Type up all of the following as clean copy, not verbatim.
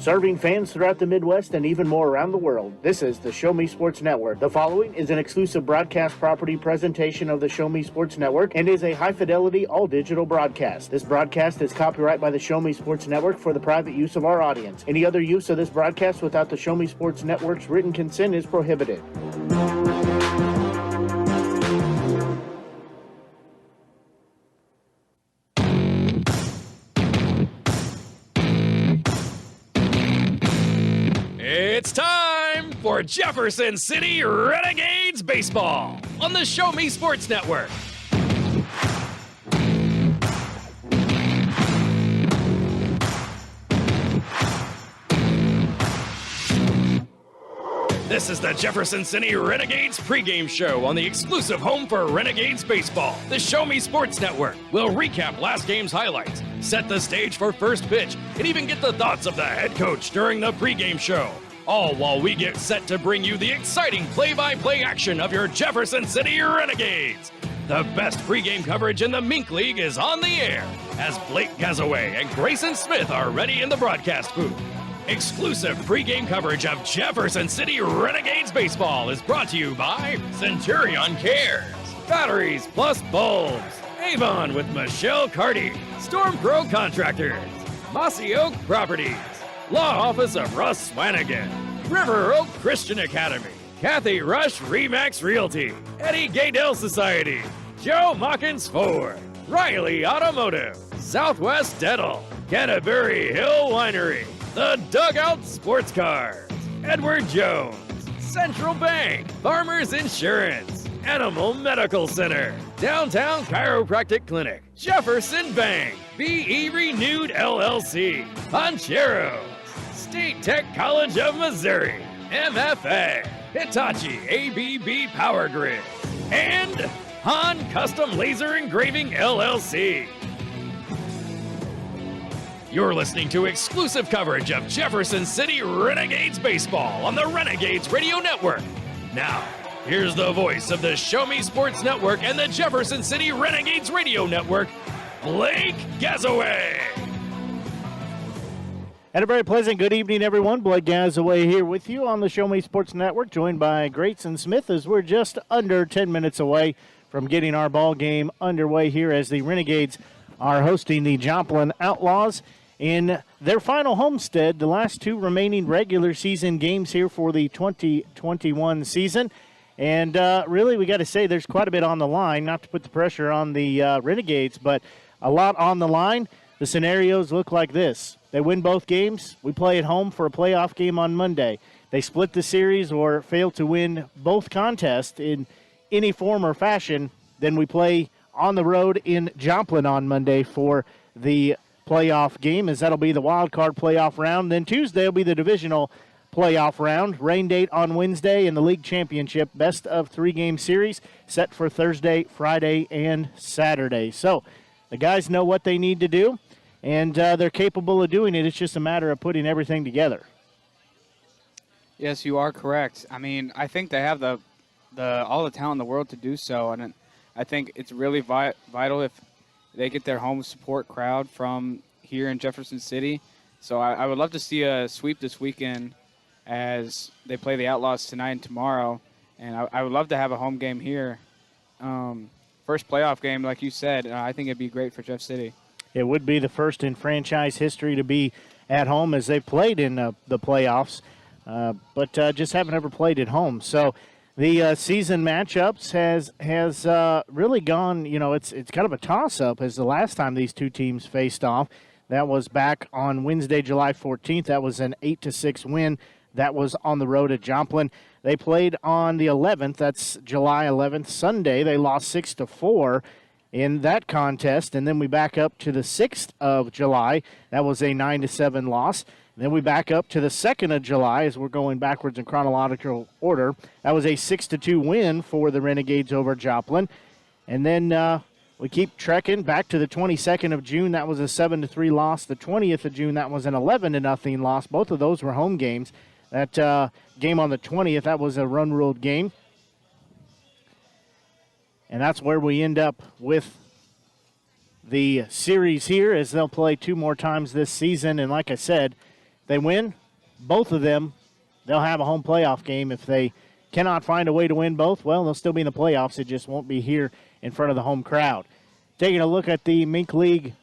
Serving fans throughout the Midwest and even more around the world, this is the Show Me Sports Network. The following is an exclusive broadcast property presentation of the Show Me Sports Network and is a high-fidelity, all-digital broadcast. This broadcast is copyright by the Show Me Sports Network for the private use of our audience. Any other use of this broadcast without the Show Me Sports Network's written consent is prohibited. It's time for Jefferson City Renegades baseball on the Show Me Sports Network. This is the Jefferson City Renegades pregame show on the exclusive home for Renegades baseball, the Show Me Sports Network. We'll recap last game's highlights, set the stage for first pitch, and even get the thoughts of the head coach during the pregame show. All while we get set to bring you the exciting play-by-play action of your Jefferson City Renegades. The best pregame coverage in the Mink League is on the air as Blake Gazaway and Grayson Smith are ready in the broadcast booth. Exclusive pregame coverage of Jefferson City Renegades baseball is brought to you by Centurion Cares, Batteries Plus Bulbs, Avon with Michelle Carty, Storm Pro Contractors, Mossy Oak Properties, Law Office of Russ Swanigan, River Oak Christian Academy, Kathy Rush Remax Realty, Eddie Gaydell Society, Joe Mockins Ford, Riley Automotive, Southwest Dental, Canterbury Hill Winery, The Dugout Sports Cars, Edward Jones, Central Bank, Farmers Insurance, Animal Medical Center, Downtown Chiropractic Clinic, Jefferson Bank, BE Renewed LLC, Poncheros, State Tech College of Missouri, MFA, Hitachi ABB Power Grid, and Han Custom Laser Engraving LLC. You're listening to exclusive coverage of Jefferson City Renegades baseball on the Renegades Radio Network. Now, here's the voice of the Show Me Sports Network and the Jefferson City Renegades Radio Network, Blake Gazaway. And a very pleasant good evening, everyone. Blake Gazaway here with you on the Show Me Sports Network, joined by Grayson Smith as we're just under 10 minutes away from getting our ball game underway here as the Renegades are hosting the Joplin Outlaws in their final homestead, the last two remaining regular season games here for the 2021 season. And really, we got to say there's quite a bit on the line, not to put the pressure on the Renegades, but a lot on the line. The scenarios look like this. They win both games. We play at home for a playoff game on Monday. They split the series or fail to win both contests in any form or fashion. Then we play on the road in Joplin on Monday for the playoff game, as that'll be the wild card playoff round. Then Tuesday will be the divisional playoff round. Rain date on Wednesday in the league championship. Best of 3-game series set for Thursday, Friday, and Saturday. So the guys know what they need to do, and they're capable of doing it. It's just a matter of putting everything together. Yes, you are correct. I mean, I think they have all the talent in the world to do so, and I think it's really vital if they get their home support crowd from here in Jefferson City. So I would love to see a sweep this weekend as they play the Outlaws tonight and tomorrow, and I would love to have a home game here. First playoff game, like you said, I think it'd be great for Jeff City. It would be the first in franchise history to be at home, as they've played in the playoffs, but just haven't ever played at home. So the season matchups has really gone, it's kind of a toss-up as the last time these two teams faced off. That was back on Wednesday, July 14th. That was an 8-6 win. That was on the road at Joplin. They played on the 11th. That's July 11th, Sunday. They lost 6-4 in that contest. And then we back up to the 6th of July. That was a 9-7 loss. Then we back up to the 2nd of July as we're going backwards in chronological order. That was a 6-2 win for the Renegades over Joplin. And then we keep trekking back to the 22nd of June. That was a 7-3 loss. The 20th of June, that was an 11-0 loss. Both of those were home games. That game on the 20th, that was a run-ruled game. And that's where we end up with the series here, as they'll play two more times this season. And like I said, They win both of them, they'll have a home playoff game. If they cannot find a way to win both, well, they'll still be in the playoffs. It just won't be here in front of the home crowd. Taking a look at the Mink League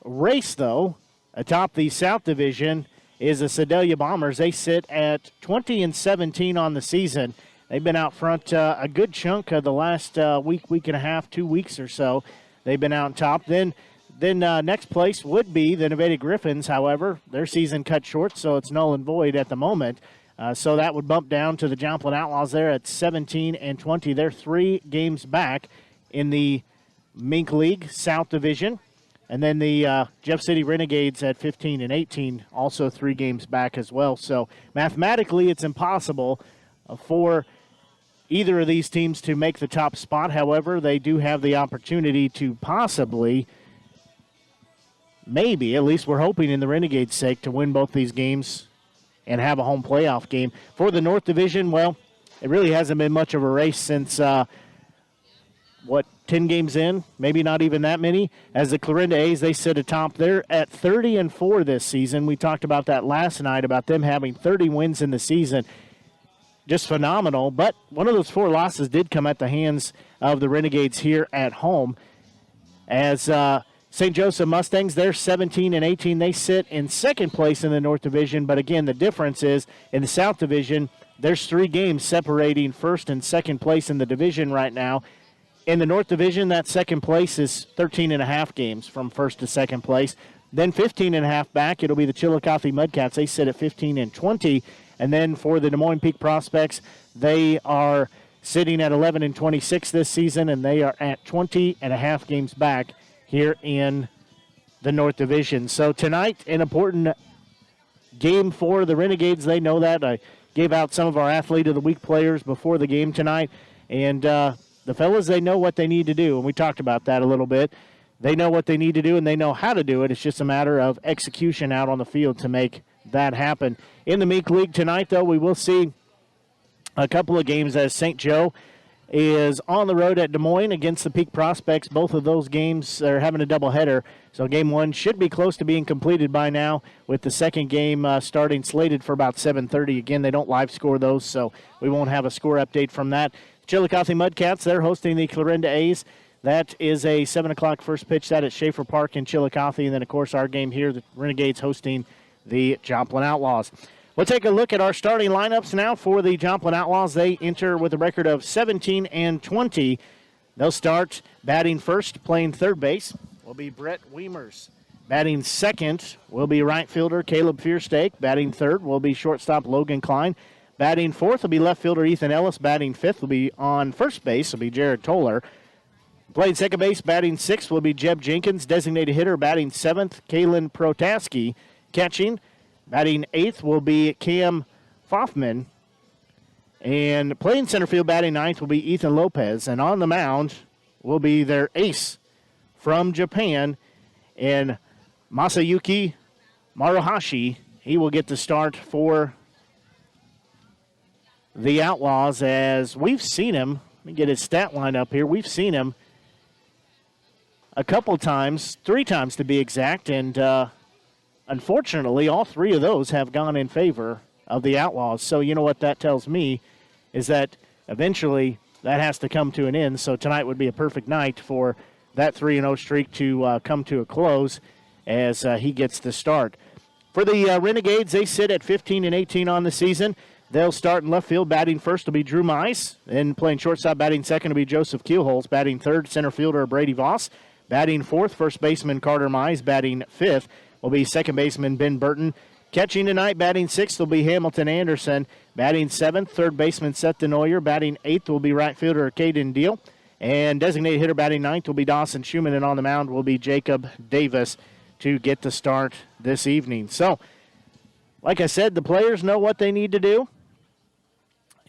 race, though, atop the South Division is the Sedalia Bombers. They sit at 20-17 on the season. They've been out front a good chunk of the last week and a half, 2 weeks or so. They've been out on top. Then next place would be the Nevada Griffins. However, their season cut short, so it's null and void at the moment. So that would bump down to the Joplin Outlaws there at 17-20. They're 3 games back in the Mink League South Division. And then the Jeff City Renegades at 15-18, also 3 games back as well. So mathematically, it's impossible for either of these teams to make the top spot. However, they do have the opportunity to possibly, maybe, at least we're hoping in the Renegades' sake, to win both these games and have a home playoff game. For the North Division, well, it really hasn't been much of a race since, 10 games in, maybe not even that many. As the Clarinda A's, they sit atop. They're at 30-4 this season. We talked about that last night, about them having 30 wins in the season. Just phenomenal. But one of those 4 losses did come at the hands of the Renegades here at home. As St. Joseph Mustangs, they're 17-18. They sit in second place in the North Division. But again, the difference is in the South Division, there's 3 games separating first and second place in the division right now. In the North Division, that second place is 13.5 games from first to second place. Then 15.5 back, it'll be the Chillicothe Mudcats. They sit at 15-20. And then for the Des Moines Peak Prospects, they are sitting at 11-26 this season, and they are at 20.5 games back here in the North Division. So tonight, an important game for the Renegades. They know that. I gave out some of our Athlete of the Week players before the game tonight. And the fellas, they know what they need to do, and we talked about that a little bit. They know what they need to do, and they know how to do it. It's just a matter of execution out on the field to make that happen. In the Mink League tonight, though, we will see a couple of games as St. Joe is on the road at Des Moines against the Peak Prospects. Both of those games are having a doubleheader, so game 1 should be close to being completed by now, with the second game starting slated for about 7:30. Again, they don't live score those, so we won't have a score update from that. Chillicothe Mudcats, they're hosting the Clarinda A's. That is a 7 o'clock first pitch, that at Schaefer Park in Chillicothe. And then, of course, our game here, the Renegades hosting the Joplin Outlaws. We'll take a look at our starting lineups now for the Joplin Outlaws. They enter with a record of 17-20. They'll start batting first, playing third base, will be Brett Weimers. Batting second will be right fielder Caleb Fierstein. Batting third will be shortstop Logan Klein. Batting fourth will be left fielder Ethan Ellis. Batting fifth will be on first base will be Jared Toller. Playing second base, batting sixth will be Jeb Jenkins. Designated hitter, batting seventh, Kalen Protaski. Catching, batting eighth will be Cam Fafman. And playing center field, batting ninth will be Ethan Lopez. And on the mound will be their ace from Japan, and Masayuki Maruhashi. He will get the start for the Outlaws, as we've seen him. Let me get his stat line up here. We've seen him a couple times, 3 times to be exact, and unfortunately all 3 of those have gone in favor of the Outlaws. So you know what that tells me is that eventually that has to come to an end. So tonight would be a perfect night for that 3-0 streak to come to a close as he gets the start. For the Renegades, they sit at 15-18 on the season. They'll start in left field. Batting first will be Drew Mize. Then playing shortstop, batting second will be Joseph Keyholes. Batting third, center fielder Brady Voss. Batting fourth, first baseman Carter Mize. Batting fifth will be second baseman Ben Burton. Catching tonight, batting sixth will be Hamilton Anderson. Batting seventh, third baseman Seth DeNoyer. Batting eighth will be right fielder Caden Deal. And designated hitter batting ninth will be Dawson Schumann. And on the mound will be Jacob Davis to get the start this evening. So, like I said, the players know what they need to do.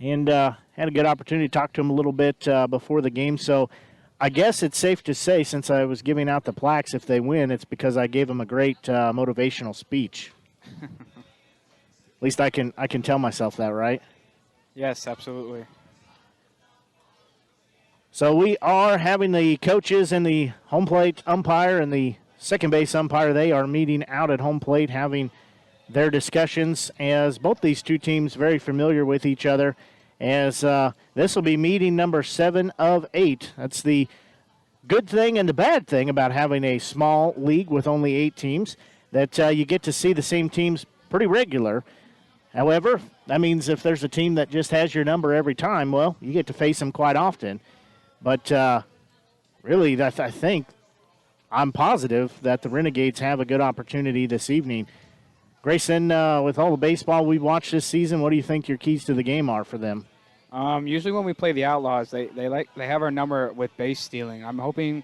And had a good opportunity to talk to them a little bit before the game. So I guess it's safe to say, since I was giving out the plaques if they win, it's because I gave them a great motivational speech. At least I can tell myself that, right? Yes, absolutely. So we are having the coaches and the home plate umpire and the second base umpire. They are meeting out at home plate, having their discussions, as both these two teams very familiar with each other, as this will be meeting number 7 of 8. That's the good thing and the bad thing about having a small league with only 8 teams, that you get to see the same teams pretty regular. However, that means if there's a team that just has your number every time, well, you get to face them quite often. But really, I think I'm positive that the Renegades have a good opportunity this evening. Grayson, with all the baseball we've watched this season, what do you think your keys to the game are for them? Usually when we play the Outlaws, they have our number with base stealing. I'm hoping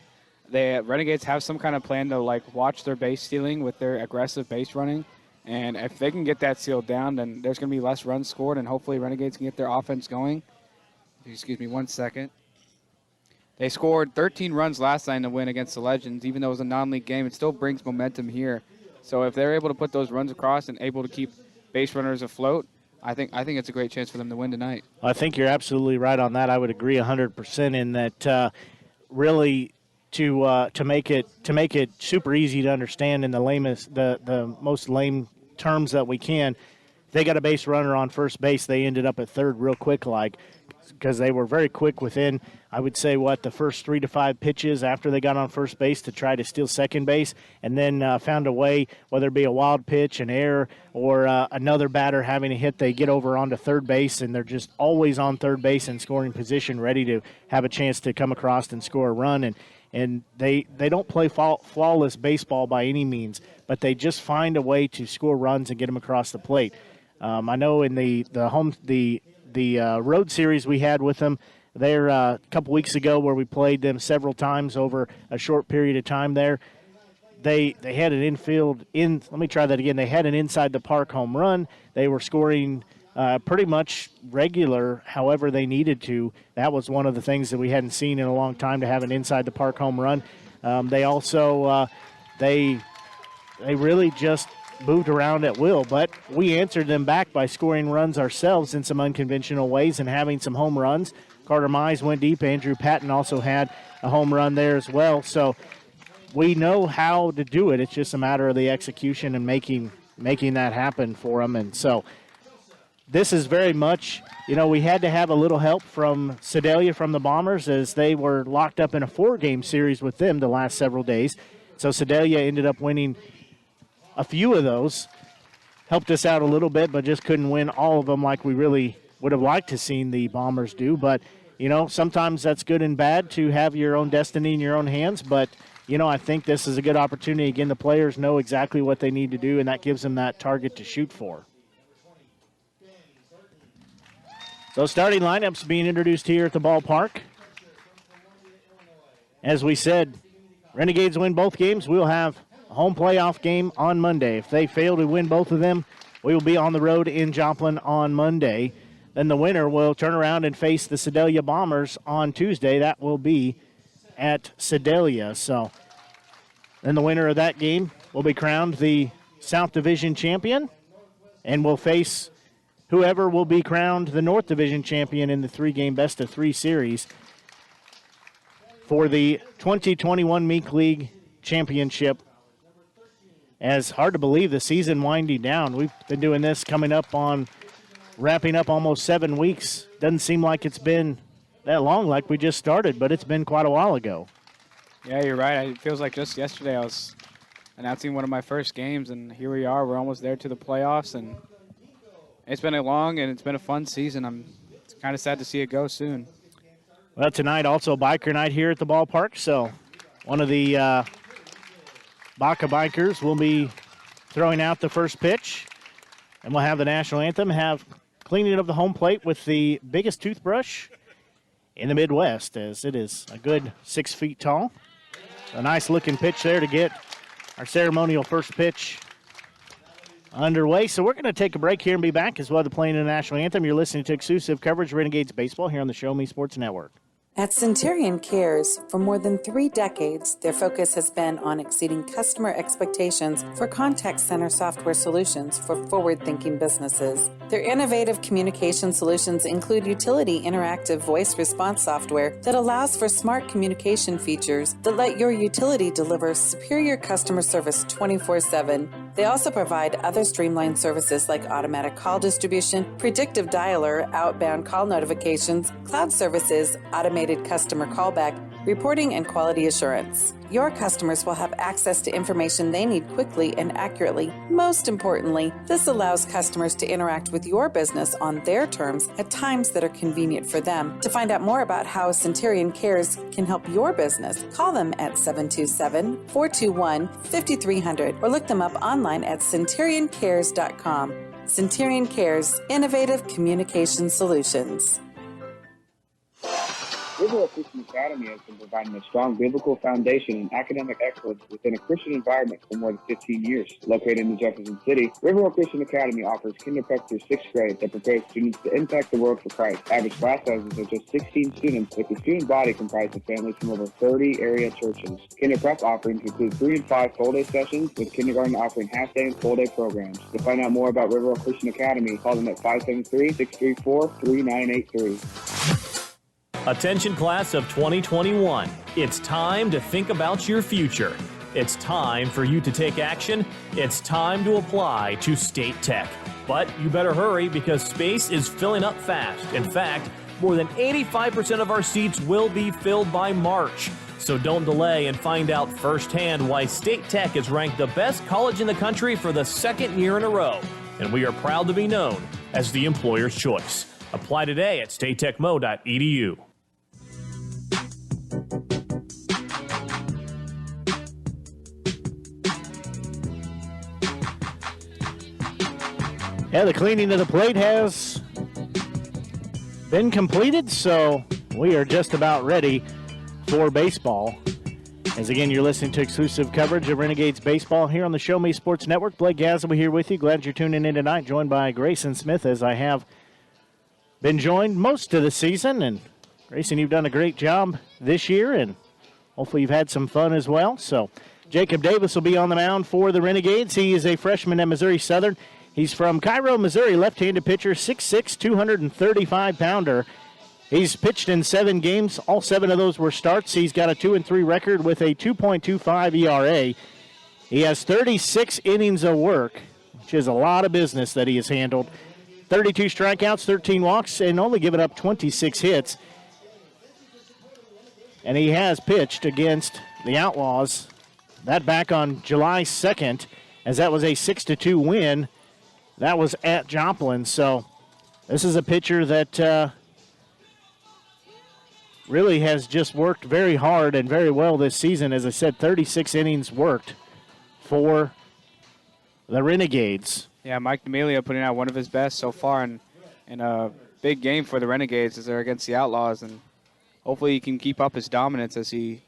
the Renegades have some kind of plan to watch their base stealing with their aggressive base running. And if they can get that sealed down, then there's going to be less runs scored, and hopefully Renegades can get their offense going. Excuse me 1 second. They scored 13 runs last night in the win against the Legends. Even though it was a non-league game, it still brings momentum here. So if they're able to put those runs across and able to keep base runners afloat, I think it's a great chance for them to win tonight. I think you're absolutely right on that. I would agree 100% in that. Really, to make it super easy to understand in the most lame terms that we can, they got a base runner on first base. They ended up at third real quick, because they were very quick within, I would say, the first 3 to 5 pitches after they got on first base to try to steal second base, and then found a way, whether it be a wild pitch, an error, or another batter having a hit, they get over onto third base, and they're just always on third base in scoring position, ready to have a chance to come across and score a run. And they don't play flawless baseball by any means, but they just find a way to score runs and get them across the plate. I know in the road series we had with them there a couple weeks ago, where we played them several times over a short period of time there, they had an They had an inside the park home run. They were scoring pretty much regular however they needed to. That was one of the things that we hadn't seen in a long time, to have an inside the park home run. They also they really just moved around at will, but we answered them back by scoring runs ourselves in some unconventional ways and having some home runs. Carter Mize went deep. Andrew Patton also had a home run there as well. So we know how to do it. It's just a matter of the execution and making that happen for them. And so this is very much, we had to have a little help from Sedalia from the Bombers, as they were locked up in a 4-game series with them the last several days. So Sedalia ended up winning a few of those, helped us out a little bit, but just couldn't win all of them like we really would have liked to seen the Bombers do. But, sometimes that's good and bad to have your own destiny in your own hands. But, I think this is a good opportunity. Again, the players know exactly what they need to do, and that gives them that target to shoot for. So starting lineups being introduced here at the ballpark. As we said, Renegades win both games, we'll have home playoff game on Monday. If they fail to win both of them, we will be on the road in Joplin on Monday. Then the winner will turn around and face the Sedalia Bombers on Tuesday. That will be at Sedalia. So then the winner of that game will be crowned the South Division champion and will face whoever will be crowned the North Division champion in the 3-game best-of-3 series for the 2021 Meek League Championship. As hard to believe, the season winding down. We've been doing this wrapping up almost 7 weeks. Doesn't seem like it's been that long, like we just started, but it's been quite a while ago. Yeah, you're right. It feels like just yesterday I was announcing one of my first games, and here we are. We're almost there to the playoffs, and it's been a long and it's been a fun season. It's kind of sad to see it go soon. Well, tonight also biker night here at the ballpark, so one of the Baca Bikers will be throwing out the first pitch, and we'll have the national anthem, have cleaning of the home plate with the biggest toothbrush in the Midwest, as it is a good 6 feet tall. A nice looking pitch there to get our ceremonial first pitch underway. So we're going to take a break here and be back as well as playing the national anthem. You're listening to exclusive coverage of Renegades baseball here on the Show Me Sports Network. At Centurion Cares, for more than 3 decades, their focus has been on exceeding customer expectations for contact center software solutions for forward-thinking businesses. Their innovative communication solutions include utility interactive voice response software that allows for smart communication features that let your utility deliver superior customer service 24/7. They also provide other streamlined services like automatic call distribution, predictive dialer, outbound call notifications, cloud services, automated customer callback, reporting, and quality assurance. Your customers will have access to information they need quickly and accurately. Most importantly, this allows customers to interact with your business on their terms at times that are convenient for them. To find out more about how Centurion Cares can help your business, call them at 727-421-5300 or look them up online at centurioncares.com. Centurion Cares, innovative communication solutions. Riverwalk Christian Academy has been providing a strong biblical foundation and academic excellence within a Christian environment for more than 15 years. Located in Jefferson City, Riverwalk Christian Academy offers kindergarten through 6th grade that prepares students to impact the world for Christ. Average class sizes are just 16 students, with the student body comprised of families from over 30 area churches. Kinder prep offerings include 3 and 5 full-day sessions, with kindergarten offering half-day and full-day programs. To find out more about Riverwalk Christian Academy, call them at 573-634-3983. Attention class of 2021. It's time to think about your future. It's time for you to take action. It's time to apply to State Tech. But you better hurry because space is filling up fast. In fact, more than 85% of our seats will be filled by March. So don't delay and find out firsthand why State Tech is ranked the best college in the country for the 2nd year in a row. And we are proud to be known as the employer's choice. Apply today at statetechmo.edu. Yeah, the cleaning of the plate has been completed, so we are just about ready for baseball. As again, you're listening to exclusive coverage of Renegades baseball here on the Show Me Sports Network. Blake Gazaway here with you. Glad you're tuning in tonight, joined by Grayson Smith, as I have been joined most of the season. And Grayson, you've done a great job this year, and hopefully you've had some fun as well. So Jacob Davis will be on the mound for the Renegades. He is a freshman at Missouri Southern. He's from Cairo, Missouri, left-handed pitcher, 6'6", 235-pounder. He's pitched in 7 games. All 7 of those were starts. He's got a 2-3 record with a 2.25 ERA. He has 36 innings of work, which is a lot of business that he has handled. 32 strikeouts, 13 walks, and only given up 26 hits. And he has pitched against the Outlaws. That back on July 2nd, as that was a 6-2 win. That was at Joplin. So this is a pitcher that really has just worked very hard and very well this season. As I said, 36 innings worked for the Renegades. Yeah, Mike D'Amelio putting out one of his best so far in a big game for the Renegades as they're against the Outlaws. And hopefully he can keep up his dominance as he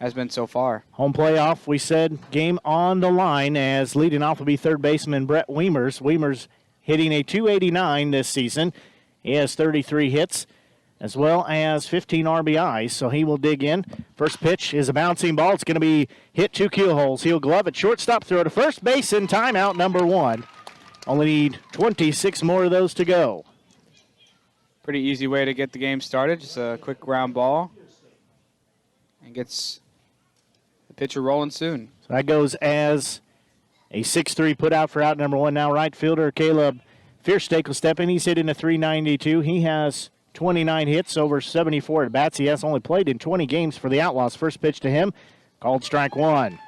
has been so far. Home playoff, we said, game on the line, as leading off will be third baseman Brett Wiemers. Wiemers hitting a 289 this season. He has 33 hits as well as 15 RBIs, so he will dig in. First pitch is a bouncing ball. It's going to be hit to Keyholes. He'll glove it, shortstop, throw to first base in timeout number 1. Only need 26 more of those to go. Pretty easy way to get the game started. Just a quick ground ball. And gets the pitcher rolling soon. So that goes as a 6-3 put out for out number 1. Now right fielder Caleb Fierstein will step in. He's hitting a 392. He has 29 hits, over 74 at bats. He has only played in 20 games for the Outlaws. First pitch to him, called strike 1.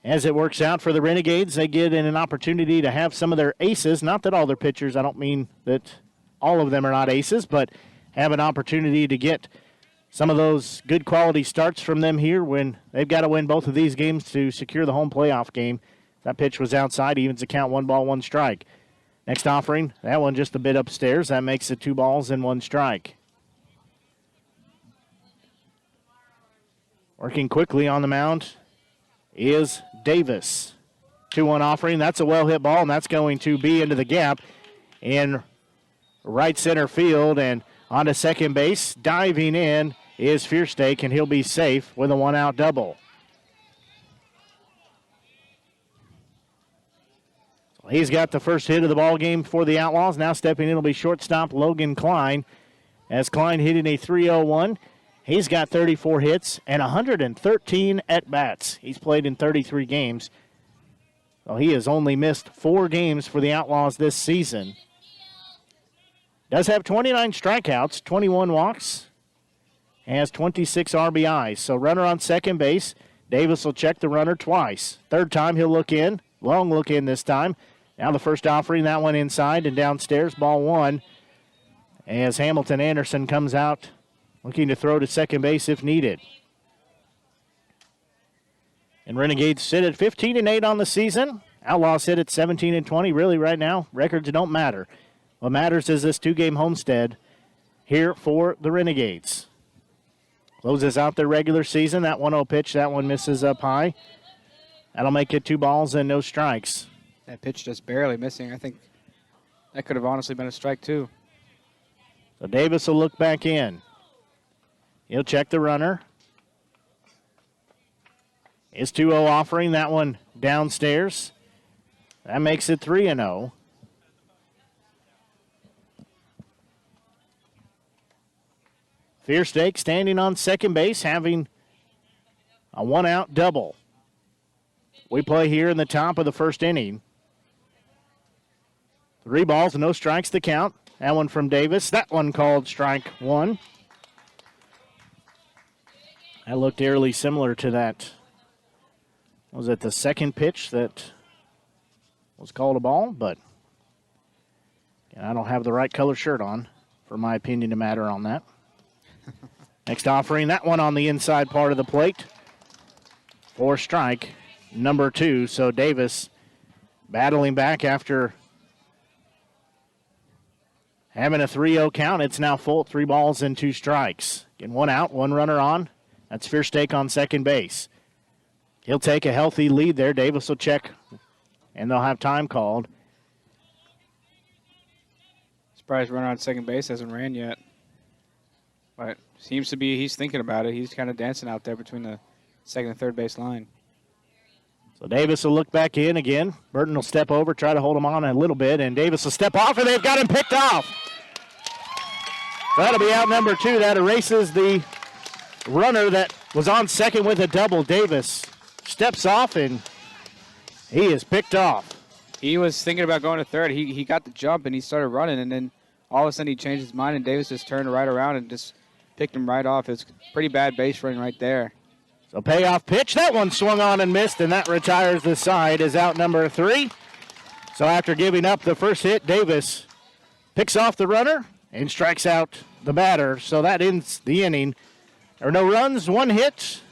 As it works out for the Renegades, they get an opportunity to have some of their aces. Not that all their pitchers, I don't mean that all of them are not aces, but have an opportunity to get some of those good quality starts from them here when they've got to win both of these games to secure the home playoff game. That pitch was outside, evens the count, 1 ball, 1 strike. Next offering, that one just a bit upstairs. That makes it 2 balls and 1 strike. Working quickly on the mound is Davis. 2-1 offering. That's a well-hit ball, and that's going to be into the gap in right center field. And on to second base, diving in is Fierstein, and he'll be safe with a 1-out double. So he's got the first hit of the ball game for the Outlaws. Now stepping in will be shortstop Logan Klein, as Klein hitting a 301 He's got 34 hits and 113 at-bats. He's played in 33 games. So he has only missed 4 games for the Outlaws this season. Does have 29 strikeouts, 21 walks, has 26 RBIs. So runner on second base. Davis will check the runner twice. Third time he'll look in. Long look in this time. Now the first offering, that one inside and downstairs, ball 1. As Hamilton Anderson comes out looking to throw to second base if needed. And Renegades sit at 15-8 on the season. Outlaws sit at 17-20. Really, right now, records don't matter. What matters is this 2-game homestead here for the Renegades. Closes out their regular season. That 1-0 pitch, that one misses up high. That'll make it 2 balls and no strikes. That pitch just barely missing. I think that could have honestly been a strike, too. So Davis will look back in. He'll check the runner. His 2-0 offering, that one downstairs. That makes it 3-0. Fierstein standing on second base, having a 1-out double. We play here in the top of the first inning. 3 balls and no strikes to count. That one from Davis. That one called strike 1. That looked eerily similar to that. Was it the second pitch that was called a ball? But I don't have the right color shirt on for my opinion to matter on that. Next offering, that one on the inside part of the plate for strike number 2. So Davis battling back after having a 3-0 count. It's now full, 3 balls and 2 strikes. Getting 1 out, 1 runner on. That's Fierstein on second base. He'll take a healthy lead there. Davis will check, and they'll have time called. Surprised runner on second base hasn't ran yet. But seems to be he's thinking about it. He's kind of dancing out there between the second and third base line. So Davis will look back in again. Burton will step over, try to hold him on a little bit, and Davis will step off, and they've got him picked off. That'll be out number 2. That erases the runner that was on second with a double. Davis steps off, and he is picked off. He was thinking about going to third. He got the jump, and he started running, and then all of a sudden he changed his mind, and Davis just turned right around and just picked him right off. It's pretty bad base running right there. So payoff pitch. That one swung on and missed, and that retires the side is out number 3. So after giving up the first hit, Davis picks off the runner and strikes out the batter. So that ends the inning. There are no runs, 1 hit,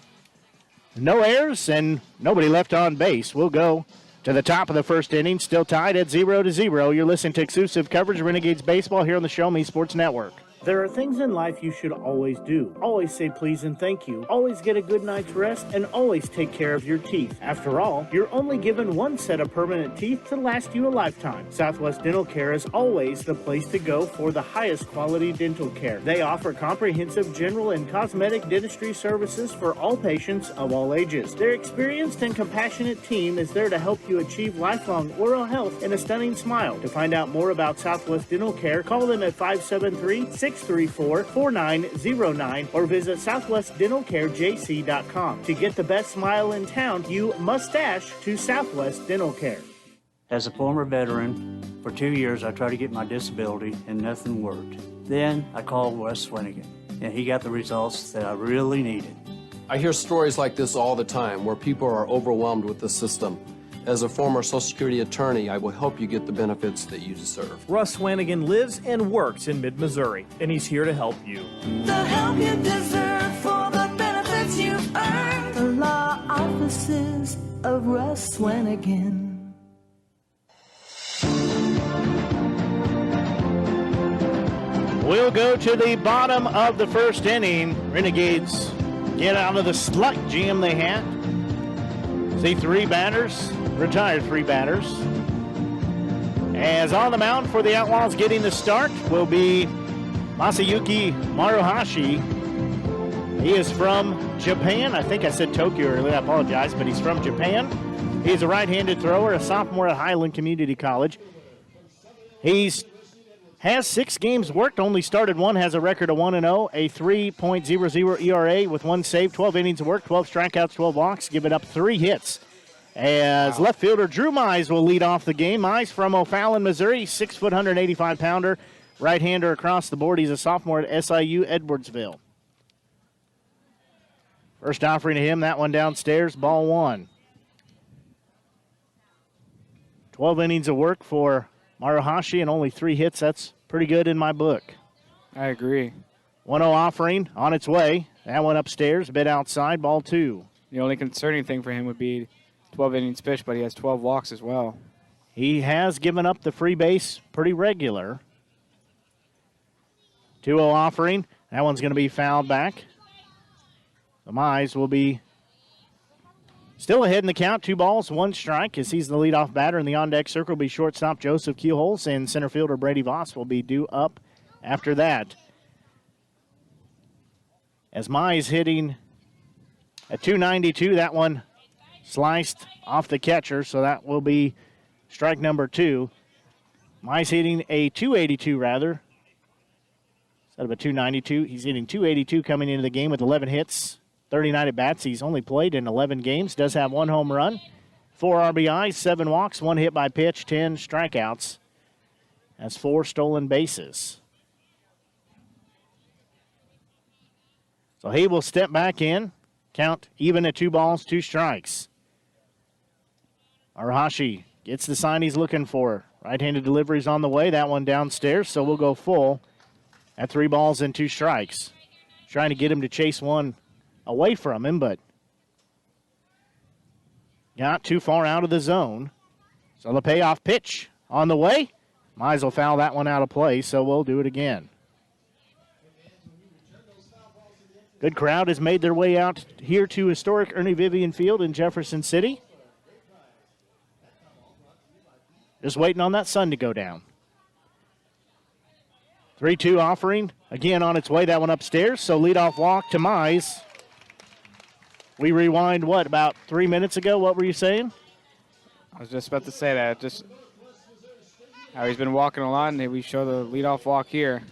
no errors, and nobody left on base. We'll go to the top of the first inning, still tied at 0-0. You're listening to exclusive coverage of Renegades baseball here on the Show Me Sports Network. There are things in life you should always do. Always say please and thank you. Always get a good night's rest, and always take care of your teeth. After all, you're only given 1 set of permanent teeth to last you a lifetime. Southwest Dental Care is always the place to go for the highest quality dental care. They offer comprehensive general and cosmetic dentistry services for all patients of all ages. Their experienced and compassionate team is there to help you achieve lifelong oral health and a stunning smile. To find out more about Southwest Dental Care, call them at 573-634-4909 or visit southwestdentalcarejc.com. To get the best smile in town, you must dash to Southwest Dental Care. As a former veteran, for 2 years I tried to get my disability and nothing worked. Then I called Wes Swinigan, and he got the results that I really needed. I hear stories like this all the time where people are overwhelmed with the system. As a former Social Security attorney, I will help you get the benefits that you deserve. Russ Swanigan lives and works in mid-Missouri, and he's here to help you. The help you deserve for the benefits you've earned. The law offices of Russ Swanigan. We'll go to the bottom of the first inning. Renegades get out of the slight jam they had. See 3 batters. Retired 3 batters. As on the mound for the Outlaws getting the start will be Masayuki Maruhashi. He is from Japan. I think I said Tokyo earlier. I apologize, but he's from Japan. He's a right-handed thrower, a sophomore at Highland Community College. He's has 6 games worked, only started 1, has a record of 1-0, a 3.00 ERA with 1 save, 12 innings of work, 12 strikeouts, 12 walks, giving up 3 hits. As left fielder Drew Mize will lead off the game. Mize from O'Fallon, Missouri, 6 foot, 185-pounder, right-hander across the board. He's a sophomore at SIU Edwardsville. First offering to him, that one downstairs, ball 1. 12 innings of work for Maruhashi and only 3 hits. That's pretty good in my book. I agree. 1-0 offering on its way. That one upstairs, a bit outside, ball 2. The only concerning thing for him would be 12 innings pitched, but he has 12 walks as well. He has given up the free base pretty regular. 2-0 offering. That one's going to be fouled back. The Mize will be still ahead in the count, 2 balls, 1 strike, as he's the leadoff batter. In the on-deck circle will be shortstop Joseph Keyholes, and center fielder Brady Voss will be due up after that. As Mize hitting at 292, that one sliced off the catcher, so that will be strike number 2. Mize hitting a 282 rather, instead of a 292. He's hitting 282 coming into the game with 11 hits. 39 at-bats. He's only played in 11 games. Does have 1 home run, 4 RBIs, 7 walks, 1 hit by pitch, 10 strikeouts. Has 4 stolen bases. So he will step back in. Count even at 2 balls, 2 strikes. Maruhashi gets the sign he's looking for. Right-handed delivery's on the way. That one downstairs, so we'll go full at 3 balls and 2 strikes. Trying to get him to chase one away from him, but got too far out of the zone. So the payoff pitch on the way. Mize will foul that one out of play, so we'll do it again. Good crowd has made their way out here to historic Ernie Vivian Field in Jefferson City. Just waiting on that sun to go down. 3-2 offering, again on its way, that one upstairs, so leadoff walk to Mize. We rewind, about 3 minutes ago? What were you saying? I was just about to say that. Just how he's been walking a lot, and we show the leadoff walk here.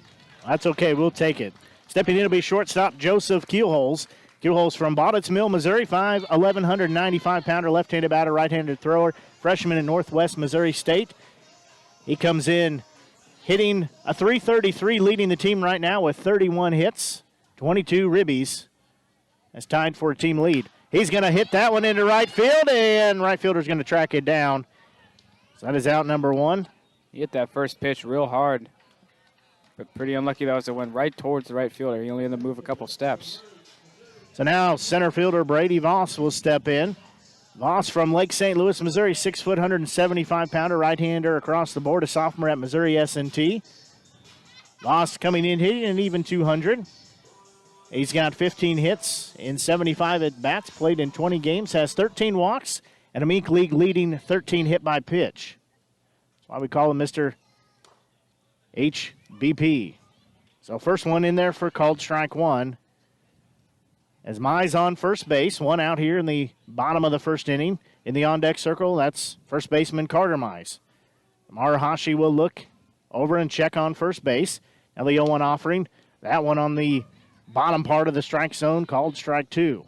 That's okay. We'll take it. Stepping in will be shortstop Joseph Keyholes. Keyholes from Bonnets Mill, Missouri, 5'11", 195-pounder, left-handed batter, right-handed thrower, freshman at Northwest Missouri State. He comes in hitting a .333, leading the team right now with 31 hits, 22 ribbies. That's tied for a team lead. He's going to hit that one into right field, and right fielder's going to track it down. So that is out number 1. He hit that first pitch real hard, but pretty unlucky that was it went right towards the right fielder. He only had to move a couple steps. So now center fielder Brady Voss will step in. Voss from Lake St. Louis, Missouri, 6 foot, 175-pounder, right-hander across the board, a sophomore at Missouri S&T. Voss coming in hitting an even 200. He's got 15 hits in 75 at-bats, played in 20 games, has 13 walks, and a Meek League leading 13 hit by pitch. That's why we call him Mr. HBP. So first one in there for called strike 1. As Mize on first base, 1 out here in the bottom of the first inning. In the on-deck circle, that's first baseman Carter Mize. Maruhashi will look over and check on first base. Now the 0-1 offering, that one on the bottom part of the strike zone, called strike 2.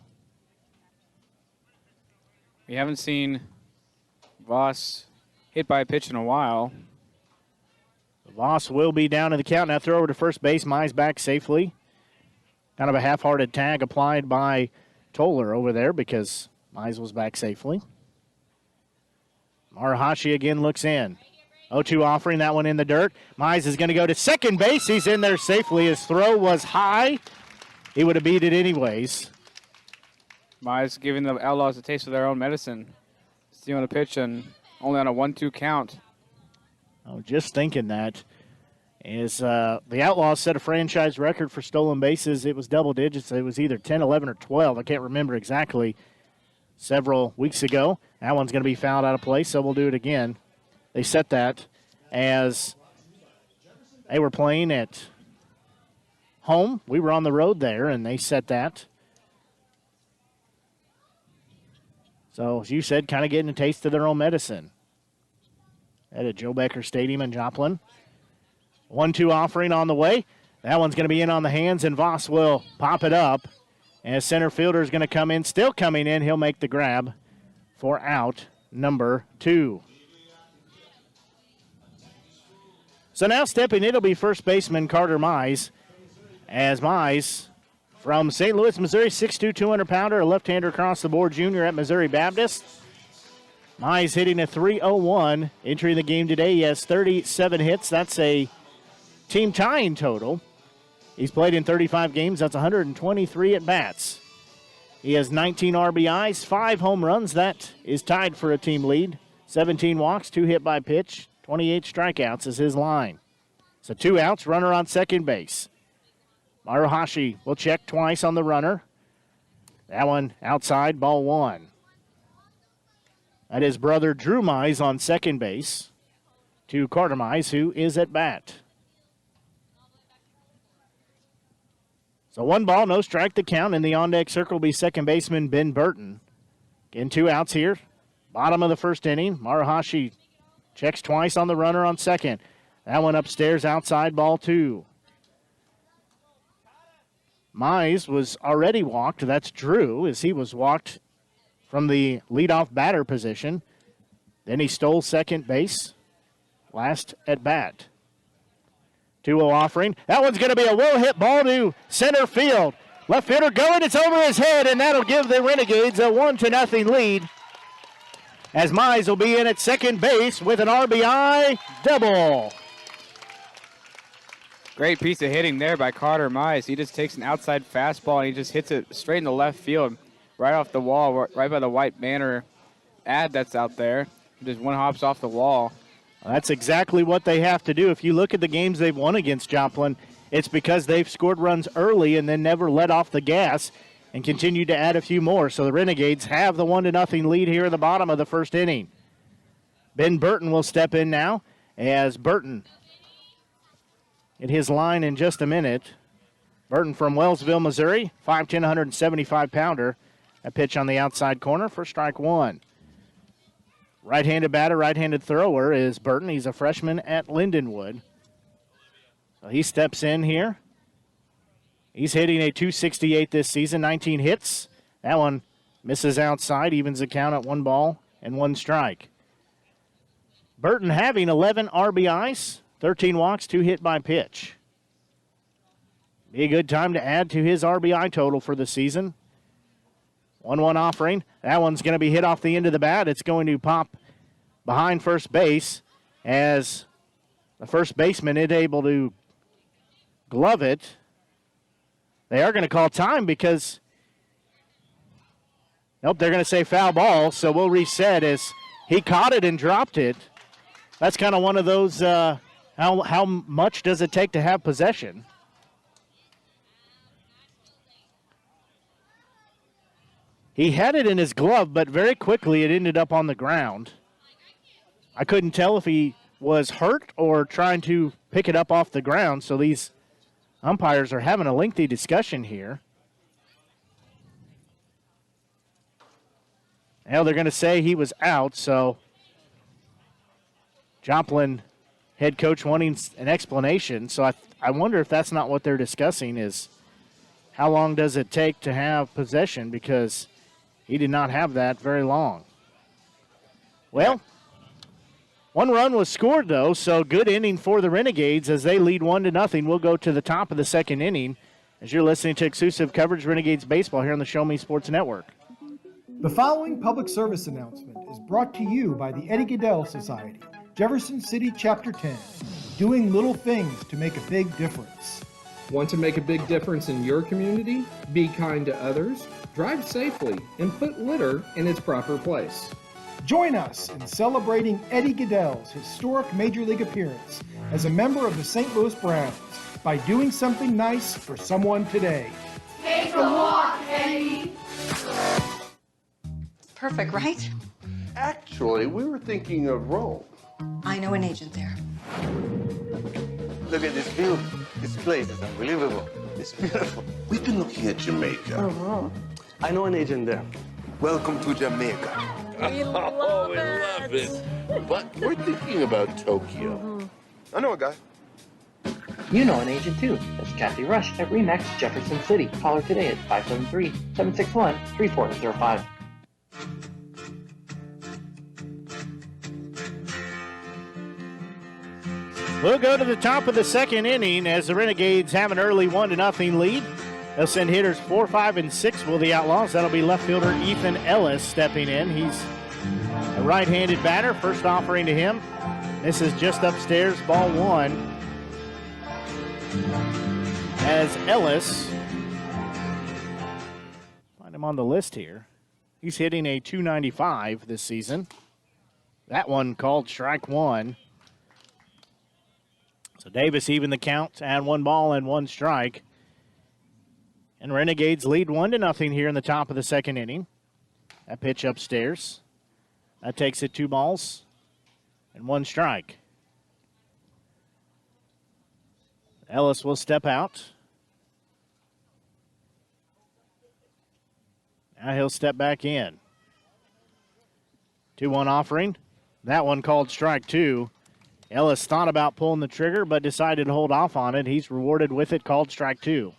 We haven't seen Voss hit by a pitch in a while. Voss will be down in the count. Now throw over to first base. Mize back safely. Kind of a half-hearted tag applied by Toller over there because Mize was back safely. Maruhashi again looks in. 0-2 offering, that one in the dirt. Mize is going to go to second base. He's in there safely. His throw was high. He would have beat it anyways. Mize giving the Outlaws a taste of their own medicine. Stealing a pitch and only on a 1-2 count. Oh, just thinking that. Is the Outlaws set a franchise record for stolen bases. It was double digits. It was either 10, 11, or 12. I can't remember exactly several weeks ago. That one's going to be fouled out of place, so we'll do it again. They set that as they were playing at home. We were on the road there, and they set that. So, as you said, kind of getting a taste of their own medicine at Joe Becker Stadium in Joplin. 1-2 offering on the way. That one's going to be in on the hands, and Voss will pop it up. As center fielder is going to come in, still coming in, he'll make the grab for out number 2. So now stepping in, it'll be first baseman Carter Mize. As Mize from St. Louis, Missouri, 6'2", 200-pounder, a left-hander across the board junior at Missouri Baptist. Mize hitting a .301, entering the game today. He has 37 hits. That's a team tying total. He's played in 35 games. That's 123 at-bats. He has 19 RBIs, 5 home runs. That is tied for a team lead. 17 walks, 2 hit by pitch, 28 strikeouts is his line. So 2 outs, runner on second base. Maruhashi will check twice on the runner. That one outside, ball 1. That is brother Drew Mize on second base to Carter Mize, who is at bat. So 1 ball, no strike to count. In the on-deck circle will be second baseman Ben Burton. Again, 2 outs here. Bottom of the first inning. Maruhashi checks twice on the runner on second. That one upstairs, outside, ball 2. Mize was already walked. That's Drew, as he was walked from the leadoff batter position. Then he stole second base. Last at bat. 2-0 offering. That one's going to be a well-hit ball to center field. Left fielder going. It's over his head, and that'll give the Renegades a 1-0 lead. As Mize will be in at second base with an RBI double. Great piece of hitting there by Carter Mize. He just takes an outside fastball and he just hits it straight in the left field, right off the wall, right by the white banner ad that's out there. Just one hops off the wall. Well, that's exactly what they have to do. If you look at the games they've won against Joplin, it's because they've scored runs early and then never let off the gas and continued to add a few more. So the Renegades have the 1-0 lead here in the bottom of the first inning. Ben Burton will step in now as Burton at his line in just a minute. Burton from Wellsville, Missouri, 5'10", 175-pounder. A pitch on the outside corner for strike 1. Right-handed batter, right-handed thrower is Burton. He's a freshman at Lindenwood. So he steps in here. He's hitting a .268 this season, 19 hits. That one misses outside, evens the count at 1 ball and 1 strike. Burton having 11 RBIs, 13 walks, 2 hit by pitch. Be a good time to add to his RBI total for the season. 1-1 offering. That one's going to be hit off the end of the bat. It's going to pop behind first base as the first baseman is able to glove it. They are going to call time because, nope, they're going to say foul ball, so we'll reset as he caught it and dropped it. That's kind of one of those, how much does it take to have possession? He had it in his glove, but very quickly it ended up on the ground. I couldn't tell if he was hurt or trying to pick it up off the ground, so these umpires are having a lengthy discussion here. Now they're going to say he was out, so Joplin head coach wanting an explanation. So I wonder if that's not what they're discussing, is how long does it take to have possession, because he did not have that very long. Well, 1 run was scored, though, so good inning for the Renegades as they lead 1-0. We'll go to the top of the second inning as you're listening to exclusive coverage Renegades baseball here on the Show Me Sports Network. The following public service announcement is brought to you by the Eddie Gaedel Society, Jefferson City Chapter 10, doing little things to make a big difference. Want to make a big difference in your community? Be kind to others, drive safely, and put litter in its proper place. Join us in celebrating Eddie Gaedel's historic Major League appearance as a member of the St. Louis Browns by doing something nice for someone today. Take a walk, Eddie. Perfect, right? Actually, we were thinking of Rome. I know an agent there. Look at this view. This place is unbelievable. It's beautiful. We've been looking at Jamaica. I know an agent there. Welcome to Jamaica. We love it. But we're thinking about Tokyo. I know a guy. You know an agent too. That's Kathy Rush at RE/MAX Jefferson City. Call her today at 573-761-3405. We'll go to the top of the second inning as the Renegades have an early 1-0 lead. They'll send hitters 4, 5, and 6 will the Outlaws. That'll be left fielder Ethan Ellis stepping in. He's a right-handed batter. First offering to him. This is just upstairs, ball 1. As Ellis, find him on the list here. He's hitting a .295 this season. That one called strike 1. So Davis even the count and 1 ball and 1 strike. And Renegades lead 1-0 here in the top of the second inning. That pitch upstairs. That takes it 2 balls and 1 strike. Ellis will step out. Now he'll step back in. 2-1 offering. That one called strike 2. Ellis thought about pulling the trigger, but decided to hold off on it. He's rewarded with it, called strike 2.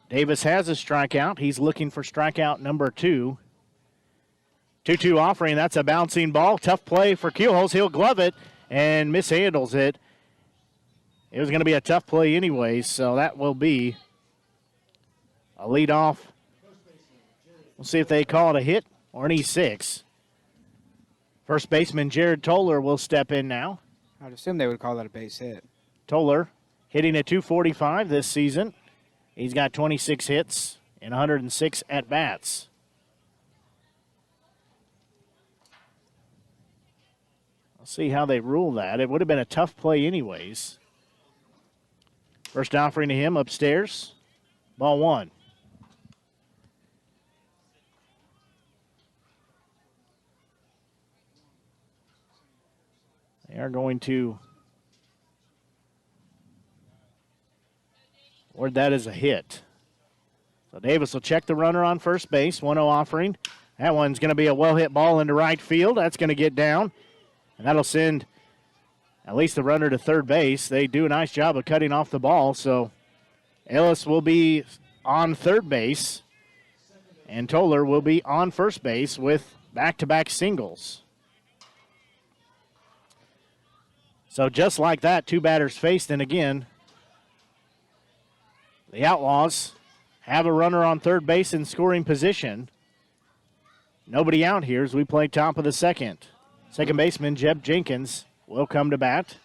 Davis has a strikeout. He's looking for strikeout number 2. 2-2 offering. That's a bouncing ball. Tough play for Keyholes. He'll glove it and mishandles it. It was going to be a tough play anyways, so that will be a leadoff. We'll see if they call it a hit or an E6. First baseman Jared Toller will step in now. I'd assume they would call that a base hit. Toller hitting a .245 this season. He's got 26 hits and 106 at-bats. I'll see how they rule that. It would have been a tough play anyways. First offering to him upstairs. Ball 1. They are going to award that as a hit. So Davis will check the runner on first base. 1-0 offering. That one's going to be a well-hit ball into right field. That's going to get down. And that'll send at least the runner to third base. They do a nice job of cutting off the ball. So Ellis will be on third base. And Toller will be on first base with back-to-back singles. So just like that, 2 batters faced, and again, the Outlaws have a runner on third base in scoring position. Nobody out here as we play top of the second. Second baseman Jeb Jenkins will come to bat.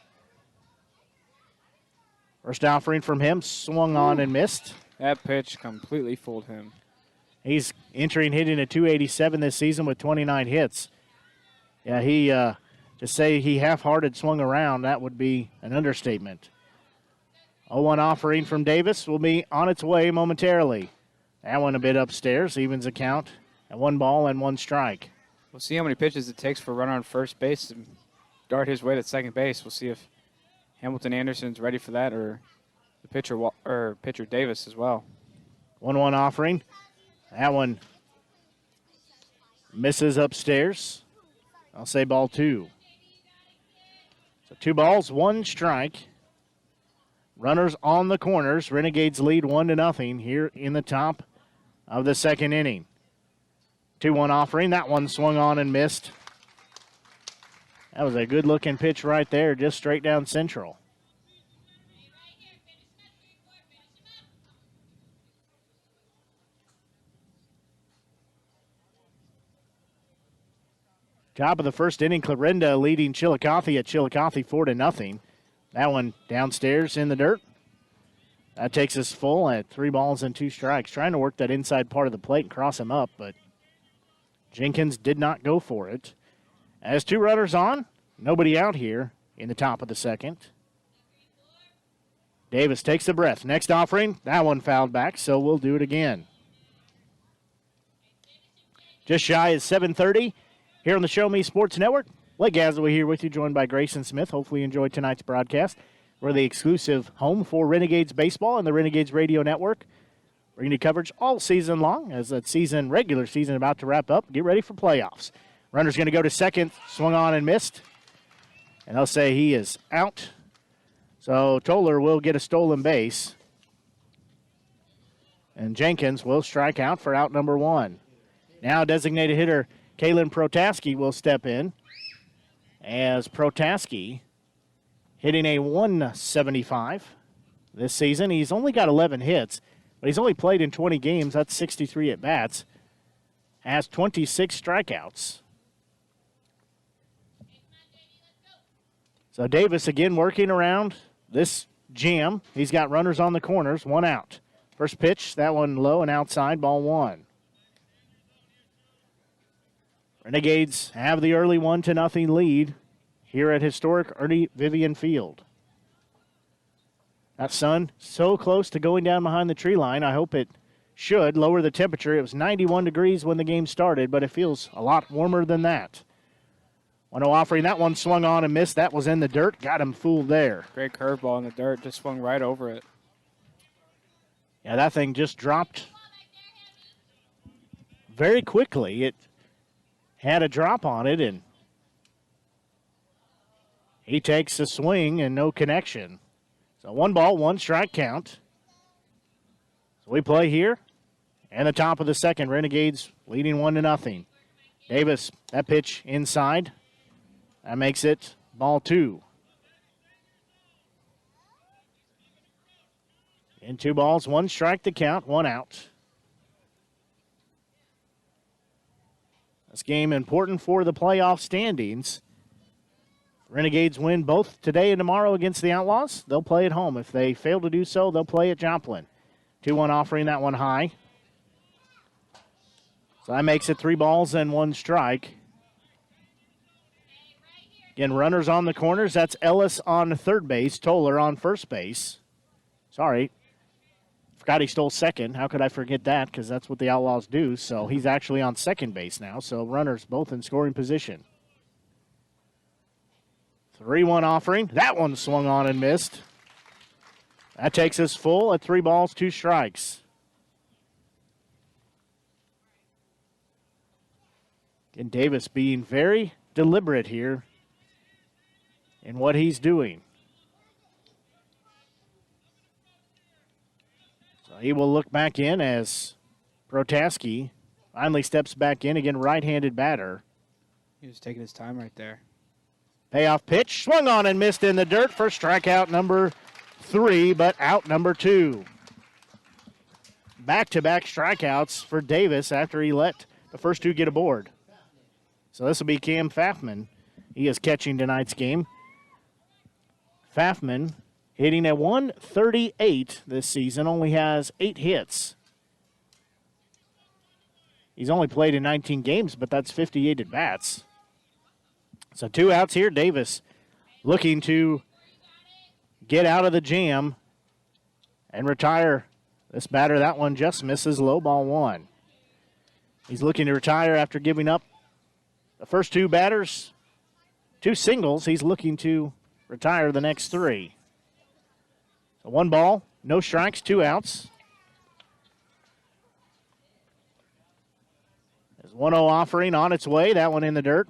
First offering from him, swung on and missed. That pitch completely fooled him. He's hitting a .287 this season with 29 hits. Yeah, he... to say he half-hearted swung around, that would be an understatement. 0-1 offering from Davis will be on its way momentarily. That one a bit upstairs, evens the count at 1 ball and 1 strike. We'll see how many pitches it takes for a runner on first base to dart his way to second base. We'll see if Hamilton Anderson's ready for that or the pitcher Davis as well. 1-1 offering. That one misses upstairs. I'll say ball 2. So 2 balls, 1 strike. Runners on the corners. Renegades lead 1-0 here in the top of the second inning. 2-1 offering. That one swung on and missed. That was a good-looking pitch right there, just straight down central. Top of the first inning, Clarinda leading Chillicothe at Chillicothe 4-0. That one downstairs in the dirt. That takes us full at 3 balls and 2 strikes. Trying to work that inside part of the plate and cross him up, but Jenkins did not go for it. As 2 runners on, nobody out here in the top of the second. Davis takes a breath. Next offering, that one fouled back, so we'll do it again. Just shy of 7:30 here on the Show Me Sports Network. Blake Gazaway here with you, joined by Grayson Smith. Hopefully you enjoyed tonight's broadcast. We're the exclusive home for Renegades baseball and the Renegades Radio Network. Bringing you coverage all season long as that regular season about to wrap up. Get ready for playoffs. Runner's going to go to second. Swung on and missed. And they'll say he is out. So Toller will get a stolen base. And Jenkins will strike out for out number 1. Now designated hitter Kalen Protaski will step in as Protaski hitting a 175 this season. He's only got 11 hits, but he's only played in 20 games. That's 63 at-bats. Has 26 strikeouts. So Davis again working around this jam. He's got runners on the corners, 1 out. First pitch, that one low and outside, ball 1. Renegades have the early 1-0 lead here at historic Ernie Vivian Field. That sun so close to going down behind the tree line. I hope it should lower the temperature. It was 91 degrees when the game started, but it feels a lot warmer than that. 1-0 offering. That one swung on and missed. That was in the dirt. Got him fooled there. Great curveball in the dirt. Just swung right over it. Yeah, that thing just dropped very quickly. It had a drop on it, and he takes a swing and no connection. So 1 ball, 1 strike count. So we play here. And the top of the second, Renegades leading 1-0. Davis, that pitch inside. That makes it ball 2. In 2 balls, 1 strike to count, 1 out. This game important for the playoff standings. Renegades win both today and tomorrow against the Outlaws. They'll play at home. If they fail to do so, they'll play at Joplin. 2-1 offering, that one high. So that makes it 3 balls and 1 strike. Again, runners on the corners. That's Ellis on third base, Toller on first base. Sorry. Forgot he stole second. How could I forget that? Because that's what the Outlaws do. So he's actually on second base now. So runners both in scoring position. 3-1 offering. That one swung on and missed. That takes us full at 3 balls, 2 strikes. And Davis being very deliberate here in what he's doing. So he will look back in as Protaski finally steps back in. Again, right-handed batter. He was taking his time right there. Payoff pitch, swung on and missed in the dirt for strikeout number 3, but out number 2. Back-to-back strikeouts for Davis after he let the first 2 get aboard. So this will be Cam Fafman. He is catching tonight's game. Fafman hitting at 138 this season, only has 8 hits. He's only played in 19 games, but that's 58 at-bats. So 2 outs here. Davis looking to get out of the jam and retire this batter. That one just misses, low ball 1. He's looking to retire after giving up the first 2 batters, 2 singles. He's looking to retire the next 3. So 1 ball, no strikes, 2 outs. There's 1-0 offering on its way. That one in the dirt.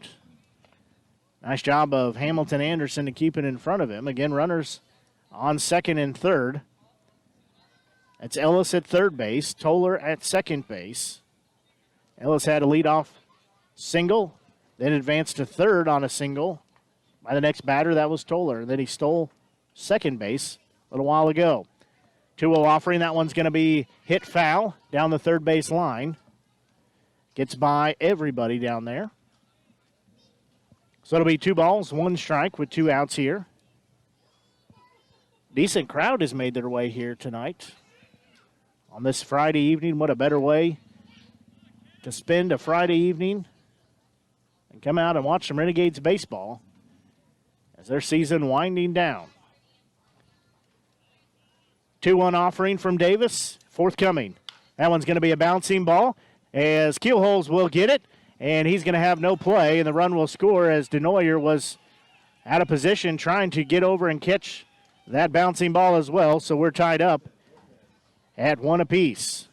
Nice job of Hamilton Anderson to keep it in front of him. Again, runners on second and third. That's Ellis at third base, Toller at second base. Ellis had a leadoff single, then advanced to third on a single by the next batter. That was Toller. Then he stole second base a little while ago. 2-0 offering. That one's going to be hit foul down the third base line. Gets by everybody down there. So it'll be 2 balls, 1 strike with 2 outs here. Decent crowd has made their way here tonight. On this Friday evening, what a better way to spend a Friday evening and come out and watch some Renegades baseball as their season winding down. 2-1 offering from Davis, forthcoming. That one's going to be a bouncing ball as Keyholes will get it. And he's going to have no play, and the run will score as Denoyer was out of position trying to get over and catch that bouncing ball as well. So we're tied up at 1 apiece.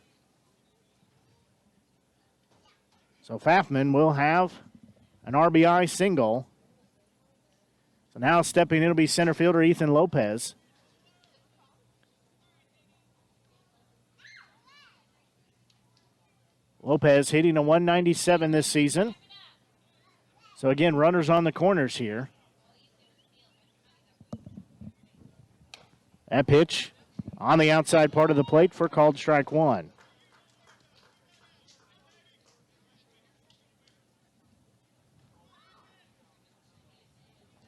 So Fafman will have an RBI single. So now stepping in will be center fielder Ethan Lopez. Lopez hitting a 197 this season. So again, runners on the corners here. That pitch on the outside part of the plate for called strike one.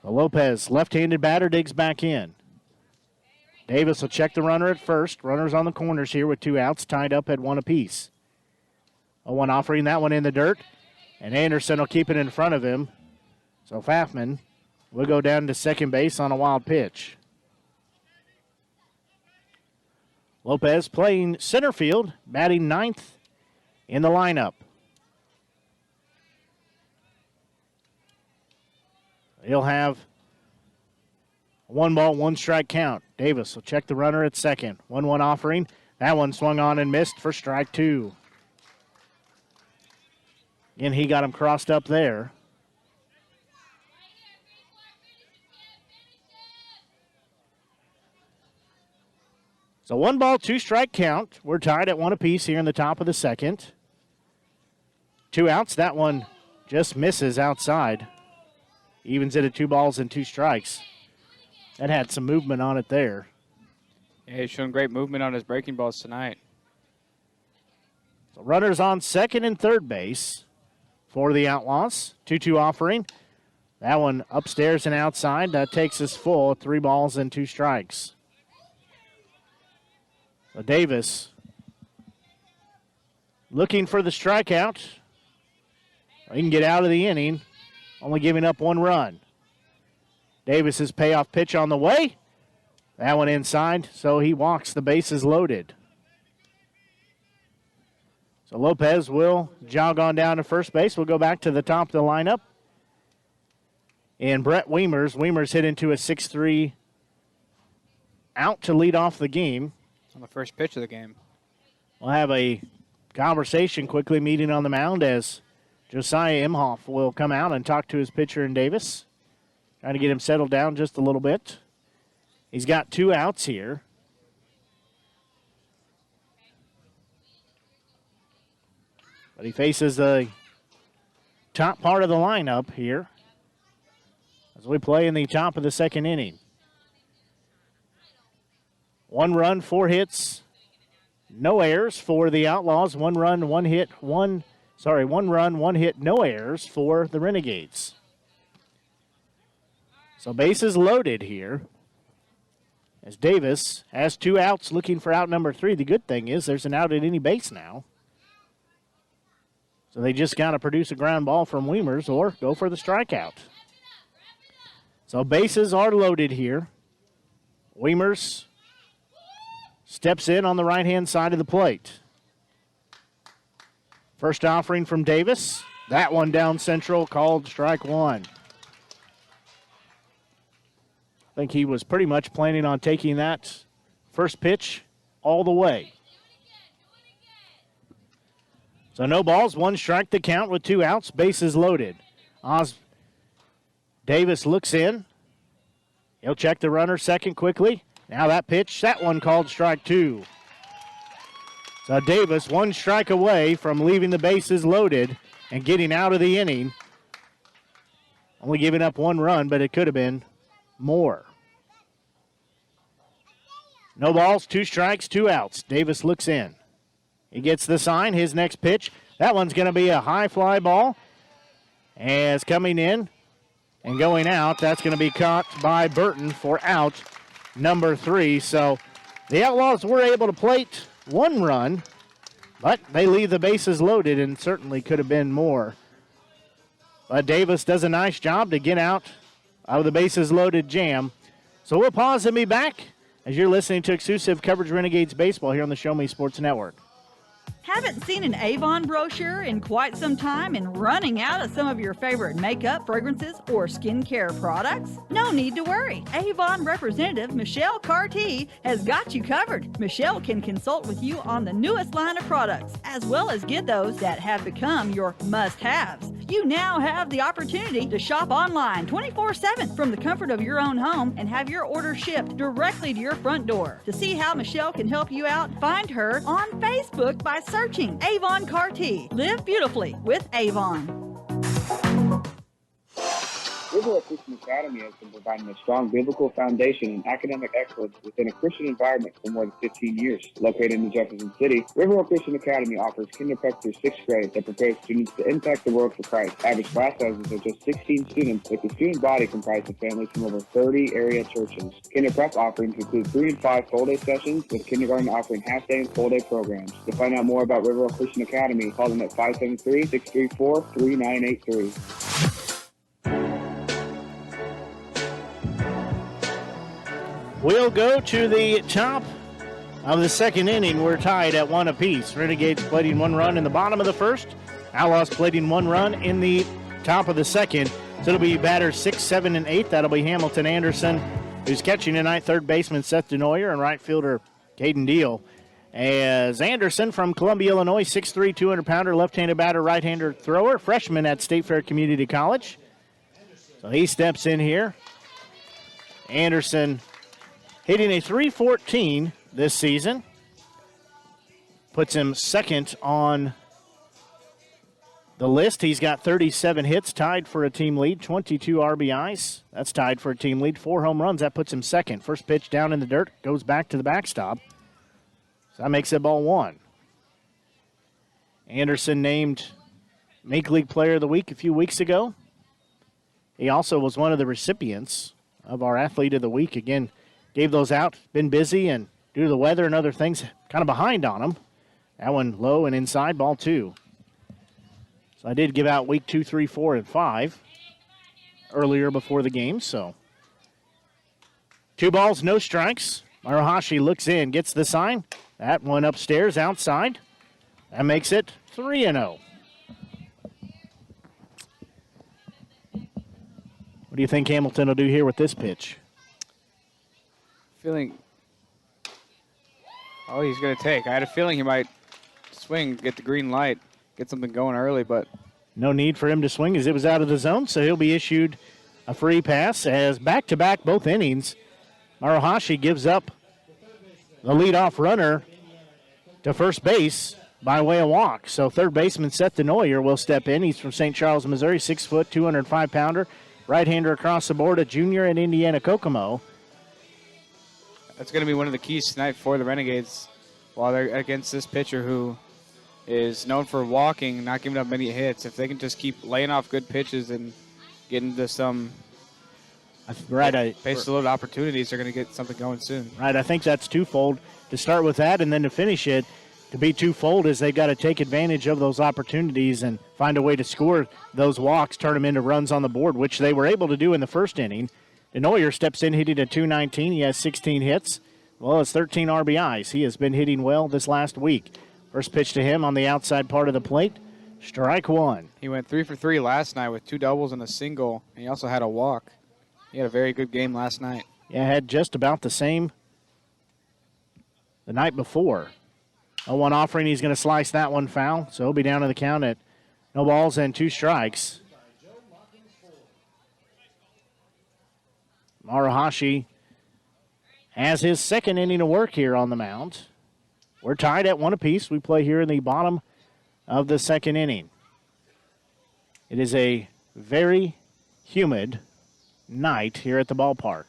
The Lopez, left-handed batter, digs back in. Davis will check the runner at first. Runners on the corners here with 2 outs, tied up at 1 apiece. 0-1 offering that one in the dirt, and Anderson will keep it in front of him. So Fafman will go down to second base on a wild pitch. Lopez playing center field, batting 9th in the lineup. He'll have a 1-ball, 1-strike count. Davis will check the runner at second. 1-1 offering. That one swung on and missed for strike 2. Again, he got him crossed up there. So 1-ball, 2-strike count. We're tied at 1 apiece here in the top of the second. 2 outs. That one just misses outside. Evens it at 2 balls and 2 strikes. That had some movement on it there. Yeah, he's showing great movement on his breaking balls tonight. So runners on second and third base for the Outlaws. 2-2 offering. That one upstairs and outside. That takes us full. 3 balls and 2 strikes. So Davis looking for the strikeout. He can get out of the inning, only giving up 1 run. Davis's payoff pitch on the way. That one inside, so he walks. The bases loaded. So Lopez will jog on down to first base. We'll go back to the top of the lineup. And Brett Wiemers. Wiemers hit into a 6-3 out to lead off the game. On the first pitch of the game. We'll have a conversation quickly meeting on the mound as Josiah Imhoff will come out and talk to his pitcher in Davis. Trying to get him settled down just a little bit. He's got 2 outs here. But he faces the top part of the lineup here as we play in the top of the second inning. 1 run, 4 hits, no errors for the Outlaws. 1 run, 1 hit, 1 run, 1 hit, no errors for the Renegades. So bases loaded here as Davis has 2 outs looking for out number 3. The good thing is there's an out at any base now. So they just got to produce a ground ball from Wiemers or go for the strikeout. So bases are loaded here. Wiemers steps in on the right-hand side of the plate. First offering from Davis. That one down central, called strike 1. I think he was pretty much planning on taking that first pitch all the way. So no balls, 1 strike to count with 2 outs, bases loaded. Davis looks in. He'll check the runner second quickly. Now that pitch, that one called strike 2. So Davis 1 strike away from leaving the bases loaded and getting out of the inning. Only giving up 1 run, but it could have been more. No balls, 2 strikes, 2 outs. Davis looks in. He gets the sign. His next pitch, that one's going to be a high fly ball. As coming in and going out, that's going to be caught by Burton for out number 3. So the Outlaws were able to plate 1 run, but they leave the bases loaded and certainly could have been more. But Davis does a nice job to get out of the bases loaded jam. So we'll pause and be back as you're listening to exclusive coverage Renegades baseball here on the Show Me Sports Network. Haven't seen an Avon brochure in quite some time and running out of some of your favorite makeup, fragrances, or skincare products? No need to worry. Avon representative Michelle Carty has got you covered. Michelle can consult with you on the newest line of products, as well as get those that have become your must-haves. You now have the opportunity to shop online 24/7 from the comfort of your own home and have your order shipped directly to your front door. To see how Michelle can help you out, find her on Facebook by searching Avon Carty. Live beautifully with Avon. Riverwalk Christian Academy has been providing a strong biblical foundation and academic excellence within a Christian environment for more than 15 years. Located in Jefferson City, Riverwalk Christian Academy offers kindergarten through 6th grade that prepares students to impact the world for Christ. Average class sizes are just 16 students, with the student body comprised of families from over 30 area churches. Kinder prep offerings include 3 and 5 full-day sessions, with kindergarten offering half-day and full-day programs. To find out more about Riverwalk Christian Academy, call them at 573-634-3983. We'll go to the top of the second inning. We're tied at 1 apiece. Renegades plating 1 run in the bottom of the first. Outlaws plating 1 run in the top of the second. So it'll be batters 6, 7, and 8. That'll be Hamilton Anderson, who's catching tonight. Third baseman Seth Denoyer and right fielder Caden Deal. As Anderson from Columbia, Illinois, 6'3", 200-pounder, left-handed batter, right-hander thrower, freshman at State Fair Community College. So he steps in here. Anderson hitting a .314 this season. Puts him second on the list. He's got 37 hits, tied for a team lead, 22 RBIs. That's tied for a team lead. 4 home runs, that puts him second. First pitch down in the dirt, goes back to the backstop. So that makes it ball 1. Anderson named Make League Player of the Week a few weeks ago. He also was one of the recipients of our Athlete of the Week. Again, gave those out, been busy, and due to the weather and other things, kind of behind on them. That one low and inside, ball 2. So I did give out week 2, 3, 4, and 5 earlier before the game. So 2 balls, no strikes. Maruhashi looks in, gets the sign. That one upstairs, outside. That makes it 3-0. What do you think Hamilton will do here with this pitch? Feeling, he's going to take. I had a feeling he might swing, get the green light, get something going early, but no need for him to swing as it was out of the zone, so he'll be issued a free pass as back-to-back both innings, Maruhashi gives up the leadoff runner to first base by way of walk. So third baseman Seth Denoyer will step in. He's from St. Charles, Missouri, 6 foot, 205-pounder, right-hander across the board, a junior at Indiana Kokomo. That's going to be one of the keys tonight for the Renegades while they're against this pitcher who is known for walking, not giving up many hits. If they can just keep laying off good pitches and get into some base-loaded opportunities, they're going to get something going soon. Right, I think that's twofold. To start with that and then to finish it, to be twofold is they've got to take advantage of those opportunities and find a way to score those walks, turn them into runs on the board, which they were able to do in the first inning. Denoyer steps in hitting a .219. He has 16 hits, well as 13 RBIs. He has been hitting well this last week. First pitch to him on the outside part of the plate, strike 1. He went 3 for 3 last night with 2 doubles and a single, and he also had a walk. He had a very good game last night. Yeah, had just about the same the night before. 0-1 offering, he's going to slice that one foul, so he'll be down to the count at no balls and 2 strikes. Maruhashi has his second inning of work here on the mound. We're tied at 1 apiece. We play here in the bottom of the second inning. It is a very humid night here at the ballpark.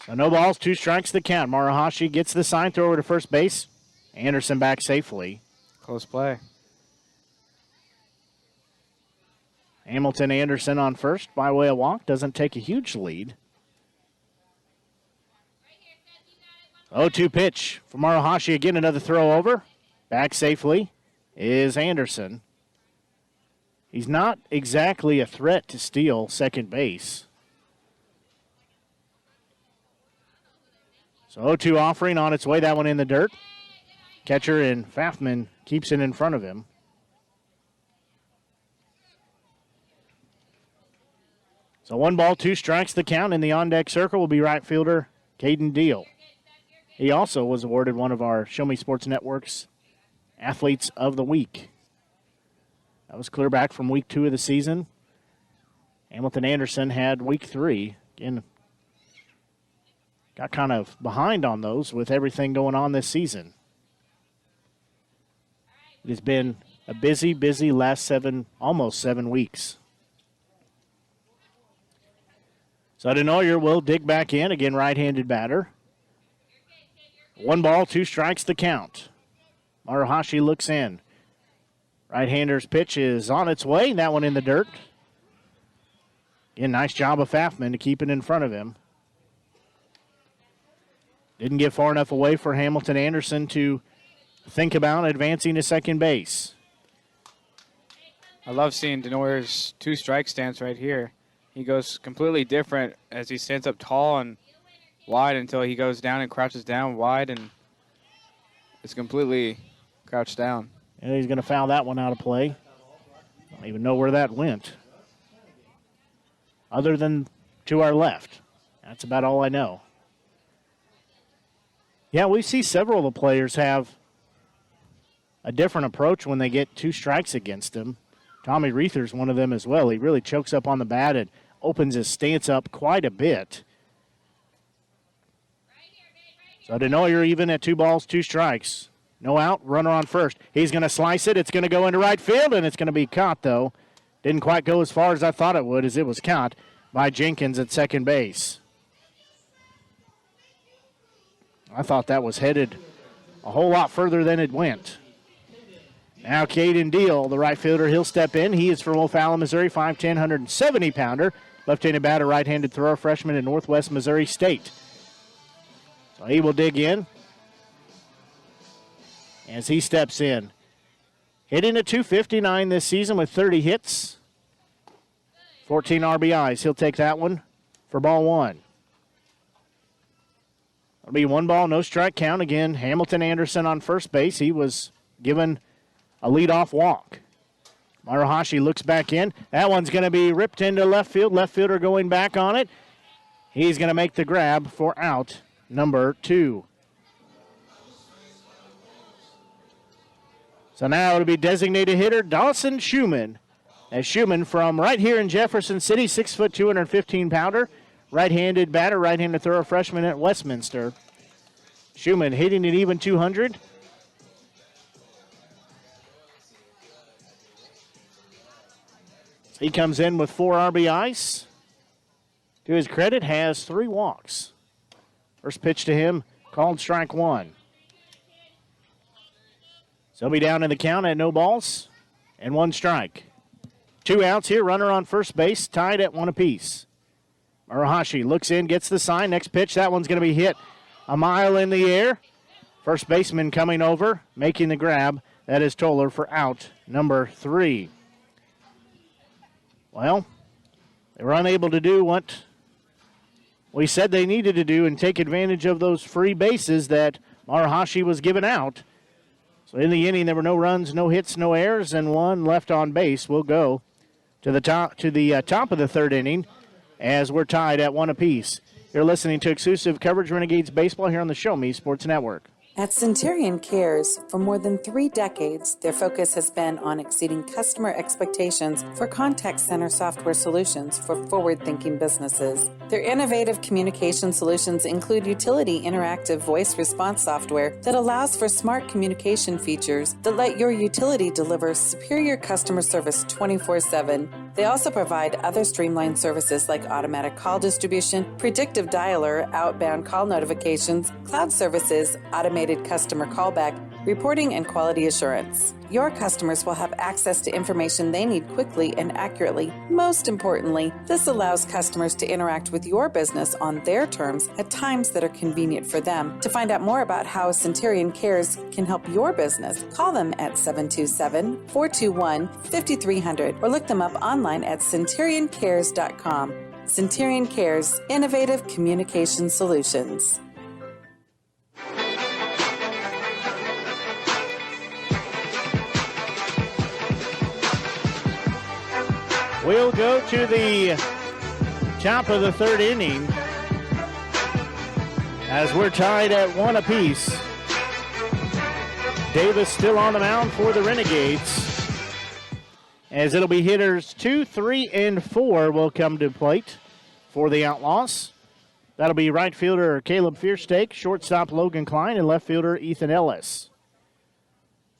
So no balls, 2 strikes the count. Maruhashi gets the sign, throw over to first base. Anderson back safely. Close play. Hamilton Anderson on first by way of walk. Doesn't take a huge lead. 0-2 pitch for Maruhashi. Again, another throw over. Back safely is Anderson. He's not exactly a threat to steal second base. So 0-2 offering on its way. That one in the dirt. Catcher and Fafman keeps it in front of him. So 1 ball, 2 strikes the count. In the on-deck circle will be right fielder Caden Deal. He also was awarded one of our Show Me Sports Network's Athletes of the Week. That was clear back from week 2 of the season. Hamilton Anderson had week 3. Again, got kind of behind on those with everything going on this season. It has been a busy last almost 7 weeks. So DeNoyer will dig back in. Again, right-handed batter. 1 ball, 2 strikes the count. Maruhashi looks in. Right-hander's pitch is on its way. That one in the dirt. Again, nice job of Fafman to keep it in front of him. Didn't get far enough away for Hamilton Anderson to think about advancing to second base. I love seeing DeNoyer's 2-strike stance right here. He goes completely different as he stands up tall and wide until he goes down and crouches down wide and is completely crouched down. And he's going to foul that one out of play. I don't even know where that went. Other than to our left. That's about all I know. Yeah, we see several of the players have a different approach when they get 2 strikes against them. Tommy Reether's one of them as well. He really chokes up on the bat and opens his stance up quite a bit. So DeNoyer even at 2 balls, 2 strikes. No out, runner on first. He's going to slice it. It's going to go into right field, and it's going to be caught, though. Didn't quite go as far as I thought it would, as it was caught by Jenkins at second base. I thought that was headed a whole lot further than it went. Now Caden Deal, the right fielder, he'll step in. He is from O'Fallon, Missouri, 5'10", 170-pounder. Left-handed batter, right-handed thrower, freshman at Northwest Missouri State. So he will dig in as he steps in. Hitting a .259 this season with 30 hits, 14 RBIs. He'll take that one for ball 1. It'll be 1 ball, no strike count. Again, Hamilton Anderson on first base. He was given a leadoff walk. Maruhashi looks back in. That one's going to be ripped into left field. Left fielder going back on it. He's going to make the grab for out number 2. So now it'll be designated hitter Dawson Schumann. As Schumann from right here in Jefferson City, 6', 215-pounder. Right-handed batter, right-handed thrower, freshman at Westminster. Schumann hitting an even 200. He comes in with 4 RBIs. To his credit, has 3 walks. First pitch to him, called strike 1. So he'll be down in the count at no balls and 1 strike. 2 outs here, runner on first base, tied at 1 apiece. Maruhashi looks in, gets the sign. Next pitch, that one's going to be hit a mile in the air. First baseman coming over, making the grab. That is Toller for out number 3. Well, they were unable to do what we said they needed to do and take advantage of those free bases that Maruhashi was giving out. So in the inning, there were no runs, no hits, no errors, and 1 left on base. We'll go to the top of the 3rd inning as we're tied at 1 apiece. You're listening to exclusive coverage Renegades baseball here on the Show Me Sports Network. At Centurion Cares, for more than 3 decades, their focus has been on exceeding customer expectations for contact center software solutions for forward-thinking businesses. Their innovative communication solutions include utility interactive voice response software that allows for smart communication features that let your utility deliver superior customer service 24/7. They also provide other streamlined services like automatic call distribution, predictive dialer, outbound call notifications, cloud services, automated customer callback, reporting, and quality assurance. Your customers will have access to information they need quickly and accurately. Most importantly, this allows customers to interact with your business on their terms at times that are convenient for them. To find out more about how Centurion Cares can help your business, call them at 727-421-5300 or look them up online at centurioncares.com. Centurion Cares, innovative communication solutions. We'll go to the top of the third inning as we're tied at 1 apiece. Davis still on the mound for the Renegades, as it'll be hitters 2, 3, and 4 will come to plate for the Outlaws. That'll be right fielder Caleb Fierstein, shortstop Logan Klein, and left fielder Ethan Ellis.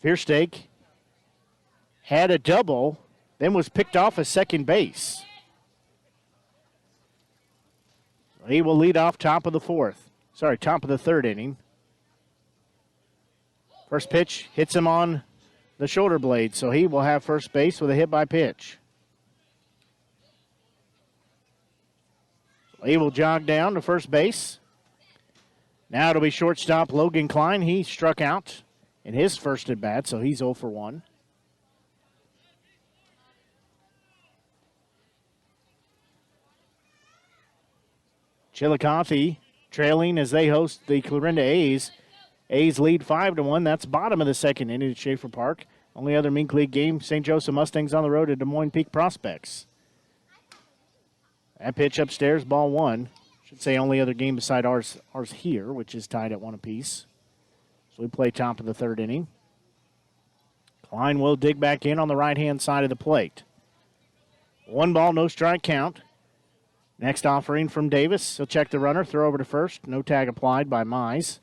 Fierstein had a double, then was picked off at second base. He will lead off top of the third inning. First pitch hits him on the shoulder blade, so he will have first base with a hit by pitch. He will jog down to first base. Now it'll be shortstop Logan Klein. He struck out in his first at bat, so he's 0 for 1. Chillicothe trailing as they host the Clarinda A's. A's lead 5-1. That's bottom of the second inning at Schaefer Park. Only other Mink League game, St. Joseph Mustangs on the road at Des Moines Peak Prospects. That pitch upstairs, ball 1. Should say only other game beside ours here, which is tied at 1 apiece. So we play top of the third inning. Klein will dig back in on the right-hand side of the plate. 1 ball, no strike count. Next offering from Davis. He'll check the runner, throw over to first. No tag applied by Mize.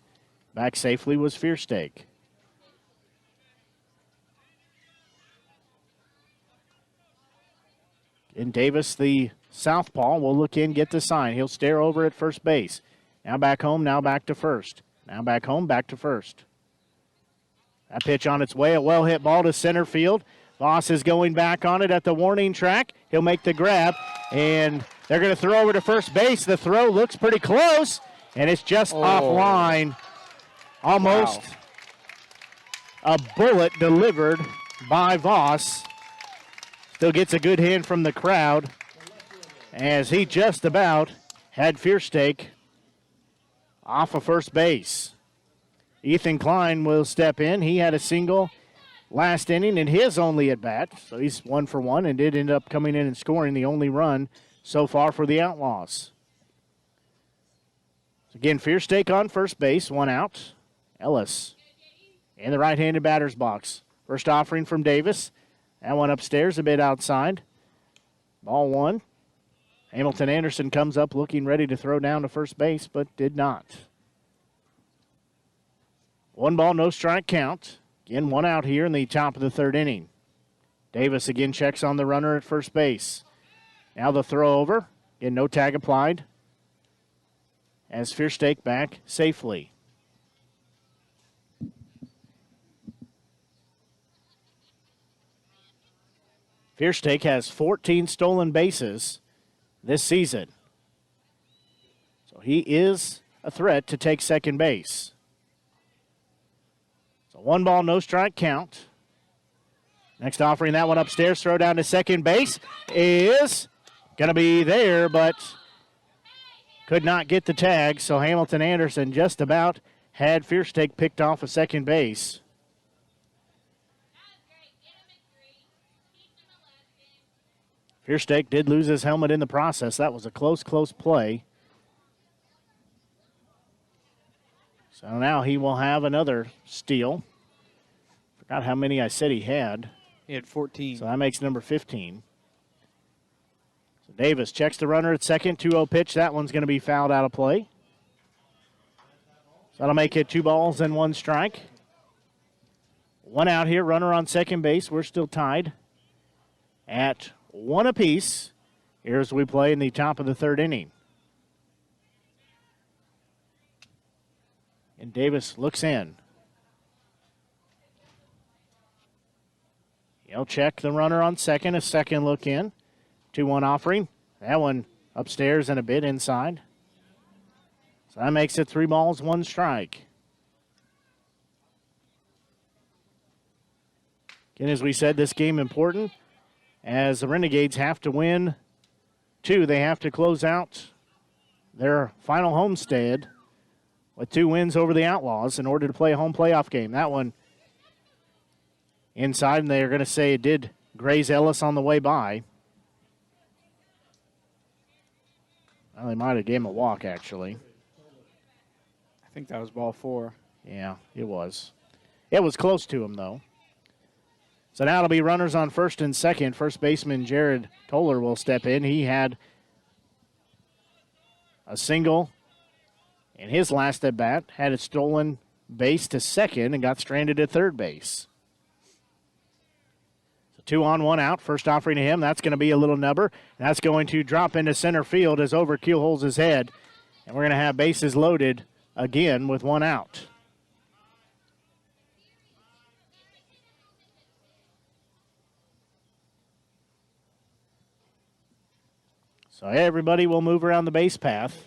Back safely was Fierstein. And Davis, the southpaw, will look in, get the sign. He'll stare over at first base. Now back home, now back to first. Now back home, back to first. That pitch on its way, a well-hit ball to center field. Voss is going back on it at the warning track. He'll make the grab, and they're going to throw over to first base. The throw looks pretty close, and it's just offline. Almost a bullet delivered by Voss. Still gets a good hand from the crowd as he just about had Fierstein off of first base. Ethan Klein will step in. He had a single last inning in his only at bat, so he's 1 for 1 and did end up coming in and scoring the only run so far for the Outlaws. So again, Fierstein on first base, 1 out. Ellis in the right-handed batter's box. First offering from Davis. That one upstairs, a bit outside. Ball 1. Hamilton Anderson comes up looking ready to throw down to first base, but did not. 1 ball, no strike count. Again, 1 out here in the top of the third inning. Davis again checks on the runner at first base. Now the throw over. Again, no tag applied. As Fierstein back safely. Fierstein has 14 stolen bases this season. So he is a threat to take second base. So 1 ball, no strike count. Next offering, that one upstairs, throw down to second base is going to be there, but could not get the tag. So Hamilton Anderson just about had Fierstein picked off of second base. Fierstein did lose his helmet in the process. That was a close play. So now he will have another steal. Forgot how many I said he had. He had 14. So that makes number 15. So Davis checks the runner at second. 2-0 pitch. That one's going to be fouled out of play. So that'll make it 2 balls and 1 strike. 1 out here. Runner on second base. We're still tied at 1 apiece. Here's we play in the top of the third inning. And Davis looks in. He'll check the runner on second. A second look in. 2-1 offering. That one upstairs and a bit inside. So that makes it 3 balls, 1 strike. Again, as we said, this game important, as the Renegades have to win 2. They have to close out their final homestand with 2 wins over the Outlaws in order to play a home playoff game. That one inside, and they're going to say it did graze Ellis on the way by. Well, they might have gave him a walk, actually. I think that was ball 4. Yeah, it was. It was close to him, though. So now it'll be runners on first and second. First baseman Jared Toller will step in. He had a single in his last at bat, had a stolen base to second, and got stranded at third base. So 2 on, 1 out. First offering to him. That's going to be a little nubber. That's going to drop into center field as over Keyholes' head. And we're going to have bases loaded again with 1 out. So everybody will move around the base path.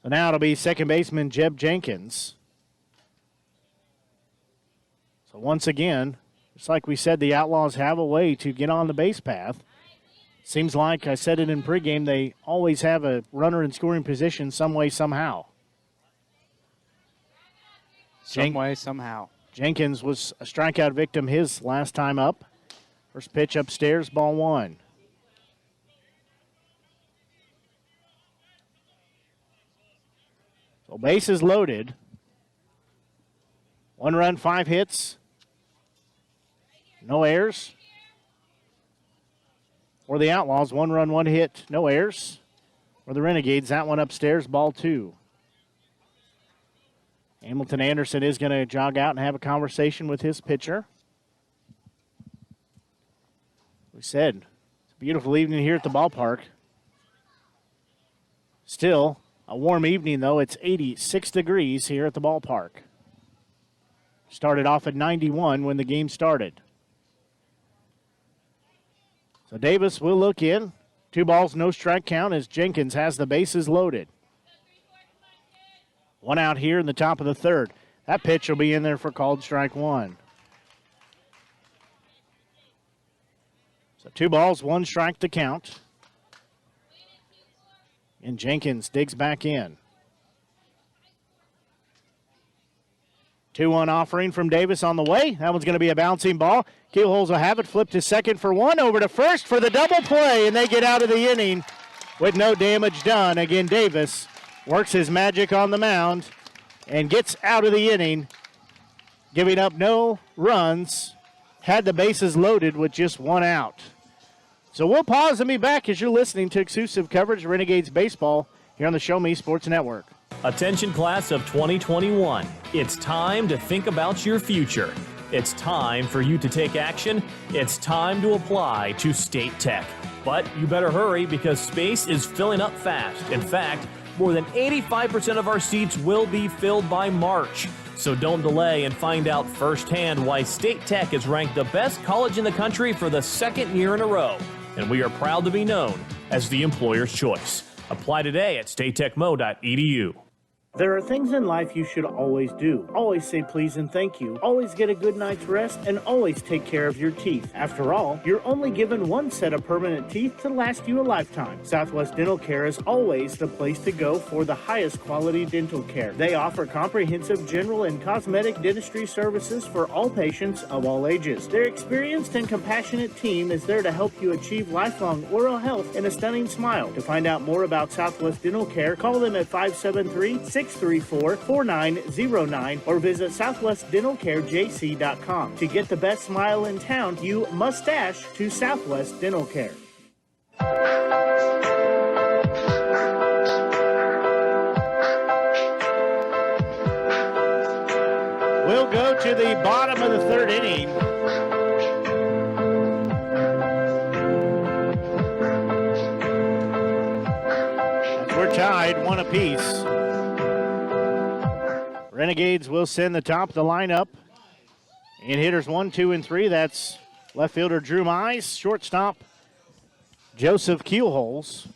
So now it'll be second baseman Jeb Jenkins. So once again, just like we said, the Outlaws have a way to get on the base path. Seems like, I said it in pregame, they always have a runner in scoring position some way, somehow. Some way, somehow. Jenkins was a strikeout victim his last time up. First pitch upstairs, ball 1. So bases loaded. 1 run, 5 hits. No errors. For the Outlaws, 1 run, 1 hit, no errors. For the Renegades, that one upstairs, ball 2. Hamilton Anderson is going to jog out and have a conversation with his pitcher. We said, it's a beautiful evening here at the ballpark. Still a warm evening, though. It's 86 degrees here at the ballpark. Started off at 91 when the game started. So Davis will look in. 2 balls, no strike count as Jenkins has the bases loaded. 1 out here in the top of the 3rd. That pitch will be in there for called strike 1. So 2 balls, 1 strike to count. And Jenkins digs back in. 2-1 offering from Davis on the way. That one's going to be a bouncing ball. Keyholes will have it flipped to second for 1, over to first for the double play, and they get out of the inning with no damage done. Again, Davis works his magic on the mound and gets out of the inning, giving up no runs, had the bases loaded with just 1 out. So we'll pause and be back as you're listening to exclusive coverage of Renegades baseball here on the Show Me Sports Network. Attention class of 2021. It's time to think about your future. It's time for you to take action. It's time to apply to State Tech. But you better hurry because space is filling up fast. In fact, more than 85% of our seats will be filled by March. So don't delay and find out firsthand why State Tech is ranked the best college in the country for the 2nd year in a row. And we are proud to be known as the employer's choice. Apply today at statetechmo.edu. There are things in life you should always do. Always say please and thank you. Always get a good night's rest, and always take care of your teeth. After all, you're only given 1 set of permanent teeth to last you a lifetime. Southwest Dental Care is always the place to go for the highest quality dental care. They offer comprehensive general and cosmetic dentistry services for all patients of all ages. Their experienced and compassionate team is there to help you achieve lifelong oral health and a stunning smile. To find out more about Southwest Dental Care, call them at 573-634-4909 or visit southwestdentalcarejc.com. To get the best smile in town, you must dash to Southwest Dental Care. We'll go to the bottom of the 3rd inning. We're tied 1 apiece. Renegades will send the top of the lineup. And hitters 1, 2, and 3. That's left fielder Drew Mize, shortstop Joseph Keyholes,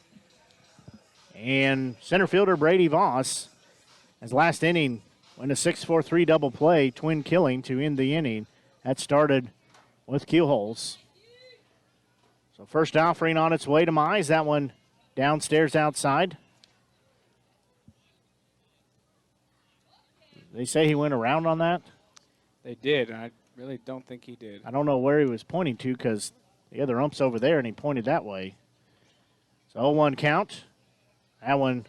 and center fielder Brady Voss. As last inning went a 6-4-3 double play, twin killing to end the inning. That started with Keyholes. So first offering on its way to Mize. That one downstairs outside. They say he went around on that? They did, and I really don't think he did. I don't know where he was pointing to because the other ump's over there and he pointed that way. So 0-1 count. That one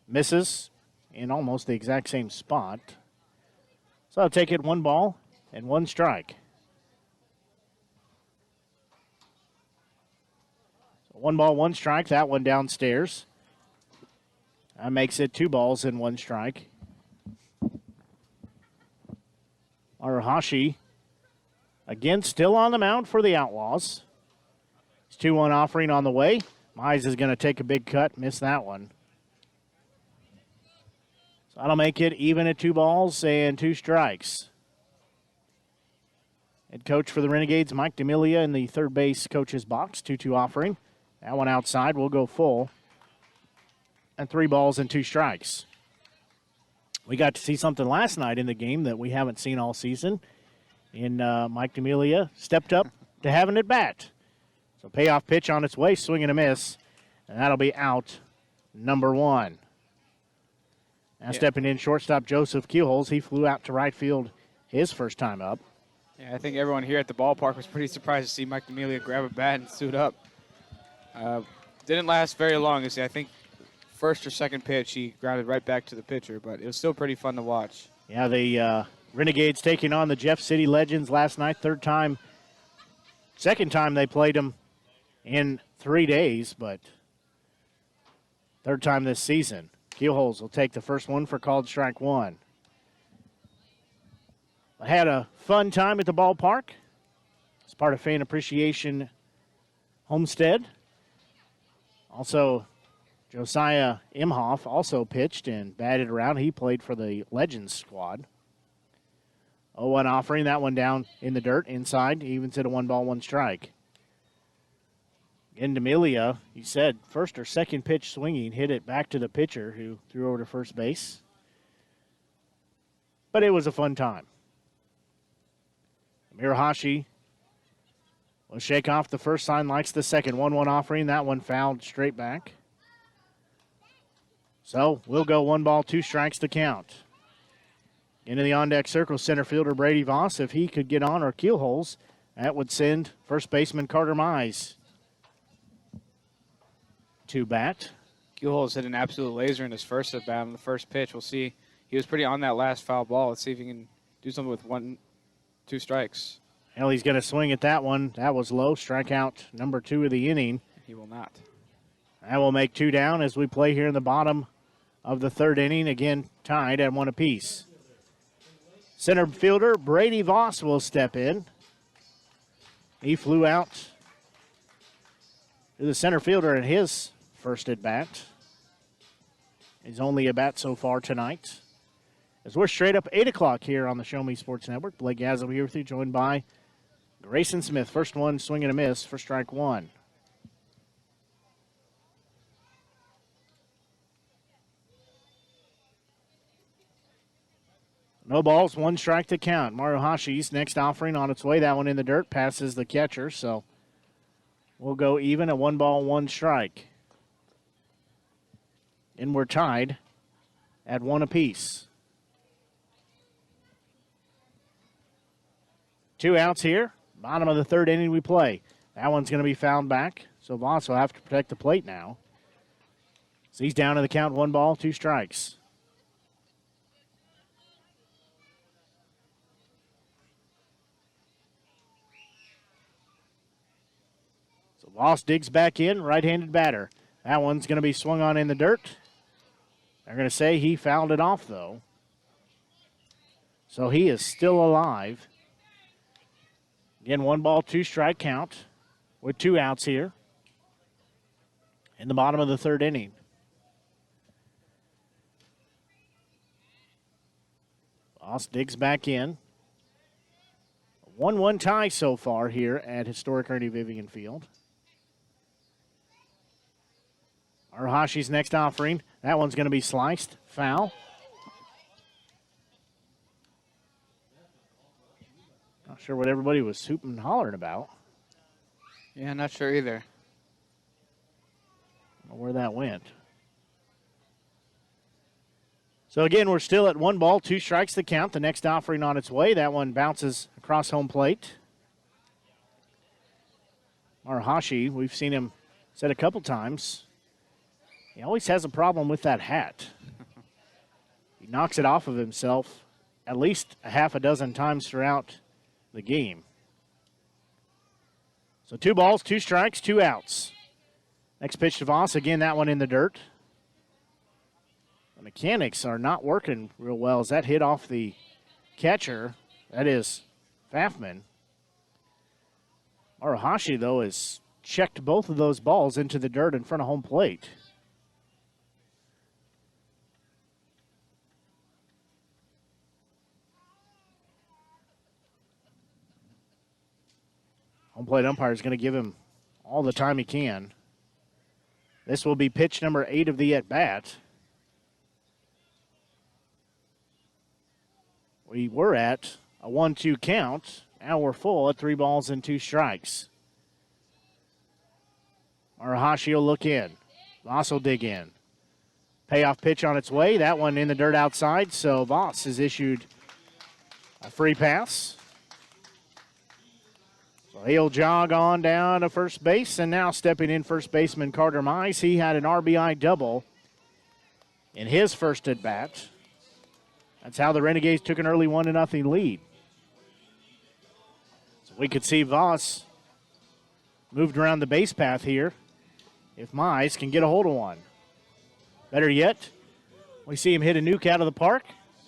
misses in almost the exact same spot. So I'll take it 1 ball and 1 strike. So 1 ball, 1 strike. That one downstairs. That makes it 2 balls and 1 strike. Arahashi again still on the mound for the Outlaws. It's 2-1 offering on the way. Mize is going to take a big cut, miss that one. So that'll make it even at 2 balls and 2 strikes. Head coach for the Renegades, Mike D'Amelia, in the third base coach's box. 2-2 offering. That one outside will go full. And 3 balls and 2 strikes. We got to see something last night in the game that we haven't seen all season. And Mike D'Amelia stepped up to have an at-bat. So payoff pitch on its way, swing and a miss. And that'll be out number 1. Now stepping in, shortstop Joseph Keyholes. He flew out to right field his first time up. Yeah, I think everyone here at the ballpark was pretty surprised to see Mike D'Amelia grab a bat and suit up. Didn't last very long. I think first or second pitch, he grounded right back to the pitcher, but it was still pretty fun to watch. Yeah, the Renegades taking on the Jeff City Legends last night. Second time they played them in 3 days, but third time this season. Keyholes will take the first one for called strike 1. I had a fun time at the ballpark. It's part of Fan Appreciation Homestead. Also, Josiah Imhoff also pitched and batted around. He played for the Legends squad. 0-1 offering, that one down in the dirt, inside, evens it a 1 ball, 1 strike. Again, D'Amelia, he said, first or second pitch swinging, hit it back to the pitcher who threw over to first base. But it was a fun time. Mirahashi will shake off the first sign, likes the second. 1-1 offering, that one fouled straight back. So we'll go 1 ball, 2 strikes to count. Into the on-deck circle, center fielder Brady Voss. If he could get on or Keyholes, that would send first baseman Carter Mize to bat. Keyholes hit an absolute laser in his first at bat on the first pitch. We'll see. He was pretty on that last foul ball. Let's see if he can do something with 2 strikes. Well, he's going to swing at that one. That was low. Strikeout number 2 of the inning. He will not. That will make 2 down as we play here in the bottom of the 3rd inning. Again, tied at 1 apiece. Center fielder Brady Voss will step in. He flew out to the center fielder in his first at bat. His only at bat so far tonight. As we're straight up 8 o'clock here on the Show Me Sports Network. Blake Gazzo here with you, joined by Grayson Smith. First one, swing and a miss for strike 1. No balls, 1 strike to count. Maruhashi's next offering on its way. That one in the dirt, passes the catcher, so we'll go even at 1 ball, 1 strike. And we're tied at 1 apiece. 2 outs here. Bottom of the 3rd inning we play. That one's going to be fouled back, so Voss will have to protect the plate now. So he's down to the count, 1 ball, 2 strikes. Voss digs back in, right-handed batter. That one's going to be swung on in the dirt. They're going to say he fouled it off, though. So he is still alive. Again, 1 ball, 2 strike count with 2 outs here in the bottom of the 3rd inning. Voss digs back in. 1-1 tie so far here at historic Ernie Vivian Field. Arahashi's next offering. That one's going to be sliced. Foul. Not sure what everybody was hooping and hollering about. Yeah, not sure either. I don't know where that went. So again, we're still at 1 ball, 2 strikes to count. The next offering on its way. That one bounces across home plate. Arahashi, we've seen him said a couple times, he always has a problem with that hat. He knocks it off of himself at least a half a dozen times throughout the game. So 2 balls, 2 strikes, 2 outs. Next pitch to Voss. Again, that one in the dirt. The mechanics are not working real well as that hit off the catcher. That is Fafman. Maruhashi, though, has checked both of those balls into the dirt in front of home plate. Home plate umpire is going to give him all the time he can. This will be pitch number 8 of the at-bat. We were at a 1-2 count. Now we're full at 3 balls and 2 strikes. Maruhashi will look in. Voss will dig in. Payoff pitch on its way. That one in the dirt outside, so Voss has issued a free pass. So he'll jog on down to first base, and now stepping in first baseman Carter Mize. He had an RBI double in his first at-bat. That's how the Renegades took an early 1-0 lead. So we could see Voss moved around the base path here if Mize can get a hold of one. Better yet, we see him hit a nuke out of the park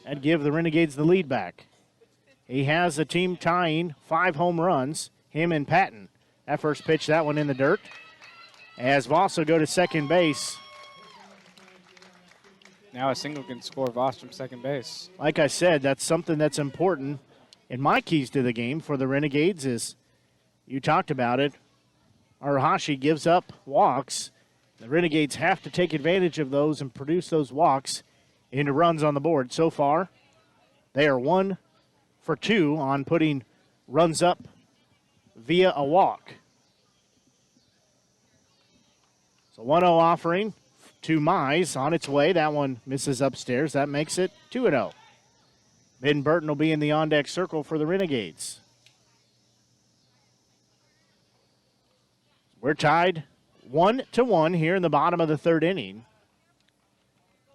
and give the Renegades the lead back. He has a team tying 5 home runs, him and Patton. That first pitch, that one in the dirt. As Voss will go to second base. Now a single can score Voss from second base. Like I said, that's something that's important in my keys to the game for the Renegades is, you talked about it, Maruhashi gives up walks. The Renegades have to take advantage of those and produce those walks into runs on the board. So far, they are 1 for 2 on putting runs up via a walk. So 1-0 offering to Mize on its way. That one misses upstairs. That makes it 2-0. Ben Burton will be in the on-deck circle for the Renegades. We're tied 1-1 here in the bottom of the 3rd inning.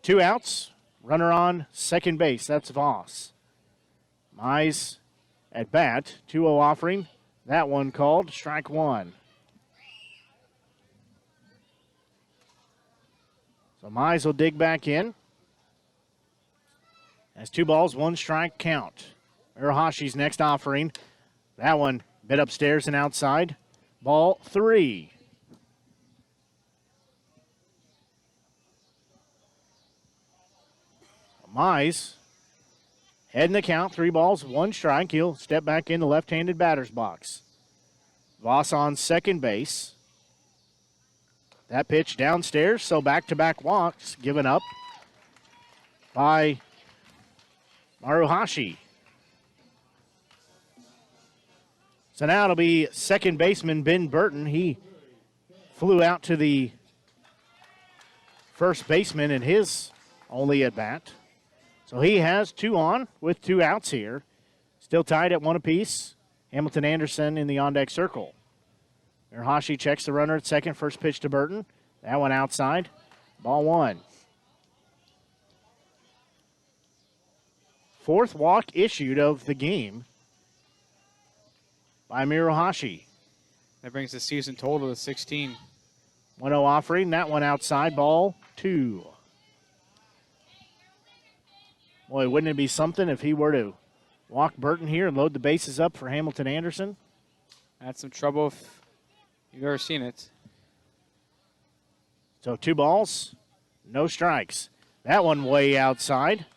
2 outs, runner on second base. That's Voss. Mize at bat, 2-0 offering. That one called strike 1. So Mize will dig back in. That's 2 balls, 1 strike count. Maruhashi's next offering. That one bit upstairs and outside. Ball 3. Mize heading the count, 3 balls, 1 strike. He'll step back in the left-handed batter's box. Voss on second base. That pitch downstairs, so back-to-back walks given up by Maruhashi. So now it'll be second baseman Ben Burton. He flew out to the first baseman in his only at-bat. So he has 2 on with 2 outs here. Still tied at 1 apiece. Hamilton Anderson in the on-deck circle. Maruhashi checks the runner at second. First pitch to Burton. That one outside. Ball 1. 4th walk issued of the game by Maruhashi. That brings the season total to 16. 1-0 offering. That one outside. Ball 2. Boy, wouldn't it be something if he were to walk Burton here and load the bases up for Hamilton Anderson? That's some trouble if you've ever seen it. So 2 balls, no strikes. That one way outside.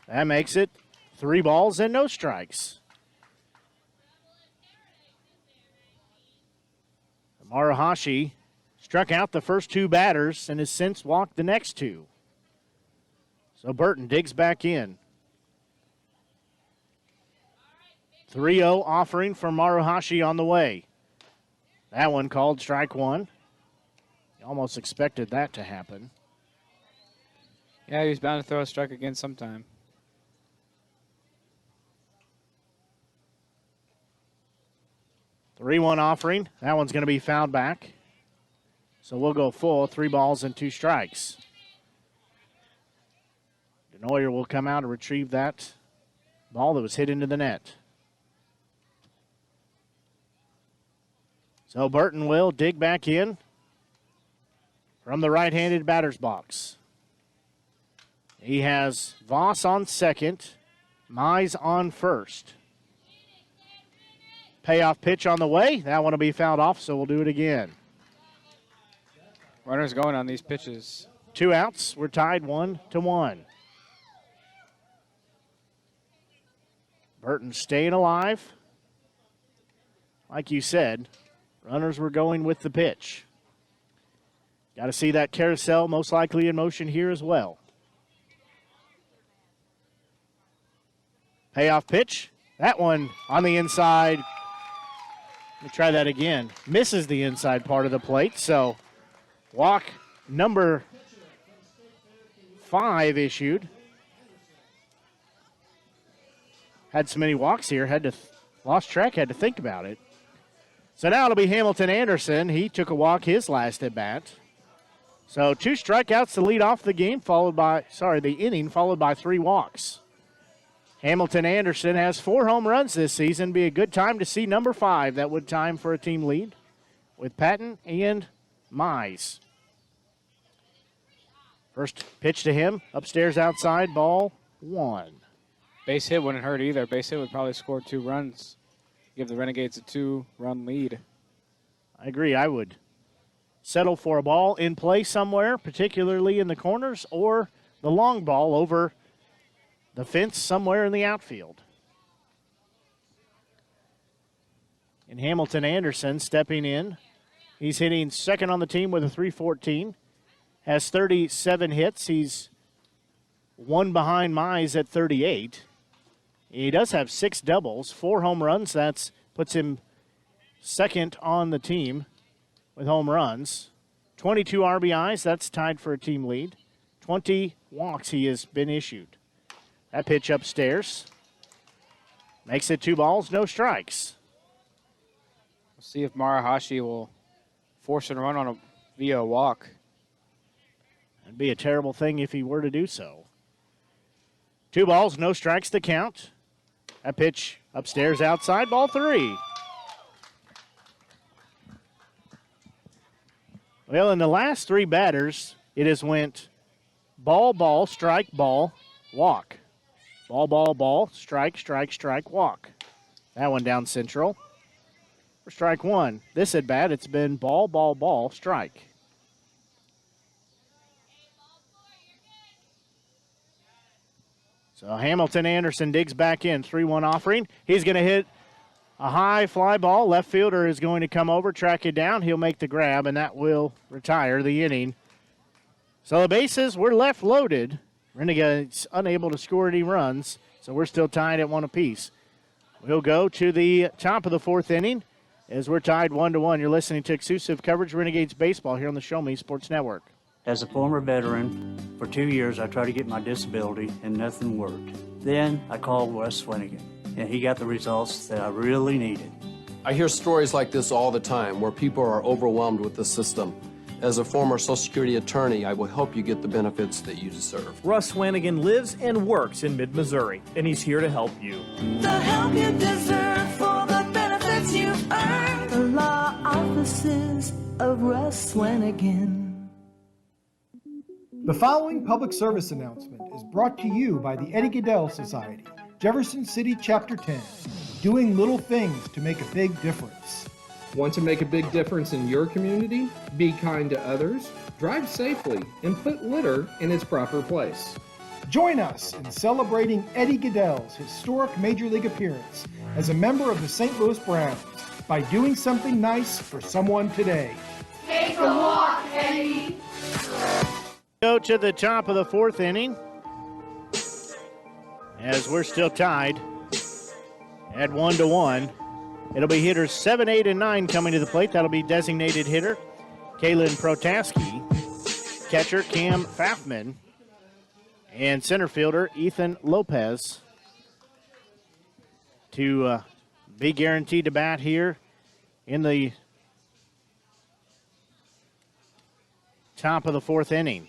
That makes it 3 balls and no strikes. Maruhashi struck out the first 2 batters and has since walked the next 2. So Burton digs back in. 3-0 offering for Maruhashi on the way. That one called strike 1. You almost expected that to happen. Yeah, he was bound to throw a strike again sometime. Three-one offering. That one's going to be fouled back. So we'll go full, 3 balls and 2 strikes. Denoyer will come out and retrieve that ball that was hit into the net. So Burton will dig back in from the right-handed batter's box. He has Voss on second, Mize on first. Payoff pitch on the way. That one will be fouled off, so we'll do it again. Runners going on these pitches. 2 outs. We're tied 1-1. Burton staying alive. Like you said, runners were going with the pitch. Got to see that carousel most likely in motion here as well. Payoff pitch. That one on the inside. Let me try that again. Misses the inside part of the plate, so walk number 5 issued. Had so many walks here, lost track, had to think about it. So now it'll be Hamilton Anderson. He took a walk his last at bat. So 2 strikeouts to lead off the inning, followed by 3 walks. Hamilton Anderson has 4 home runs this season. Be a good time to see number 5. That would time for a team lead with Patton and Mize. First pitch to him, upstairs outside, ball 1. Base hit wouldn't hurt either. Base hit would probably score 2 runs. Give the Renegades a 2-run lead. I agree. I would settle for a ball in play somewhere, particularly in the corners, or the long ball over the fence somewhere in the outfield. And Hamilton Anderson stepping in. He's hitting second on the team with a .314. Has 37 hits. He's 1 behind Mize at 38. He does have 6 doubles, 4 home runs. That puts him second on the team with home runs. 22 RBIs. That's tied for a team lead. 20 walks he has been issued. That pitch upstairs makes it 2 balls, no strikes. We'll see if Marahashi will force a run via a walk. It'd be a terrible thing if he were to do so. 2 balls, no strikes to count. That pitch upstairs outside, ball 3. Well, in the last 3 batters, it has went ball, ball, strike, ball, walk. Ball, ball, ball, strike, strike, strike, walk. That one down central. For strike 1. This at bat, it's been ball, ball, ball, strike. So Hamilton Anderson digs back in, 3-1 offering. He's going to hit a high fly ball. Left fielder is going to come over, track it down. He'll make the grab, and that will retire the inning. So the bases were left loaded. Renegades unable to score any runs, so we're still tied at 1 apiece. We'll go to the top of the 4th inning as we're tied 1-1. You're listening to exclusive coverage of Renegades baseball here on the Show Me Sports Network. As a former veteran, for 2 years I tried to get my disability and nothing worked. Then I called Wes Swinigan, and he got the results that I really needed. I hear stories like this all the time where people are overwhelmed with the system. As a former Social Security attorney, I will help you get the benefits that you deserve. Russ Swanigan lives and works in mid-Missouri, and he's here to help you. The help you deserve for the benefits you've earned. The law offices of Russ Swanigan. The following public service announcement is brought to you by the Eddie Gaedel Society, Jefferson City Chapter 10, doing little things to make a big difference. Want to make a big difference in your community? Be kind to others, drive safely, and put litter in its proper place. Join us in celebrating Eddie Gaedel's historic Major League appearance as a member of the St. Louis Browns by doing something nice for someone today. Take a walk, Eddie. Go to the top of the 4th inning as we're still tied at 1-1. It'll be hitters 7, 8, and 9 coming to the plate. That'll be designated hitter Kalen Protaski, catcher Cam Fafman, and center fielder Ethan Lopez to be guaranteed to bat here in the top of the fourth inning.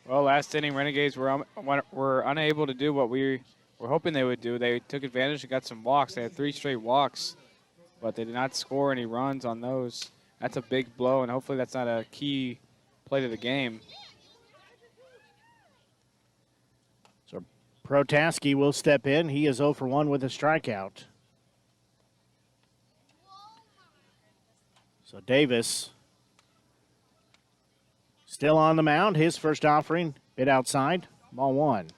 Well, last inning, Renegades were unable to do what we were hoping they would do. They took advantage and got some walks. They had 3 straight walks, but they did not score any runs on those. That's a big blow, and hopefully that's not a key play to the game. So Protaski will step in. He is 0 for 1 with a strikeout. So Davis still on the mound. His first offering, bit outside, ball 1.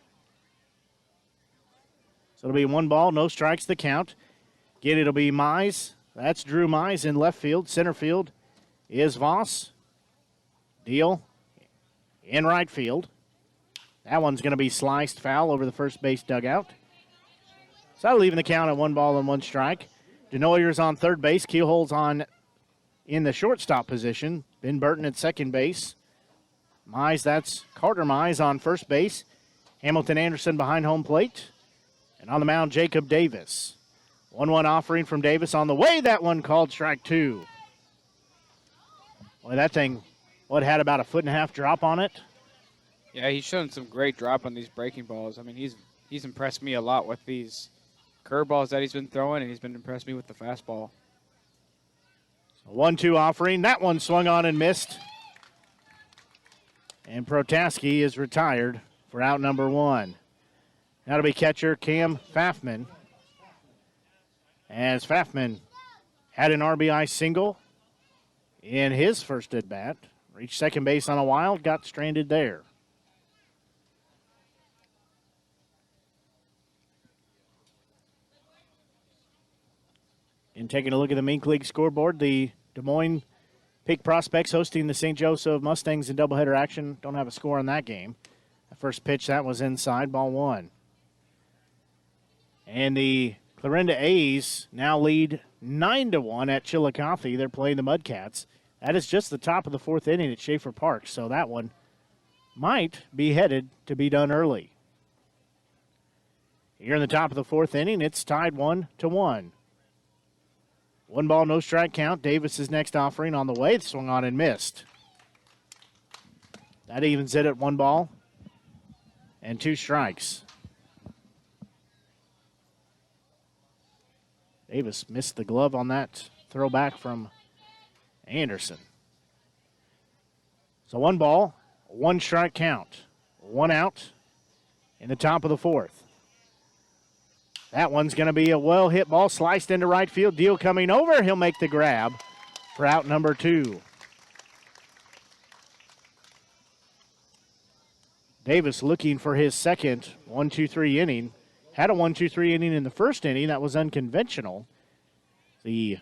So it'll be 1 ball, no strikes the count. Again, it'll be Mize. That's Drew Mize in left field. Center field is Voss. Deal in right field. That one's going to be sliced foul over the first base dugout. So leaving the count at 1 ball and 1 strike. Denoyer's on third base. Keyholes on in the shortstop position. Ben Burton at second base. Mize, that's Carter Mize on first base. Hamilton Anderson behind home plate. And on the mound, Jacob Davis. 1-1 offering from Davis on the way. That one called strike 2. Boy, that thing, had about a 1.5 drop on it? Yeah, he's shown some great drop on these breaking balls. I mean, he's impressed me a lot with these curveballs that he's been throwing, and he's been impressed me with the fastball. So 1-2 offering. That one swung on and missed. And Protaski is retired for out number 1. That'll be catcher Cam Fafman. As Fafman had an RBI single in his first at-bat. Reached second base on a wild, got stranded there. And taking a look at the Mink League scoreboard, the Des Moines Peak Prospects hosting the St. Joseph Mustangs in doubleheader action. Don't have a score on that game. The first pitch, that was inside, ball 1. And the Clarinda A's now lead 9-1 at Chillicothe. They're playing the Mudcats. That is just the top of the fourth inning at Schaefer Park, so that one might be headed to be done early. Here in the top of the fourth inning, it's tied 1-1. 1 ball, no strike count. Davis's next offering on the way. It swung on and missed. That evens it at 1 ball and 2 strikes. Davis missed the glove on that throwback from Anderson. So 1 ball, 1 strike count. 1 out in the top of the fourth. That one's going to be a well-hit ball, sliced into right field. Deal coming over. He'll make the grab for out number 2. Davis looking for his second 1-2-3 inning. Had a 1-2-3 inning in the first inning. That was unconventional. He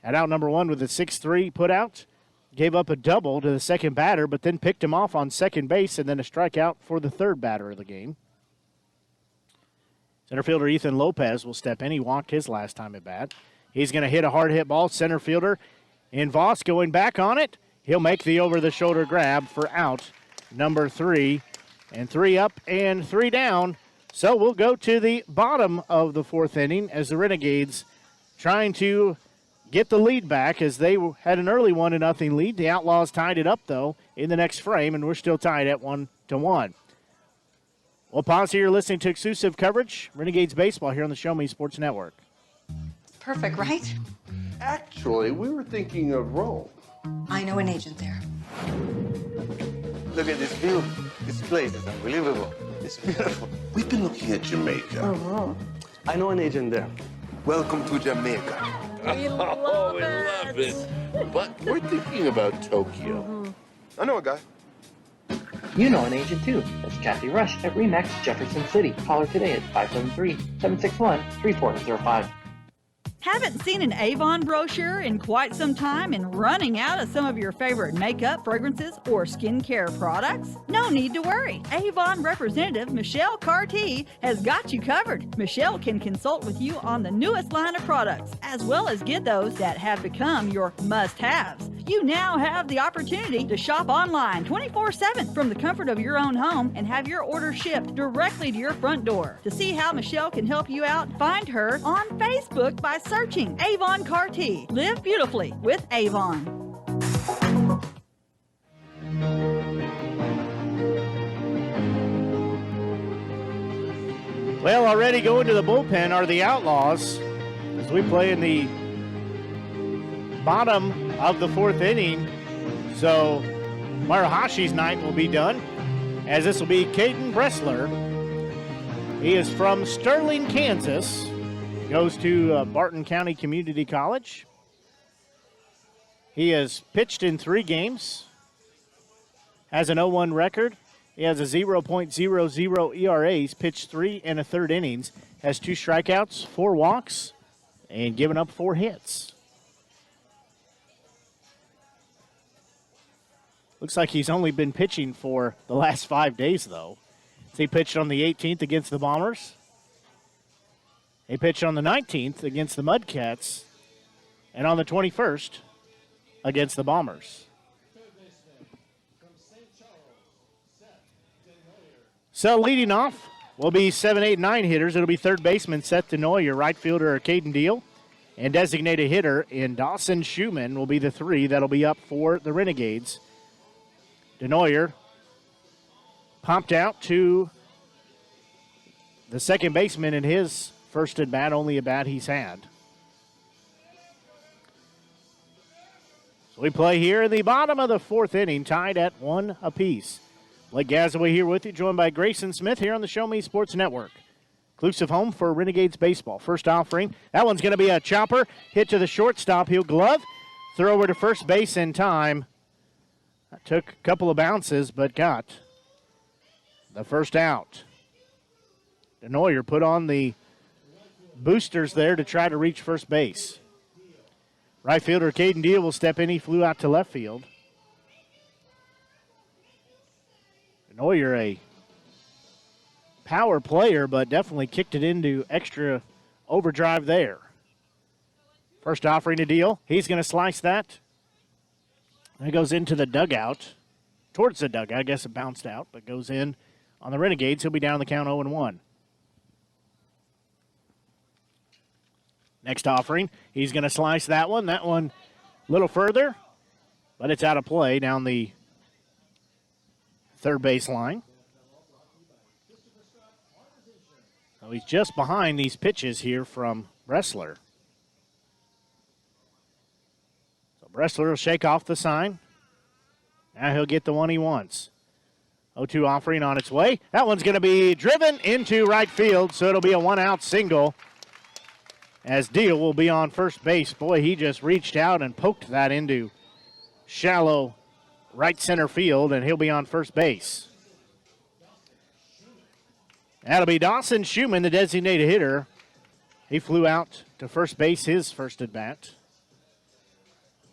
had out number 1 with a 6-3 put out. Gave up a double to the second batter, but then picked him off on second base and then a strikeout for the third batter of the game. Center fielder Ethan Lopez will step in. He walked his last time at bat. He's going to hit a hard hit ball. Center fielder in Voss going back on it. He'll make the over-the-shoulder grab for out number 3. And 3 up and 3 down. So we'll go to the bottom of the fourth inning as the Renegades trying to get the lead back as they had an early 1-0 lead. The Outlaws tied it up, though, in the next frame, and we're still tied at 1-1. We'll pause here. You're listening to exclusive coverage, Renegades Baseball, here on the Show Me Sports Network. Perfect, right? Actually, we were thinking of Rome. I know an agent there. Look at this view. This place is unbelievable. It's beautiful. We've been looking at Jamaica. I know an agent there. Welcome to Jamaica. We love it. But we're thinking about Tokyo. I know a guy. You know an agent too. That's Kathy Rush at RE/MAX Jefferson City. Call her today at 573-761-3405. Haven't seen an Avon brochure in quite some time and running out of some of your favorite makeup, fragrances, or skincare products? No need to worry. Avon representative Michelle Carty has got you covered. Michelle can consult with you on the newest line of products, as well as get those that have become your must-haves. You now have the opportunity to shop online 24/7 from the comfort of your own home and have your order shipped directly to your front door. To see how Michelle can help you out, find her on Facebook by searching Avon Carty. Live beautifully with Avon. Well, already going to the bullpen are the Outlaws as we play in the bottom of the 4th inning. So Marahashi's night will be done, as this will be Caden Bressler. He is from Sterling, Kansas, goes to Barton County Community College. He has pitched in 3 games, has an 0-1 record. He has a 0.00 ERA. He's pitched 3 1/3 innings, has 2 strikeouts, 4 walks, and given up 4 hits. Looks like he's only been pitching for the last 5 days, though. He pitched on the 18th against the Bombers. He pitched on the 19th against the Mudcats, and on the 21st against the Bombers. So leading off will be 7, 8, 9 hitters. It'll be third baseman Seth DeNoyer, right fielder Caden Deal, and designated hitter in Dawson Schumann will be the 3 that'll be up for the Renegades. DeNoyer popped out to the second baseman in his first at bat, only a bat he's had. So we play here in the bottom of the 4th inning, tied at 1 apiece. Blake Gazaway here with you, joined by Grayson Smith here on the Show Me Sports Network. Inclusive home for Renegades baseball. First offering, that one's going to be a chopper. Hit to the shortstop, he'll glove. Throw over to first base in time. That took a couple of bounces, but got the first out. DeNoyer put on the boosters there to try to reach first base. Right fielder Caden Deal will step in. He flew out to left field. DeNoyer, a power player, but definitely kicked it into extra overdrive there. First offering to Deal. He's going to slice that. It goes into the dugout, towards the dugout. I guess it bounced out, but goes in on the Renegades. He'll be down the count 0-1. Next offering, he's going to slice that one. That one a little further, but it's out of play down the third base line. So he's just behind these pitches here from Bressler. So Bressler will shake off the sign. Now he'll get the one he wants. 0-2 offering on its way. That one's going to be driven into right field, so it'll be a 1-out single as Deal will be on first base. Boy, he just reached out and poked that into shallow right center field, and he'll be on first base. That'll be Dawson Schumann, the designated hitter. He flew out to first base his first at bat.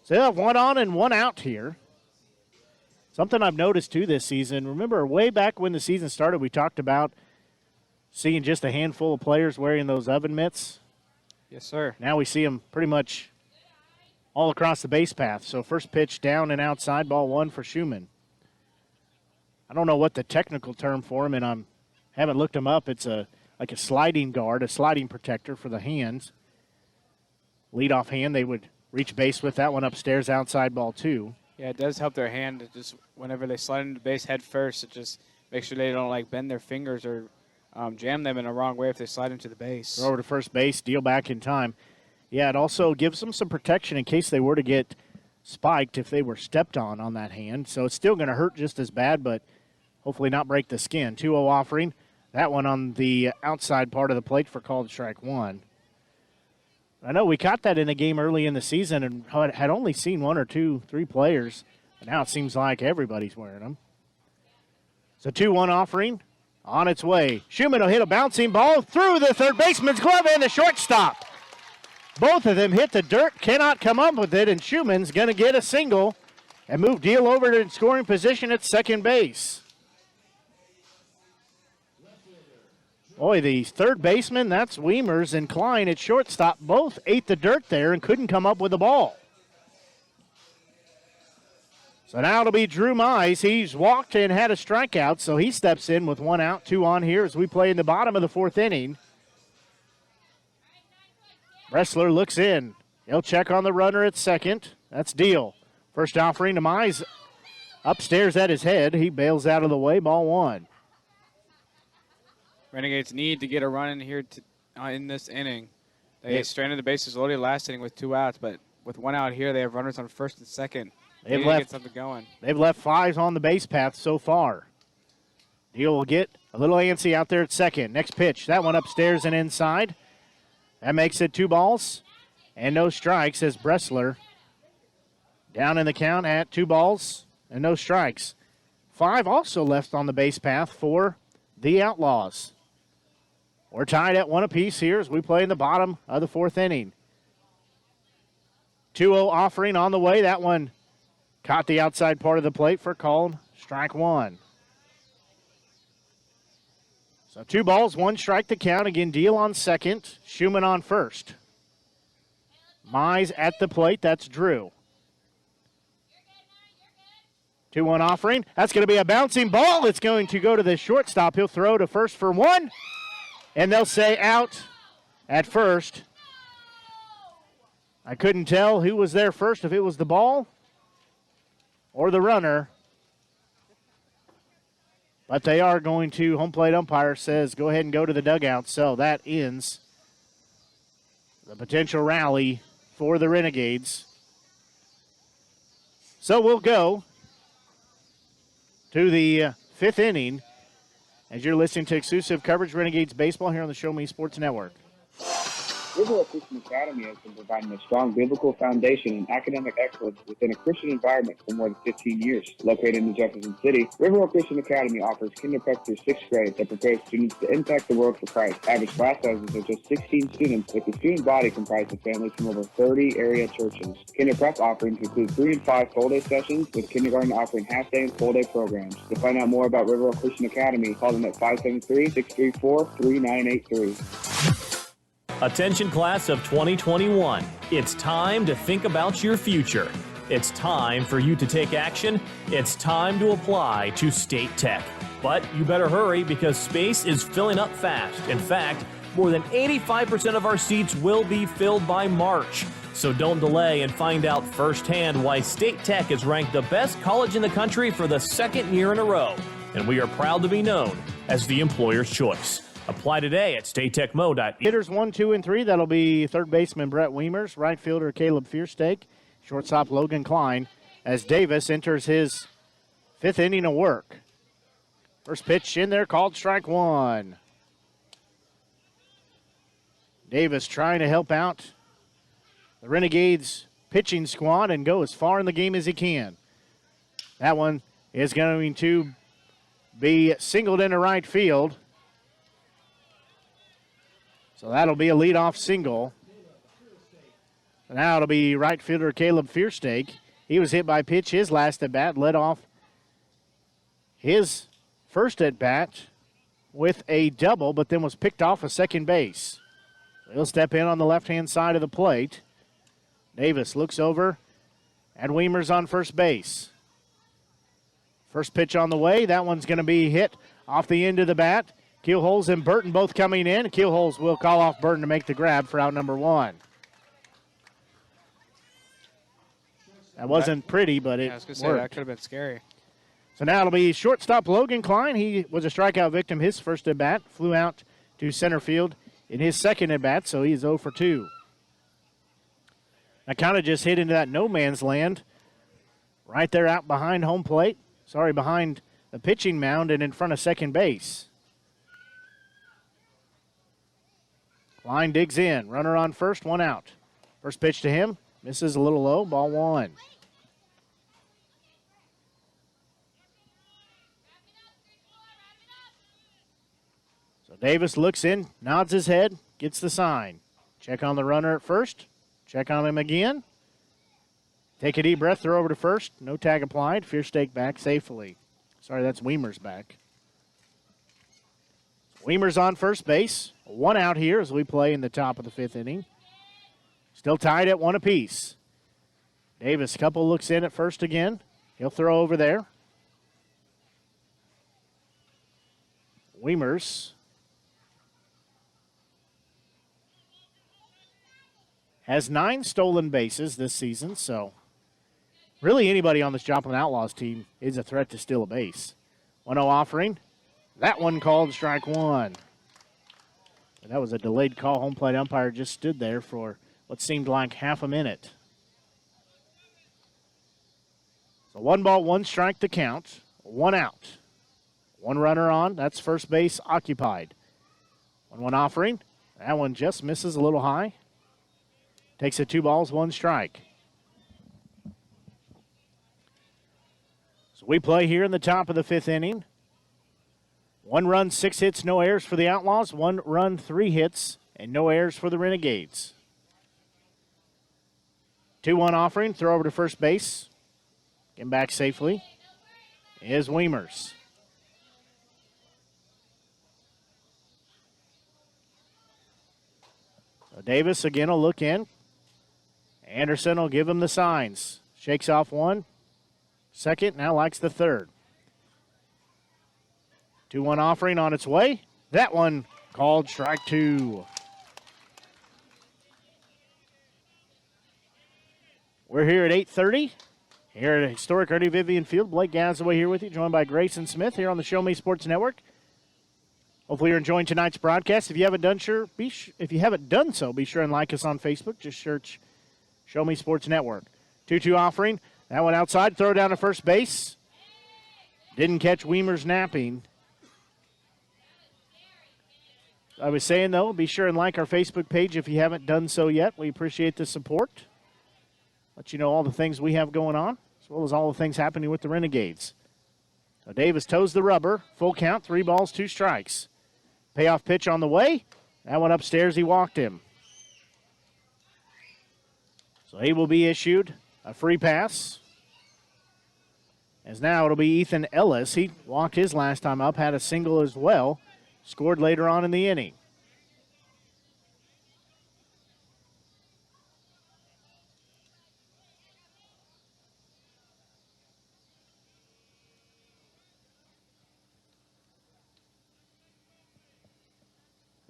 So they'll have 1 on and 1 out here. Something I've noticed too this season, remember way back when the season started, we talked about seeing just a handful of players wearing those oven mitts. Yes, sir. Now we see them pretty much all across the base path. So first pitch down and outside, ball 1 for Schumann. I don't know what the technical term for him, and I haven't looked him up. It's like a sliding guard, a sliding protector for the hands. Leadoff hand, they would reach base with that one upstairs, outside, ball 2. Yeah, it does help their hand. It just whenever they slide into base head first, it just makes sure they don't like bend their fingers or jam them in a wrong way if they slide into the base. Throw over to first base, Deal back in time. Yeah, it also gives them some protection in case they were to get spiked if they were stepped on that hand. So it's still going to hurt just as bad, but hopefully not break the skin. 2-0 offering. That one on the outside part of the plate for called strike 1. I know we caught that in a game early in the season and had only seen 1 or 2, 3 players. But now it seems like everybody's wearing them. So 2-1 offering on its way. Schumann will hit a bouncing ball through the third baseman's glove and the shortstop. Both of them hit the dirt, cannot come up with it, and Schumann's going to get a single and move Deal over to scoring position at second base. Boy, the third baseman, that's Weimers, and Klein at shortstop, both ate the dirt there and couldn't come up with the ball. So now it'll be Drew Mize. He's walked and had a strikeout, so he steps in with 1 out, 2 on here as we play in the bottom of the 4th inning. Bressler looks in. He'll check on the runner at second. That's Deal. First offering to Mize upstairs at his head. He bails out of the way, ball 1. Renegades need to get a run in here in this inning. They stranded the bases loaded last inning with 2 outs, but with 1 out here, they have runners on first and second. They need to get something going. They've left 5s on the base path so far. Deal will get a little antsy out there at second. Next pitch, that one upstairs and inside. That makes it 2 balls and no strikes as Bressler down in the count at 2 balls and no strikes. 5 also left on the base path for the Outlaws. We're tied at 1 apiece here as we play in the bottom of the 4th inning. 2-0 offering on the way. That one caught the outside part of the plate for called strike 1. So 2 balls, 1 strike to count. Again, Deal on second, Schumann on first. Mize at the plate. That's Drew. 2-1 offering. That's going to be a bouncing ball. It's going to go to the shortstop. He'll throw to first for 1. And they'll say out at first. I couldn't tell who was there first, if it was the ball or the runner. But they are going to, home plate umpire says, go ahead and go to the dugout. So that ends the potential rally for the Renegades. So we'll go to the 5th inning as you're listening to exclusive coverage Renegades baseball here on the Show Me Sports Network. Riverwalk Christian Academy has been providing a strong biblical foundation and academic excellence within a Christian environment for more than 15 years. Located in Jefferson City, Riverwalk Christian Academy offers kindergarten through 6th grade that prepares students to impact the world for Christ. Average class sizes are just 16 students, with the student body comprised of families from over 30 area churches. Kinder prep offerings include 3 and 5 full-day sessions, with kindergarten offering half-day and full-day programs. To find out more about Riverwalk Christian Academy, call them at 573-634-3983. Attention class of 2021. It's time to think about your future. It's time for you to take action. It's time to apply to State Tech. But you better hurry because space is filling up fast. In fact, more than 85% of our seats will be filled by March. So don't delay and find out firsthand why State Tech is ranked the best college in the country for the 2nd year in a row. And we are proud to be known as the employer's choice. Apply today at statetechmo.edu. Hitters 1, 2, and 3. That'll be third baseman Brett Wiemers, right fielder Caleb Fierstein, shortstop Logan Klein, as Davis enters his 5th inning of work. First pitch in there called strike 1. Davis trying to help out the Renegades pitching squad and go as far in the game as he can. That one is going to be singled into right field. So that'll be a leadoff single. Now it'll be right fielder Caleb Fierstein. He was hit by pitch his last at-bat, led off his first at-bat with a double, but then was picked off at second base. He'll step in on the left-hand side of the plate. Davis looks over, and Wiemers on first base. First pitch on the way. That one's going to be hit off the end of the bat. Keyholes and Burton both coming in. Keyholes will call off Burton to make the grab for out number 1. That wasn't pretty, but it I was going to say, worked. that could have been scary. So now it'll be shortstop Logan Klein. He was a strikeout victim his first at-bat. Flew out to center field in his second at-bat, so he's 0 for 2. I kind of just hit into that no man's land right there out behind home plate. Behind the pitching mound and in front of second base. Klein digs in. Runner on first, 1 out. First pitch to him. Misses a little low. Ball 1. So Davis looks in, nods his head, gets the sign. Check on the runner at first. Check on him again. Take a deep breath, throw over to first. No tag applied. Fierstein back safely. Sorry, that's Wiemers back. Wiemers on first base. 1 out here as we play in the top of the 5th inning. Still tied at 1 apiece. Davis, couple looks in at first again. He'll throw over there. Wiemers has 9 stolen bases this season, so really anybody on this Joplin Outlaws team is a threat to steal a base. 1-0 offering. That one called strike 1. That was a delayed call. Home plate umpire just stood there for what seemed like half a minute. So 1 ball, 1 strike to count. 1 out. 1 runner on. That's first base occupied. 1-1 offering. That one just misses a little high. Takes it 2 balls, 1 strike. So we play here in the top of the 5th inning. 1 run, 6 hits, no errors for the Outlaws. 1 run, 3 hits, and no errors for the Renegades. 2-1 offering, throw over to first base. Getting back safely is Weimers. So Davis again will look in. Anderson will give him the signs. Shakes off 1. Second, now likes the 3rd. 2-1 offering on its way. That one called strike 2. We're here at 8:30. Here at historic Ernie Vivian Field. Blake Gazaway here with you, joined by Grayson Smith here on the Show Me Sports Network. Hopefully you're enjoying tonight's broadcast. If you haven't done so, be sure and like us on Facebook. Just search Show Me Sports Network. 2-2 offering. That one outside. Throw down to first base. Didn't catch Weimer's napping. I was saying, though, be sure and like our Facebook page if you haven't done so yet. We appreciate the support. Let you know all the things we have going on, as well as all the things happening with the Renegades. So Davis toes the rubber. Full count, 3 balls, 2 strikes. Payoff pitch on the way. That one upstairs, he walked him. So he will be issued a free pass. As now it'll be Ethan Ellis. He walked his last time up, had a single as well. Scored later on in the inning.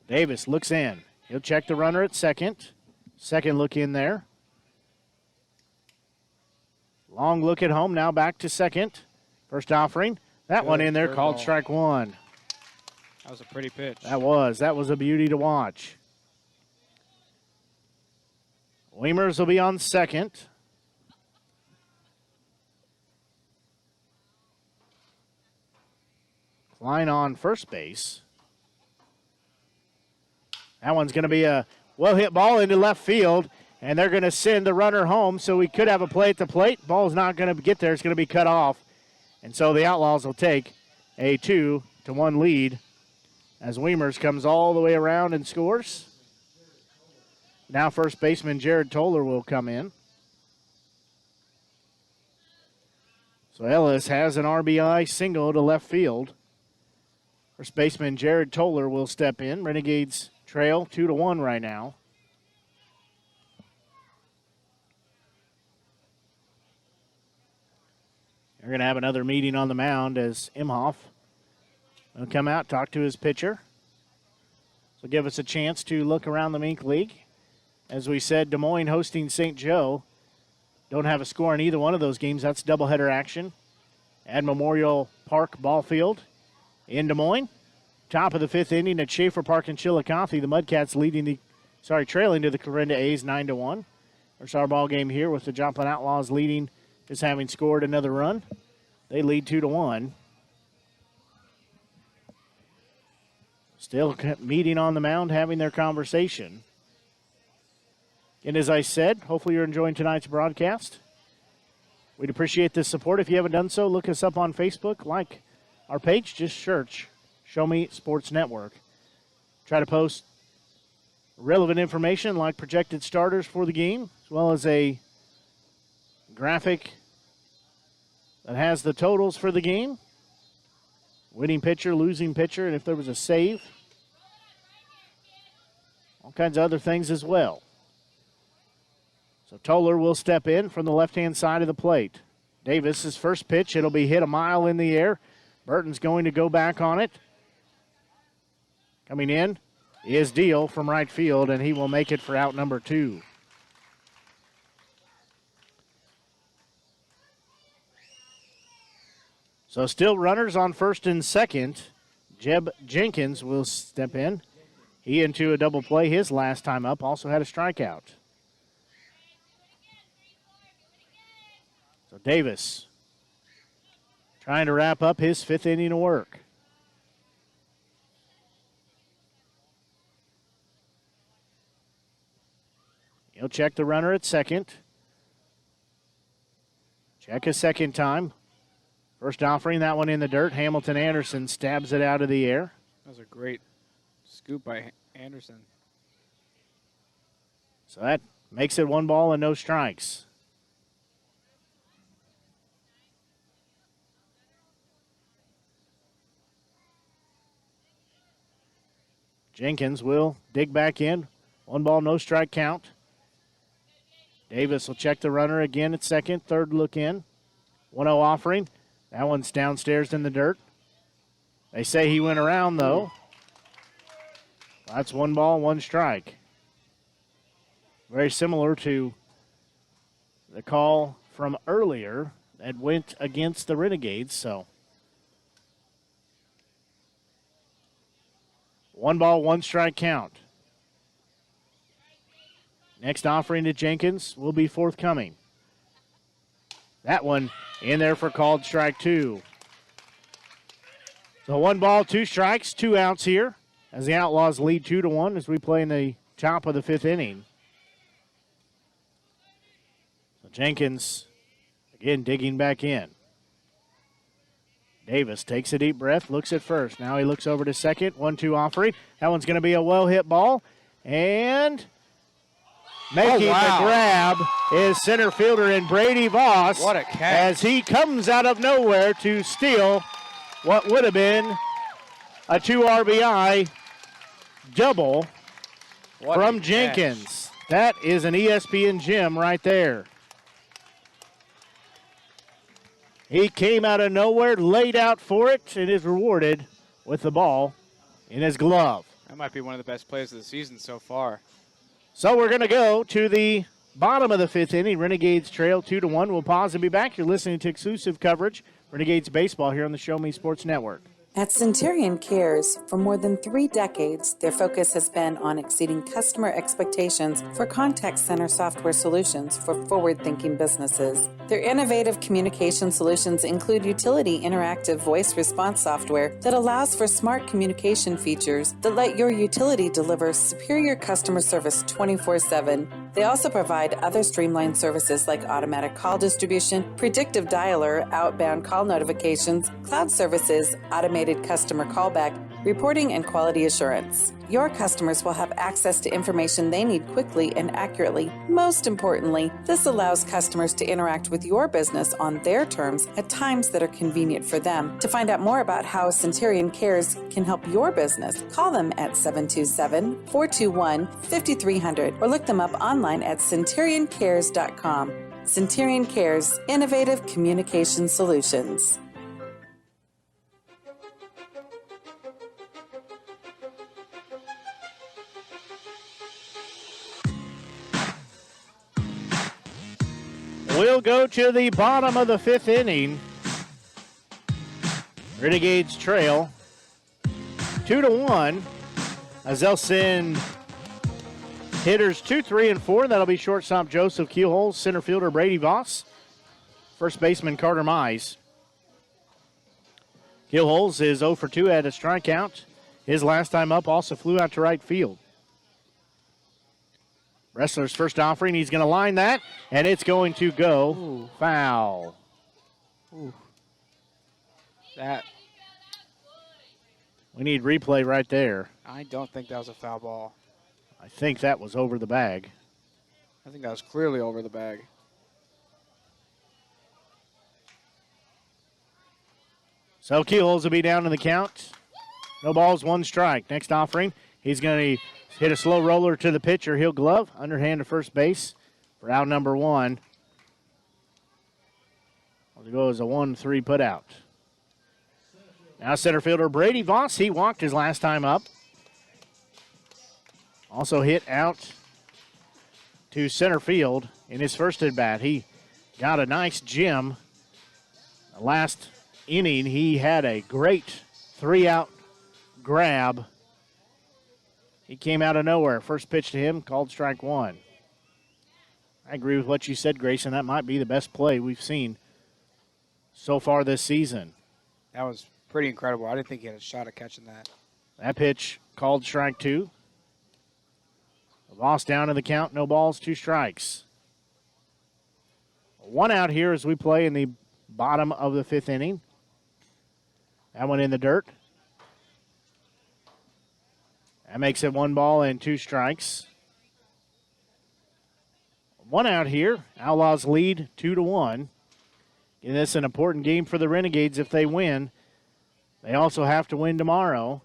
Davis looks in. He'll check the runner at second. Second look in there. Long look at home, now back to second. First offering. That one in there, called strike 1. That was a pretty pitch. That was a beauty to watch. Weimers will be on second. Klein on first base. That one's going to be a well-hit ball into left field, and they're going to send the runner home, so we could have a play at the plate. Ball's not going to get there. It's going to be cut off. And so the Outlaws will take a 2-1 lead as Weimers comes all the way around and scores. Now first baseman Jared Toller will come in. So Ellis has an RBI single to left field. First baseman Jared Toller will step in. Renegades trail 2-1 right now. They're going to have another meeting on the mound as Imhoff will come out, talk to his pitcher. So give us a chance to look around the Mink League. As we said, Des Moines hosting St. Joe. Don't have a score in either one of those games. That's doubleheader action at Memorial Park Ball Field in Des Moines. Top of the 5th inning at Schaefer Park in Chillicothe. The Mudcats trailing to the Clarinda A's 9-1. There's our ball game here with the Joplin Outlaws leading, just having scored another run. They lead 2-1. Still meeting on the mound, having their conversation. And as I said, hopefully you're enjoying tonight's broadcast. We'd appreciate the support. If you haven't done so, look us up on Facebook. Like our page, just search Show Me Sports Network. Try to post relevant information like projected starters for the game, as well as a graphic that has the totals for the game. Winning pitcher, losing pitcher, and if there was a save. All kinds of other things as well. So Toller will step in from the left-hand side of the plate. Davis's first pitch, it'll be hit a mile in the air. Burton's going to go back on it. Coming in is Deal from right field, and he will make it for out number 2. So still runners on first and second. Jeb Jenkins will step in. He into a double play his last time up, also had a strikeout. So Davis trying to wrap up his 5th inning of work. He'll check the runner at second. Check a second time. First offering, that one in the dirt. Hamilton Anderson stabs it out of the air. That was a great scoop by Anderson. So that makes it 1 ball and no strikes. Jenkins will dig back in. 1 ball, no strike count. Davis will check the runner again at second. Third look in. 1-0 offering. That one's downstairs in the dirt. They say he went around, though. That's 1 ball, 1 strike. Very similar to the call from earlier that went against the Renegades. So 1 ball, 1 strike count. Next offering to Jenkins will be forthcoming. That one in there for called strike 2. So 1 ball, 2 strikes, 2 outs here as the Outlaws lead 2-1 as we play in the top of the 5th inning. So Jenkins again digging back in. Davis takes a deep breath, looks at first. Now he looks over to second. 1-2 offering. That one's going to be a well-hit ball. And making the grab is center fielder in Brady Voss. What a catch. As he comes out of nowhere to steal what would have been a 2 RBI double from Jenkins. That is an ESPN gem right there. He came out of nowhere, laid out for it, and is rewarded with the ball in his glove. That might be one of the best plays of the season so far. So we're going to go to the bottom of the 5th inning. Renegades trail 2-1. We'll pause and be back. You're listening to exclusive coverage, Renegades Baseball, here on the Show Me Sports Network. At Centurion Cares, for more than 3 decades, their focus has been on exceeding customer expectations for contact center software solutions for forward-thinking businesses. Their innovative communication solutions include utility interactive voice response software that allows for smart communication features that let your utility deliver superior customer service 24/7. They also provide other streamlined services like automatic call distribution, predictive dialer, outbound call notifications, cloud services, automated customer callback, reporting, and quality assurance. Your customers will have access to information they need quickly and accurately. Most importantly, this allows customers to interact with your business on their terms at times that are convenient for them. To find out more about how Centurion Cares can help your business, call them at 727-421-5300 or look them up online at centurioncares.com. Centurion Cares, innovative communication solutions. We'll go to the bottom of the 5th inning. Renegades trail 2-1 as they'll send hitters 2, 3, and 4. That'll be shortstop Joseph Keyholes, center fielder Brady Voss, first baseman Carter Mize. Keyholes is 0 for 2, had a strikeout. His last time up also flew out to right field. Wrestler's first offering, he's going to line that, and it's going to go foul. Ooh. That. We need replay right there. I don't think that was a foul ball. I think that was over the bag. I think that was clearly over the bag. So Keyholes will be down in the count. No balls, 1 strike. Next offering, he's going to hit a slow roller to the pitcher. He'll glove, underhand to first base for out number 1. It'll go as a 1-3 put out. Now center fielder Brady Voss, he walked his last time up. Also hit out to center field in his first at bat. He got a nice gem. The last inning, he had a great 3-out grab He came out of nowhere. First pitch to him, called strike one. I agree with what you said, Grayson. That might be the best play we've seen so far this season. That was pretty incredible. I didn't think he had a shot at catching that. That pitch called strike two. Voss down in the count, no balls, 2 strikes. 1 out here as we play in the bottom of the 5th inning. That one in the dirt. That makes it 1 ball and 2 strikes. 1 out here. Outlaws lead 2-1. And this is an important game for the Renegades if they win. They also have to win tomorrow.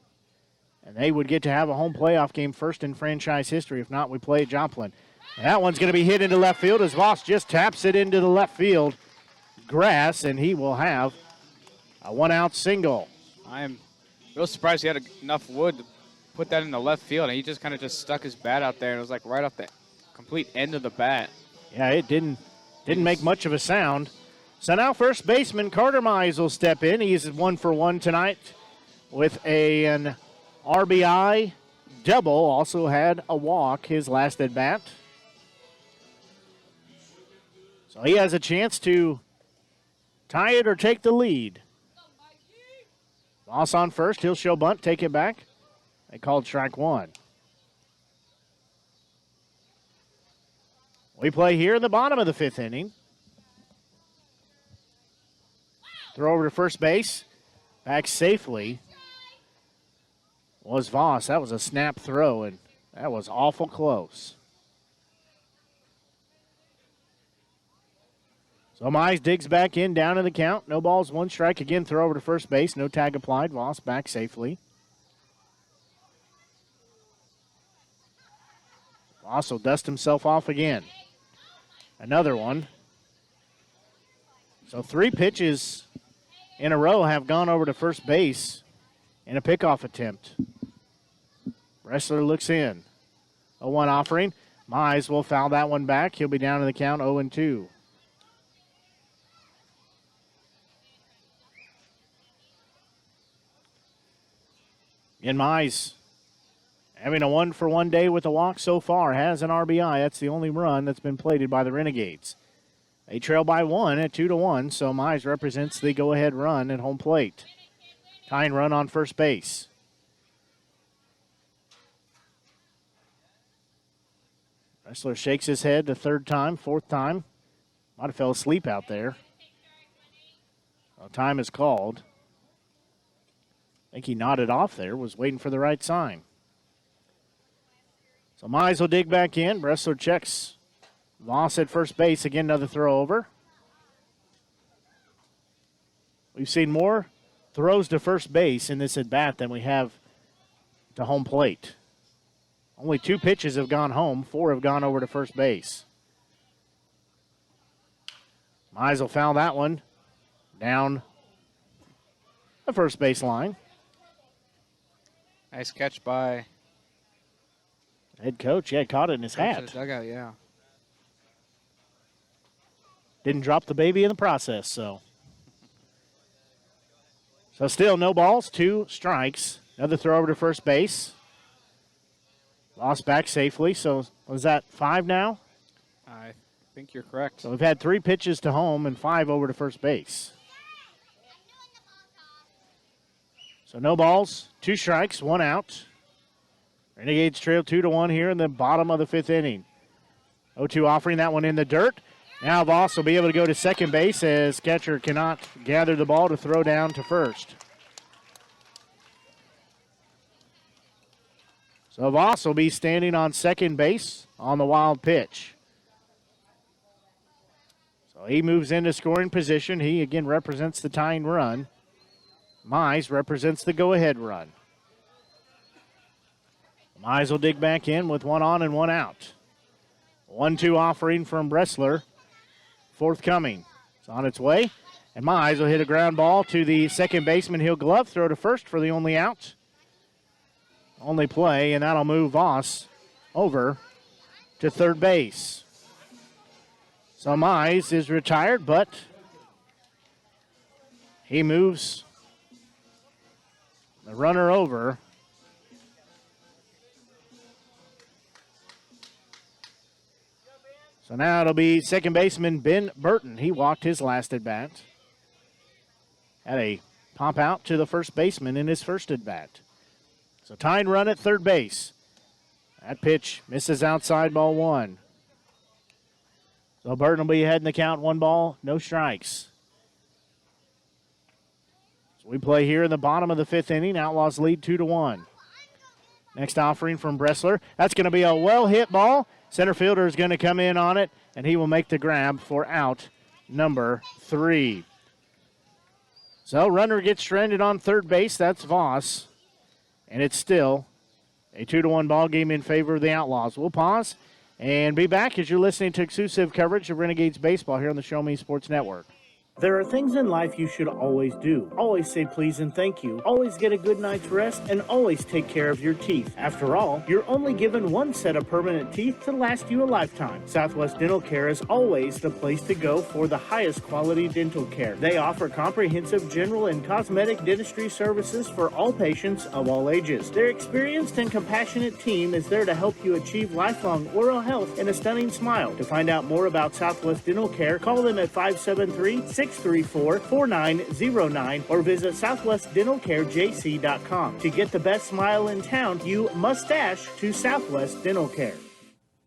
And they would get to have a home playoff game, first in franchise history. If not, we play at Joplin. And that one's going to be hit into left field as Voss just taps it into the left field grass, and he will have a 1-out single. I am real surprised he had enough wood to put that in the left field, and he just kind of just stuck his bat out there, and it was like right off the complete end of the bat. Yeah, it didn't make much of a sound. So now first baseman Carter Mize will step in. He's 1 for 1 tonight with an RBI double. Also had a walk his last at bat. So he has a chance to tie it or take the lead. Voss on first. He'll show bunt, take it back. They called strike one. We play here in the bottom of the 5th inning. Throw over to first base. Back safely was Voss. That was a snap throw, and that was awful close. So Mize digs back in, down in the count. No balls, 1 strike. Again, throw over to first base. No tag applied. Voss back safely. Voss will dust himself off again. Another one. So 3 pitches in a row have gone over to first base in a pickoff attempt. Wrestler looks in. 0-1 offering. Mize will foul that one back. He'll be down in the count 0-2. And Mize having a 1-for-1 day with a walk so far, has an RBI. That's the only run that's been plated by the Renegades. They trail by 1 at 2-1, so Mize represents the go-ahead run at home plate. Tying run on first base. Wrestler shakes his head the 3rd time, 4th time. Might have fell asleep out there. Well, time is called. I think he nodded off there, was waiting for the right sign. So Mize will dig back in. Wrestler checks Voss at first base. Again, another throw over. We've seen more throws to first base in this at-bat than we have to home plate. Only 2 pitches have gone home. 4 have gone over to first base. Mize will foul that one down the first base line. Nice catch by head coach. Yeah, caught it in his hat. Dugout, yeah. Didn't drop the baby in the process, so. So still no balls, 2 strikes. Another throw over to first base. Lost back safely, so was that 5 now? I think you're correct. So we've had 3 pitches to home and 5 over to first base. So no balls, 2 strikes, 1 out. Renegades trail 2-1 here in the bottom of the 5th inning. 0-2 offering that one in the dirt. Now Voss will be able to go to second base as catcher cannot gather the ball to throw down to first. So Voss will be standing on second base on the wild pitch. So he moves into scoring position. He again represents the tying run. Mize represents the go-ahead run. Mize will dig back in with 1 on and 1 out. 1-2 offering from Wrestler. Forthcoming. It's on its way. And Mize will hit a ground ball to the second baseman. He'll glove, throw to first for the only out. Only play, and that'll move Voss over to third base. So Mize is retired, but he moves the runner over So now it'll be second baseman Ben Burton. He walked his last at bat. Had a pop out to the first baseman in his first at bat. So tying run at third base. That pitch misses outside, ball one. So Burton will be ahead in the count, 1 ball, no strikes. So we play here in the bottom of the 5th inning. Outlaws lead 2-1. Next offering from Bressler. That's going to be a well-hit ball. Center fielder is going to come in on it, and he will make the grab for out number 3. So runner gets stranded on third base. That's Voss. And it's still a 2-1 ball game in favor of the Outlaws. We'll pause and be back as you're listening to exclusive coverage of Renegades baseball here on the Show Me Sports Network. There are things in life you should always do. Always say please and thank you. Always get a good night's rest, and always take care of your teeth. After all, you're only given one set of permanent teeth to last you a lifetime. Southwest Dental Care is always the place to go for the highest quality dental care. They offer comprehensive general and cosmetic dentistry services for all patients of all ages. Their experienced and compassionate team is there to help you achieve lifelong oral health and a stunning smile. To find out more about Southwest Dental Care, call them at 573-634-4909 or visit southwestdentalcarejc.com. To get the best smile in town, you must dash to Southwest Dental Care.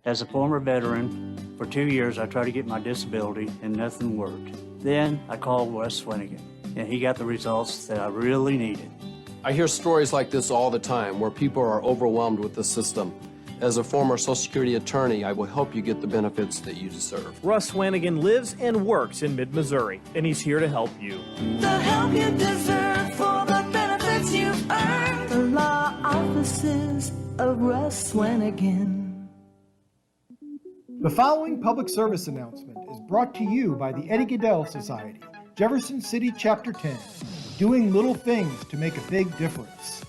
As a former veteran, for 2 years I tried to get my disability and nothing worked. Then I called Wes Swinigan, and he got the results that I really needed. I hear stories like this all the time where people are overwhelmed with the system. As a former Social Security attorney, I will help you get the benefits that you deserve. Russ Swanigan lives and works in mid-Missouri, and he's here to help you. The help you deserve for the benefits you've earned. The law offices of Russ Swanigan. The following public service announcement is brought to you by the Eddie Gaedel Society, Jefferson City Chapter 10, doing little things to make a big difference.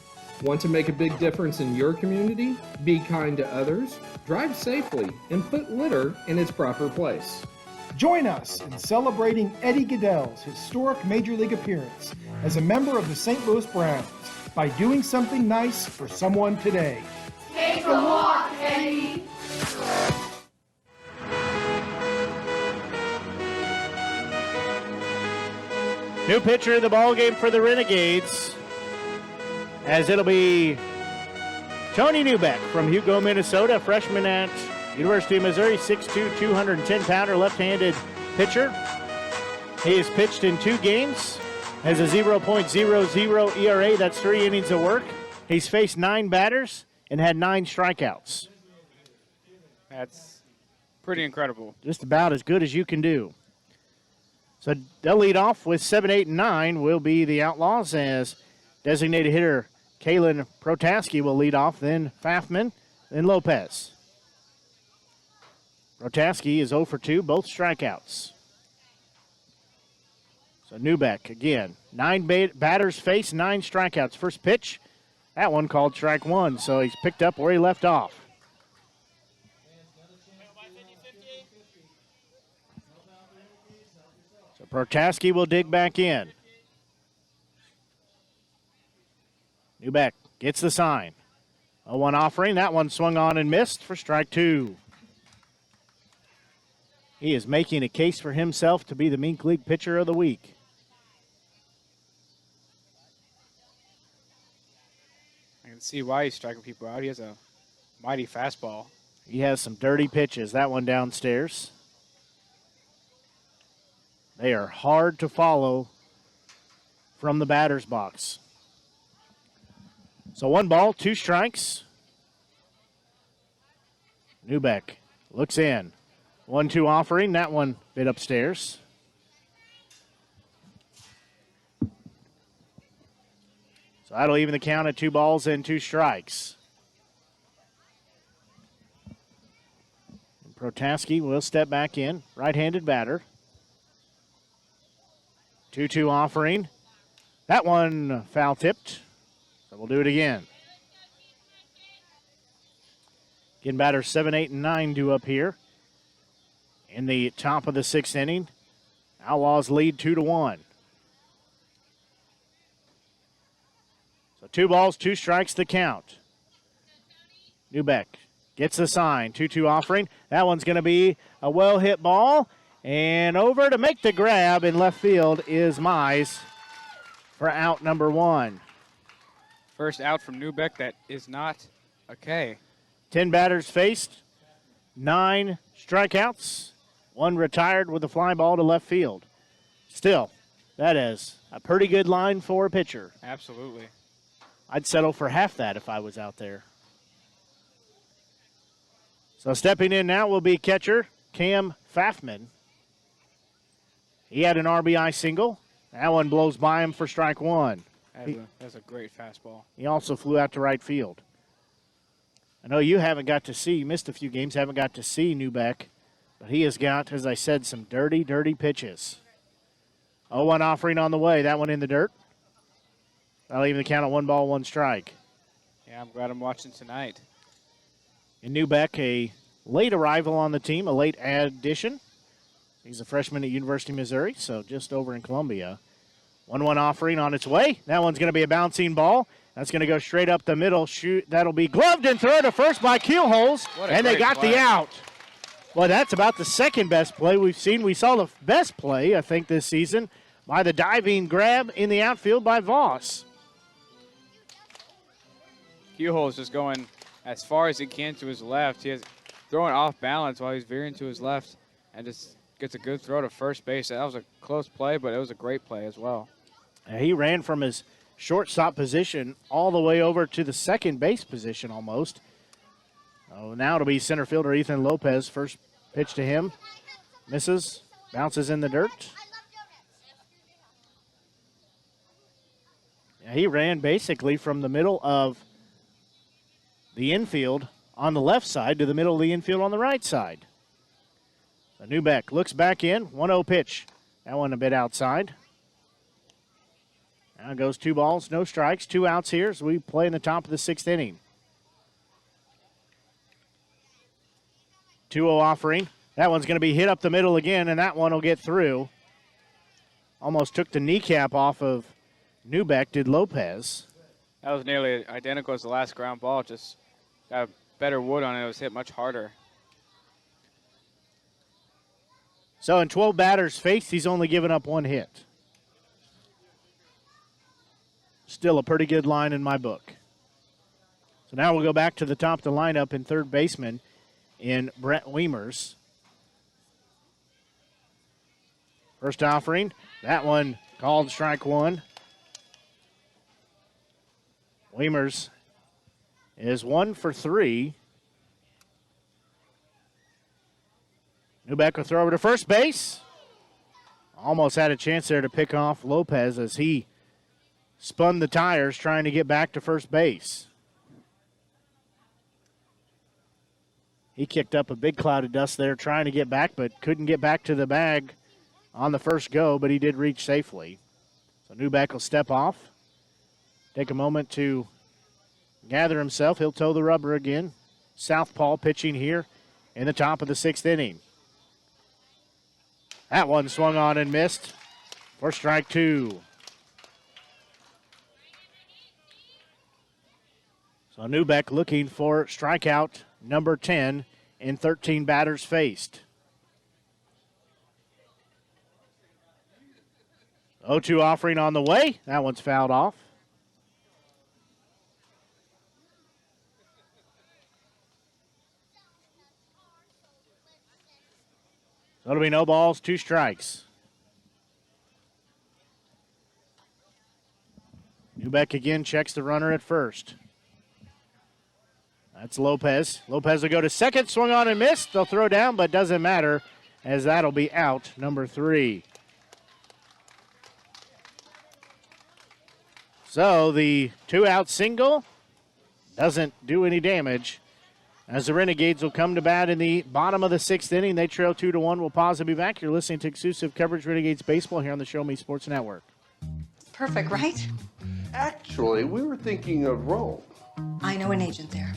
Want to make a big difference in your community? Be kind to others, drive safely, and put litter in its proper place. Join us in celebrating Eddie Gaedel's historic Major League appearance as a member of the St. Louis Browns by doing something nice for someone today. Take a walk, Eddie. New pitcher in the ballgame for the Renegades, as it'll be Tony Newbeck from Hugo, Minnesota, freshman at University of Missouri, 6'2", 210-pounder left-handed pitcher. He has pitched in 2 games, has a 0.00 ERA. That's 3 innings of work. He's faced 9 batters and had 9 strikeouts. That's pretty incredible. Just about as good as you can do. So they'll lead off with 7, 8, and 9 will be the Outlaws, as designated hitter Kalen Protaski will lead off, then Fafman, then Lopez. Protaski is 0 for 2, both strikeouts. So Newbeck again, 9 batters face, 9 strikeouts. First pitch, that one called strike 1, so he's picked up where he left off. So Protaski will dig back in. Newbeck gets the sign. 0-1 offering. That one swung on and missed for strike 2. He is making a case for himself to be the Mink League Pitcher of the Week. I can see why he's striking people out. He has a mighty fastball. He has some dirty pitches. That one downstairs. They are hard to follow from the batter's box. So 1 ball, 2 strikes. Newbeck looks in. 1-2 offering. That one bit upstairs. So that'll even the count at 2 balls and 2 strikes. And Protaski will step back in. Right-handed batter. 2-2 offering. That one foul tipped. So we'll do it again. Again, batters 7, 8, and 9 due up here in the top of the 6th inning. Outlaws lead 2-1. So 2 balls, 2 strikes the count. Newbeck gets the sign. 2-2 offering. That one's going to be a well-hit ball. And over to make the grab in left field is Mize for out number 1. First out from Newbeck that is not a K. 10 batters faced, 9 strikeouts, 1 retired with a fly ball to left field. Still, that is a pretty good line for a pitcher. Absolutely. I'd settle for half that if I was out there. So stepping in now will be catcher Cam Fafman. He had an RBI single. That one blows by him for strike 1. That's a great fastball. He also flew out to right field. I know you haven't got to see, you missed a few games, haven't got to see Newbeck, but he has got, as I said, some dirty, dirty pitches. 0-1 offering on the way. That one in the dirt. That'll even count at 1 ball, 1 strike. Yeah, I'm glad I'm watching tonight. In Newbeck, a late arrival on the team, a late addition. He's a freshman at University of Missouri, so just over in Columbia. 1-1 offering on its way. That one's going to be a bouncing ball. That's going to go straight up the middle. Shoot, that'll be gloved and thrown to first by Keyholes, and they got the out. Well, that's about the second best play we've seen. We saw the best play, I think, this season by the diving grab in the outfield by Voss. Keyholes just going as far as he can to his left. He is throwing off balance while he's veering to his left and just gets a good throw to first base. That was a close play, but it was a great play as well. He ran from his shortstop position all the way over to the second base position almost. Oh, now it'll be center fielder Ethan Lopez. First pitch to him. Misses. Bounces in the dirt. Yeah, he ran basically from the middle of the infield on the left side to the middle of the infield on the right side. So Newbeck looks back in. 1-0 pitch. That one a bit outside. Now goes 2 balls, no strikes, 2 outs here as we play in the top of the 6th inning. 2-0 offering. That one's going to be hit up the middle again, and that one will get through. Almost took the kneecap off of Newbeck, did Lopez. That was nearly identical as the last ground ball, just got better wood on it. It was hit much harder. So in 12 batters faced, he's only given up 1 hit. Still a pretty good line in my book. So now we'll go back to the top of the lineup in third baseman in Brett Weimers. First offering, that one called strike 1. Weimers is 1 for 3. Newbeck will throw over to first base. Almost had a chance there to pick off Lopez as he spun the tires trying to get back to first base. He kicked up a big cloud of dust there trying to get back, but couldn't get back to the bag on the first go, but he did reach safely. So Newbeck will step off, take a moment to gather himself. He'll toe the rubber again. Southpaw pitching here in the top of the 6th inning. That one swung on and missed for strike 2. So Newbeck looking for strikeout number 10 in 13 batters faced. 0-2 offering on the way. That one's fouled off. So it'll be no balls, 2 strikes. Newbeck again checks the runner at first. That's Lopez. Lopez will go to second, swung on and missed. They'll throw down, but doesn't matter as that'll be out number 3. So the 2-out single doesn't do any damage as the Renegades will come to bat in the bottom of the 6th inning. They trail 2-1. We'll pause and be back. You're listening to exclusive coverage Renegades baseball here on the Show Me Sports Network. Perfect, right? Actually, we were thinking of Rome. I know an agent there.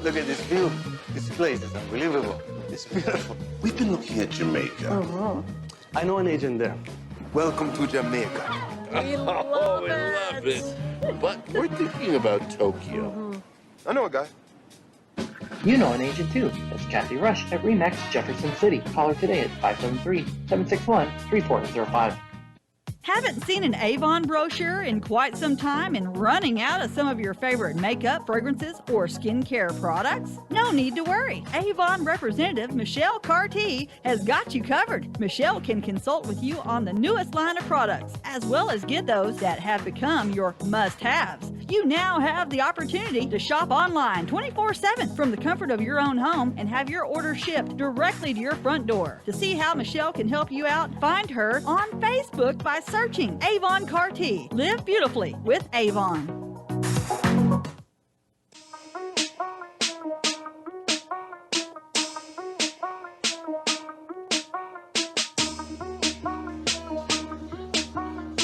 Look at this view. This place is unbelievable. It's beautiful. We've been looking at Jamaica. I know an agent there. Welcome to Jamaica. We love it. But we're thinking about Tokyo. I know a guy. You know an agent too. That's Kathy Rush at RE/MAX Jefferson City. Call her today at 573-761-3405. Haven't seen an Avon brochure in quite some time and running out of some of your favorite makeup, fragrances, or skincare products? No need to worry. Avon representative Michelle Carty has got you covered. Michelle can consult with you on the newest line of products, as well as get those that have become your must-haves. You now have the opportunity to shop online 24/7 from the comfort of your own home and have your order shipped directly to your front door. To see how Michelle can help you out, find her on Facebook by searching Avon Carty. Live beautifully with Avon.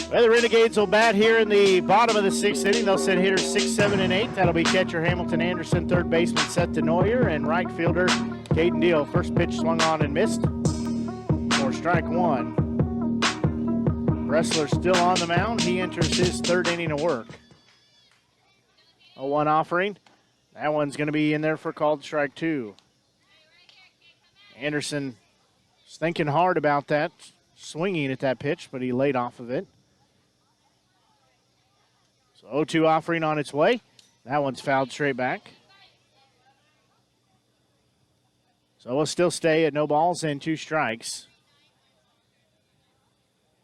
Well, the Renegades will bat here in the bottom of the sixth inning. They'll send hitters 6, 7, and 8. That'll be catcher Hamilton Anderson, third baseman Seth DeNoyer, and right fielder Caden Deal. First pitch swung on and missed for strike one. Bressler still on the mound. He enters his third inning of work. A 1 offering. That one's going to be in there for called strike two. Anderson is thinking hard about that, swinging at that pitch, but he laid off of it. So 0-2 offering on its way. That one's fouled straight back. So we'll still stay at no balls and 2 strikes.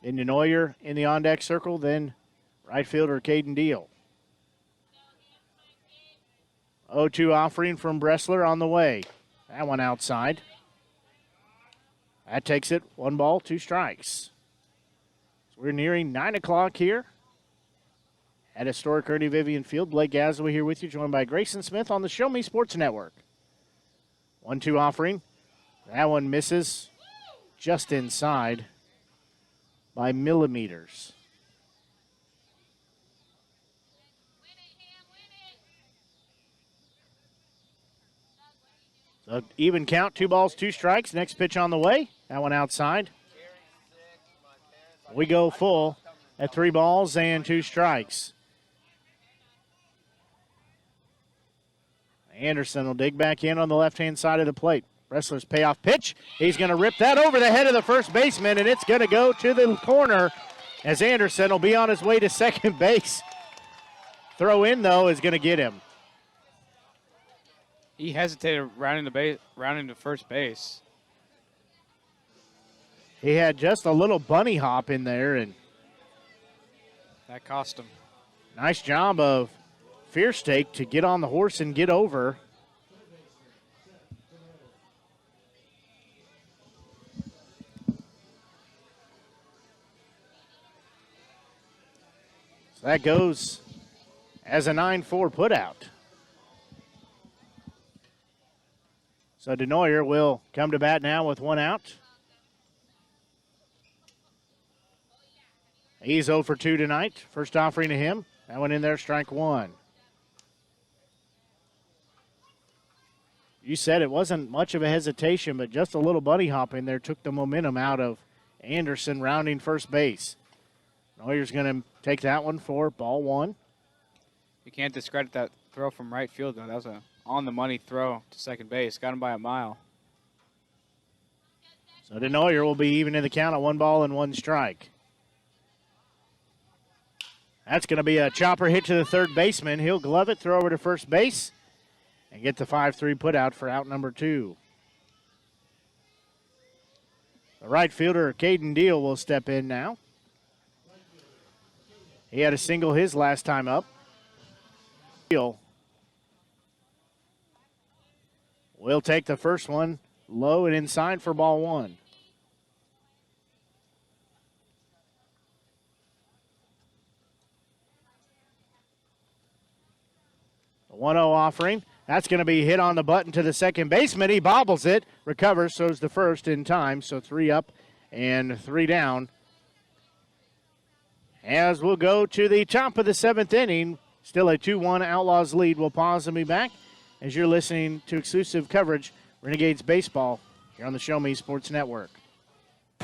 Then DeNoyer in the on-deck circle, then right fielder Caden Deal. 0-2 offering from Bressler on the way. That one outside. That takes it 1 ball, 2 strikes. So we're nearing 9 o'clock here at historic Ernie Vivian Field. Blake Gazaway here with you, joined by Grayson Smith on the Show Me Sports Network. 1-2 offering. That one misses just inside by millimeters. So even count, 2 balls, 2 strikes. Next pitch on the way. That one outside. We go full at 3 balls and 2 strikes. Anderson will dig back in on the left-hand side of the plate. Bressler's payoff pitch. He's going to rip that over the head of the first baseman, and it's going to go to the corner as Anderson will be on his way to second base. Throw in, though, is going to get him. He hesitated rounding to first base. He had just a little bunny hop in there, and that cost him. Nice job of Fierstein to get on the horse and get over. So that goes as a 9-4 putout. So DeNoyer will come to bat now with 1 out. He's 0 for 2 tonight. First offering to him. That one in there, strike 1. You said it wasn't much of a hesitation, but just a little bunny hop in there took the momentum out of Anderson rounding first base. Neuer's going to take that one for ball 1. You can't discredit that throw from right field, though. That was a on-the-money throw to second base. Got him by a mile. So DeNoyer will be even in the count at 1 ball and 1 strike. That's going to be a chopper hit to the third baseman. He'll glove it, throw over to first base, and get the 5-3 putout for out number 2. The right fielder, Caden Deal, will step in now. He had a single his last time up. Deal will take the first one low and inside for ball 1. The 1-0 offering. That's going to be hit on the button to the second baseman. He bobbles it, recovers, throws the first in time. So 3 up and 3 down. As we'll go to the top of the 7th inning, still a 2-1 Outlaws lead. We'll pause and be back as you're listening to exclusive coverage, Renegades Baseball, here on the Show Me Sports Network.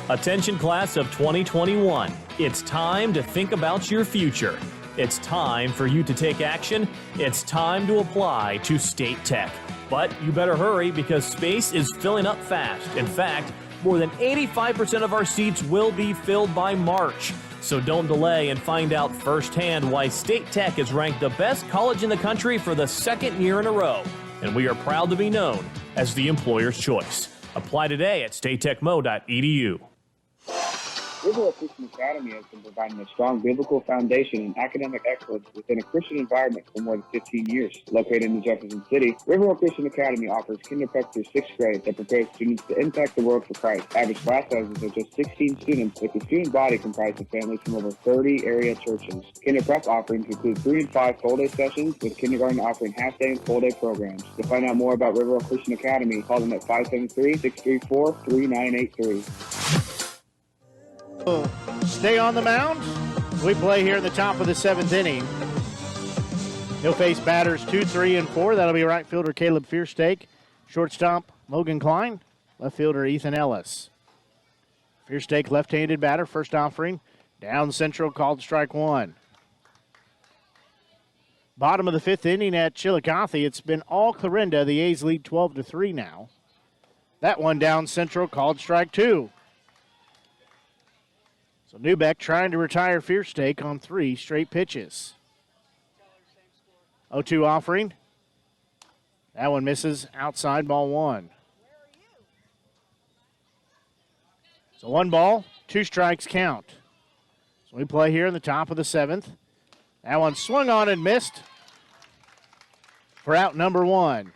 Attention class of 2021. It's time to think about your future. It's time for you to take action. It's time to apply to State Tech. But you better hurry because space is filling up fast. In fact, more than 85% of our seats will be filled by March. So don't delay and find out firsthand why State Tech is ranked the best college in the country for the second year in a row. And we are proud to be known as the employer's choice. Apply today at statetechmo.edu. Riverwalk Christian Academy has been providing a strong biblical foundation and academic excellence within a Christian environment for more than 15 years. Located in Jefferson City, Riverwalk Christian Academy offers kindergarten through 6th grade that prepares students to impact the world for Christ. Average class sizes are just 16 students, with the student body comprised of families from over 30 area churches. Kinder prep offerings include 3 and 5 full-day sessions, with kindergarten offering half-day and full-day programs. To find out more about Riverwalk Christian Academy, call them at 573-634-3983. Stay on the mound. We play here in the top of the 7th inning. He'll face batters 2, 3, and 4. That'll be right fielder Caleb Fierstein, shortstop Logan Klein, left fielder Ethan Ellis. Fierstein, left-handed batter, first offering, down central, called strike 1. Bottom of the 5th inning at Chillicothe. It's been all Clarinda. The A's lead 12-3 now. That one down central, called strike 2. So Newbeck trying to retire Fierstein on 3 straight pitches. 0-2 offering. That one misses outside, ball 1. So 1 ball, 2 strikes count. So we play here in the top of the 7th. That one swung on and missed for out number 1.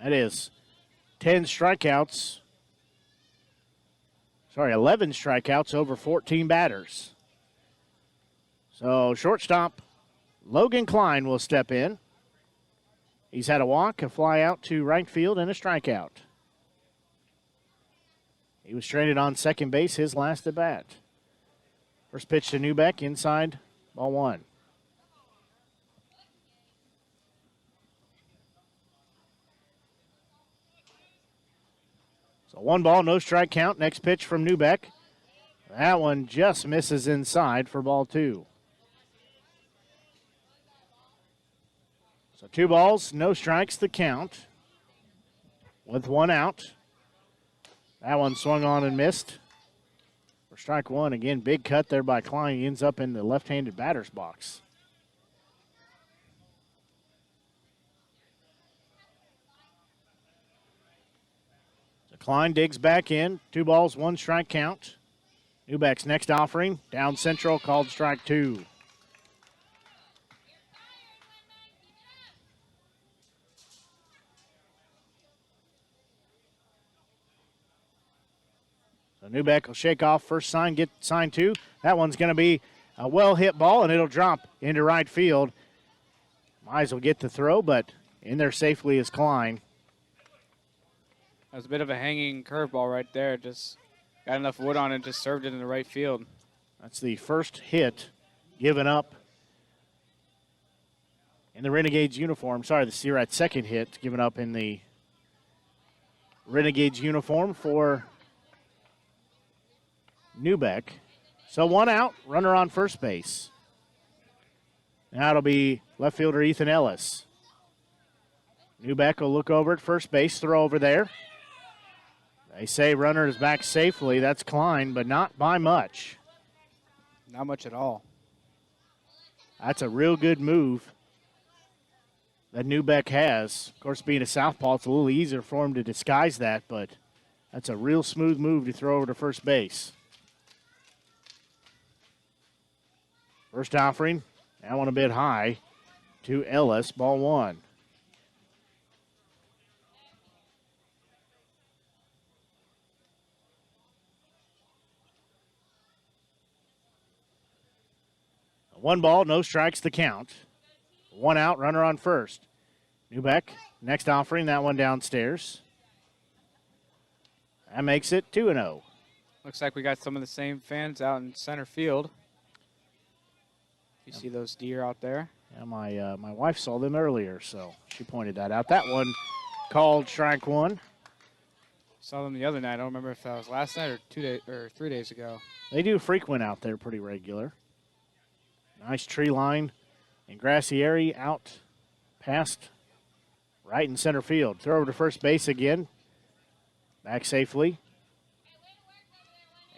That is 11 strikeouts over 14 batters. So shortstop Logan Klein will step in. He's had a walk, a fly out to right field, and a strikeout. He was stranded on second base his last at bat. First pitch to Newbeck, inside, ball 1. So 1 ball, no strike count. Next pitch from Newbeck. That one just misses inside for ball 2. So 2 balls, no strikes the count with 1 out. That one swung on and missed for strike 1. Again, big cut there by Klein. He ends up in the left-handed batter's box. Klein digs back in. 2 balls, 1 strike count. Newbeck's next offering, down central, called strike 2. So Newbeck will shake off first sign, get sign 2. That one's going to be a well-hit ball, and it'll drop into right field. Mize will get the throw, but in there safely is Klein. That was a bit of a hanging curveball right there. Just got enough wood on it, just served it in the right field. That's the first hit given up in the Renegades uniform. Sorry, the Searat second hit given up in the Renegades uniform for Newbeck. So 1 out, runner on first base. Now it'll be left fielder Ethan Ellis. Newbeck will look over at first base, throw over there. They say runner is back safely. That's Klein, but not by much. Not much at all. That's a real good move that Newbeck has. Of course, being a southpaw, it's a little easier for him to disguise that, but that's a real smooth move to throw over to first base. First offering, that one a bit high to Ellis, ball 1. One ball, no strikes the count. 1 out, runner on first. Newbeck, next offering, that one downstairs. That makes it 2-0. Looks like we got some of the same fans out in center field. You see those deer out there? Yeah, my wife saw them earlier, so she pointed that out. That one called strike 1. Saw them the other night. I don't remember if that was last night or 3 days ago. They do frequent out there pretty regular. Nice tree line and grassy area out past right in center field. Throw over to first base again. Back safely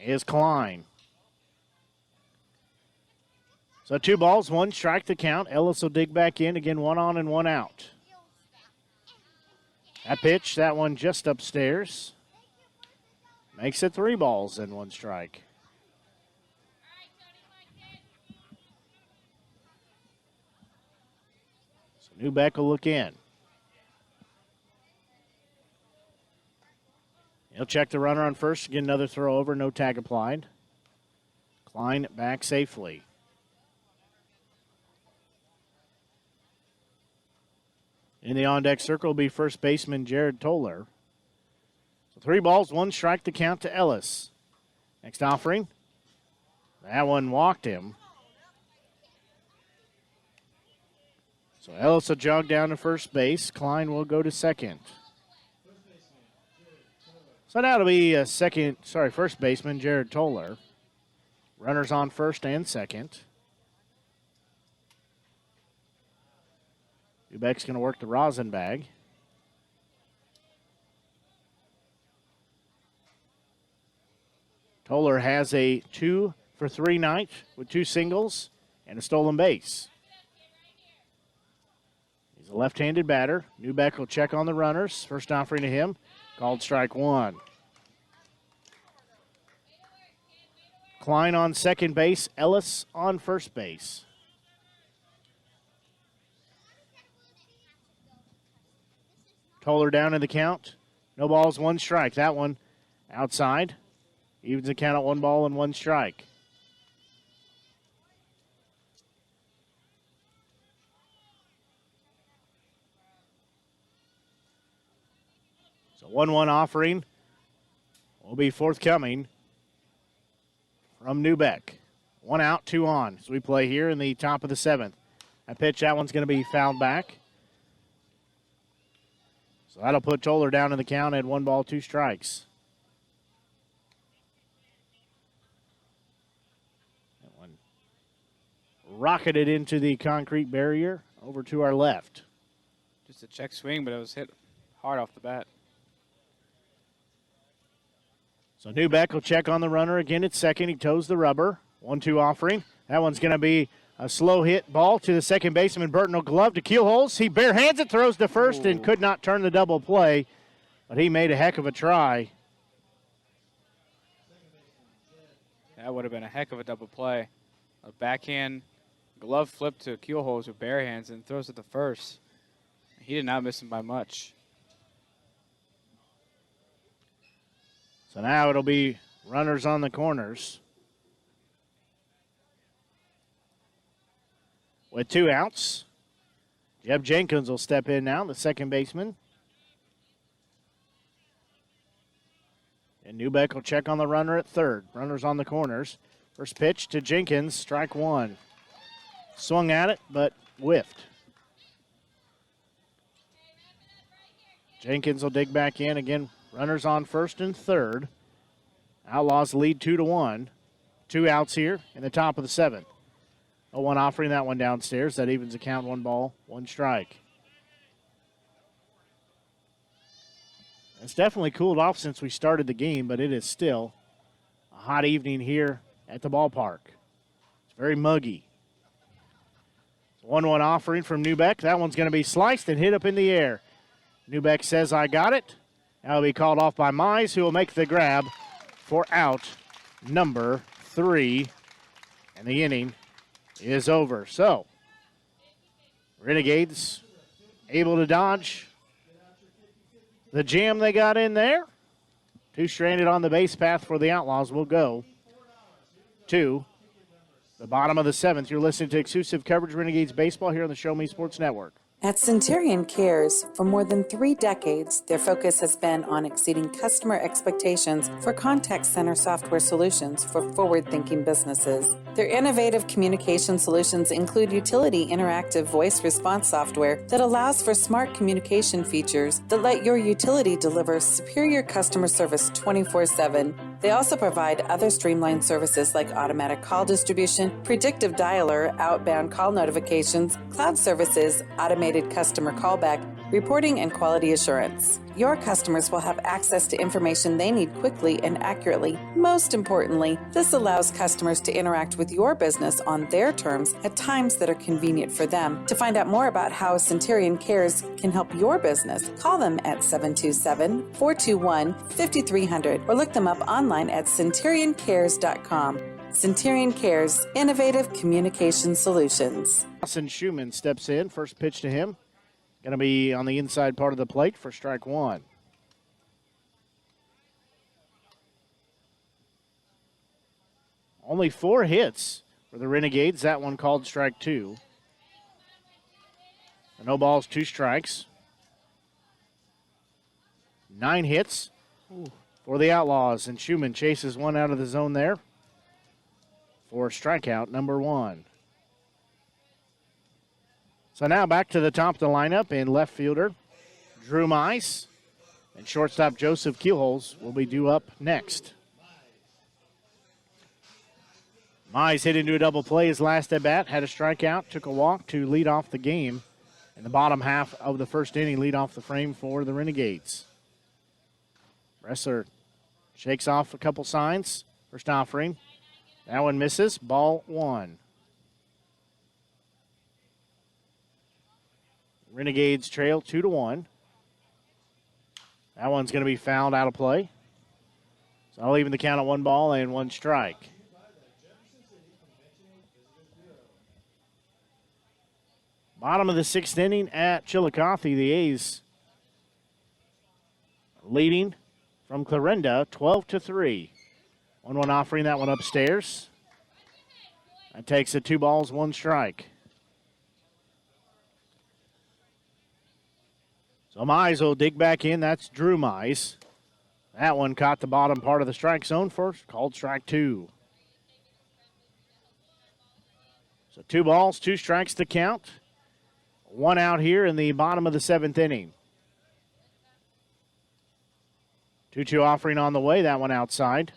is Klein. So 2 balls, 1 strike the count. Ellis will dig back in. Again, 1 on and 1 out. That pitch, that one just upstairs. Makes it 3 balls and 1 strike. So Newbeck will look in. He'll check the runner on first. Get another throw over. No tag applied. Klein back safely. In the on-deck circle will be first baseman Jared Toller. So 3 balls, 1 strike to count to Ellis. Next offering. That one walked him. So Ellis will jog down to first base. Klein will go to second. So now it'll be first baseman Jared Toller. Runners on first and second. Newbeck's going to work the rosin bag. Toller has a 2-for-3 night with 2 singles and a stolen base. He's a left-handed batter. Newbeck will check on the runners. First offering to him, called strike 1. Klein on second base, Ellis on first base. Toller down in the count. No balls, 1 strike. That one outside. Evens the count at 1 ball and 1 strike. So 1-1 offering will be forthcoming from Newbeck. 1 out, 2 on. So we play here in the top of the 7th. That pitch, that one's going to be fouled back. So that'll put Toller down in the count at 1 ball, 2 strikes. That one rocketed into the concrete barrier over to our left. Just a check swing, but it was hit hard off the bat. So Newbeck will check on the runner again at second. He toes the rubber. 1-2 offering. That one's going to be a slow hit ball to the second baseman. Burton will glove to Keyholes. He bare hands it, throws to first, and could not turn the double play, but he made a heck of a try. That would have been a heck of a double play. A backhand glove flip to Keyholes with bare hands and throws it to first. He did not miss him by much. So now it'll be runners on the corners. With 2 outs, Jeb Jenkins will step in now, the second baseman. And Newbeck will check on the runner at third. Runners on the corners. First pitch to Jenkins, strike 1. Swung at it, but whiffed. Jenkins will dig back in. Again, runners on first and third. Outlaws lead 2-1. 2 outs here in the top of the 7th. 0-1 offering that one downstairs. That evens the count, 1 ball, 1 strike. It's definitely cooled off since we started the game, but it is still a hot evening here at the ballpark. It's very muggy. 1-1 offering from Newbeck. That one's going to be sliced and hit up in the air. Newbeck says, I got it. That'll be called off by Mize, who will make the grab for out number 3. And the inning is over. So, Renegades able to dodge the jam they got in there. 2 stranded on the base path for the Outlaws. Will go to the bottom of the 7th. You're listening to exclusive coverage of Renegades baseball here on the Show Me Sports Network. At Centurion Cares, for more than 3 decades, their focus has been on exceeding customer expectations for contact center software solutions for forward-thinking businesses. Their innovative communication solutions include utility interactive voice response software that allows for smart communication features that let your utility deliver superior customer service 24/7. They also provide other streamlined services like automatic call distribution, predictive dialer, outbound call notifications, cloud services, automated customer callback, reporting, and quality assurance. Your customers will have access to information they need quickly and accurately. Most importantly, this allows customers to interact with your business on their terms at times that are convenient for them. To find out more about how Centurion Cares can help your business, call them at 727-421-5300 or look them up online at centurioncares.com. Centurion Cares, innovative communication solutions. Austin Schumann steps in. First pitch to him. Going to be on the inside part of the plate for strike one. Only 4 hits for the Renegades. That one called strike 2. No balls, 2 strikes. 9 hits for the Outlaws, and Schumann chases one out of the zone there for strikeout number 1. So now back to the top of the lineup, in left fielder Drew Mize, and shortstop Joseph Keyholes will be due up next. Mize hit into a double play his last at bat, had a strikeout, took a walk to lead off the game in the bottom half of the first inning, lead off the frame for the Renegades. Wrestler shakes off a couple signs, first offering. That one misses, ball 1. Renegades trail 2-1. That one's going to be fouled out of play. So I'll even the count at 1 ball and 1 strike. Bottom of the 6th inning at Chillicothe, the A's leading from Clarinda 12-3. 1-1 offering, that one upstairs. That takes it 2 balls, 1 strike. So Mize will dig back in. That's Drew Mize. That one caught the bottom part of the strike zone first, called strike 2. So 2 balls, 2 strikes to count. 1 out here in the bottom of the 7th inning. 2-2 offering on the way, that one outside.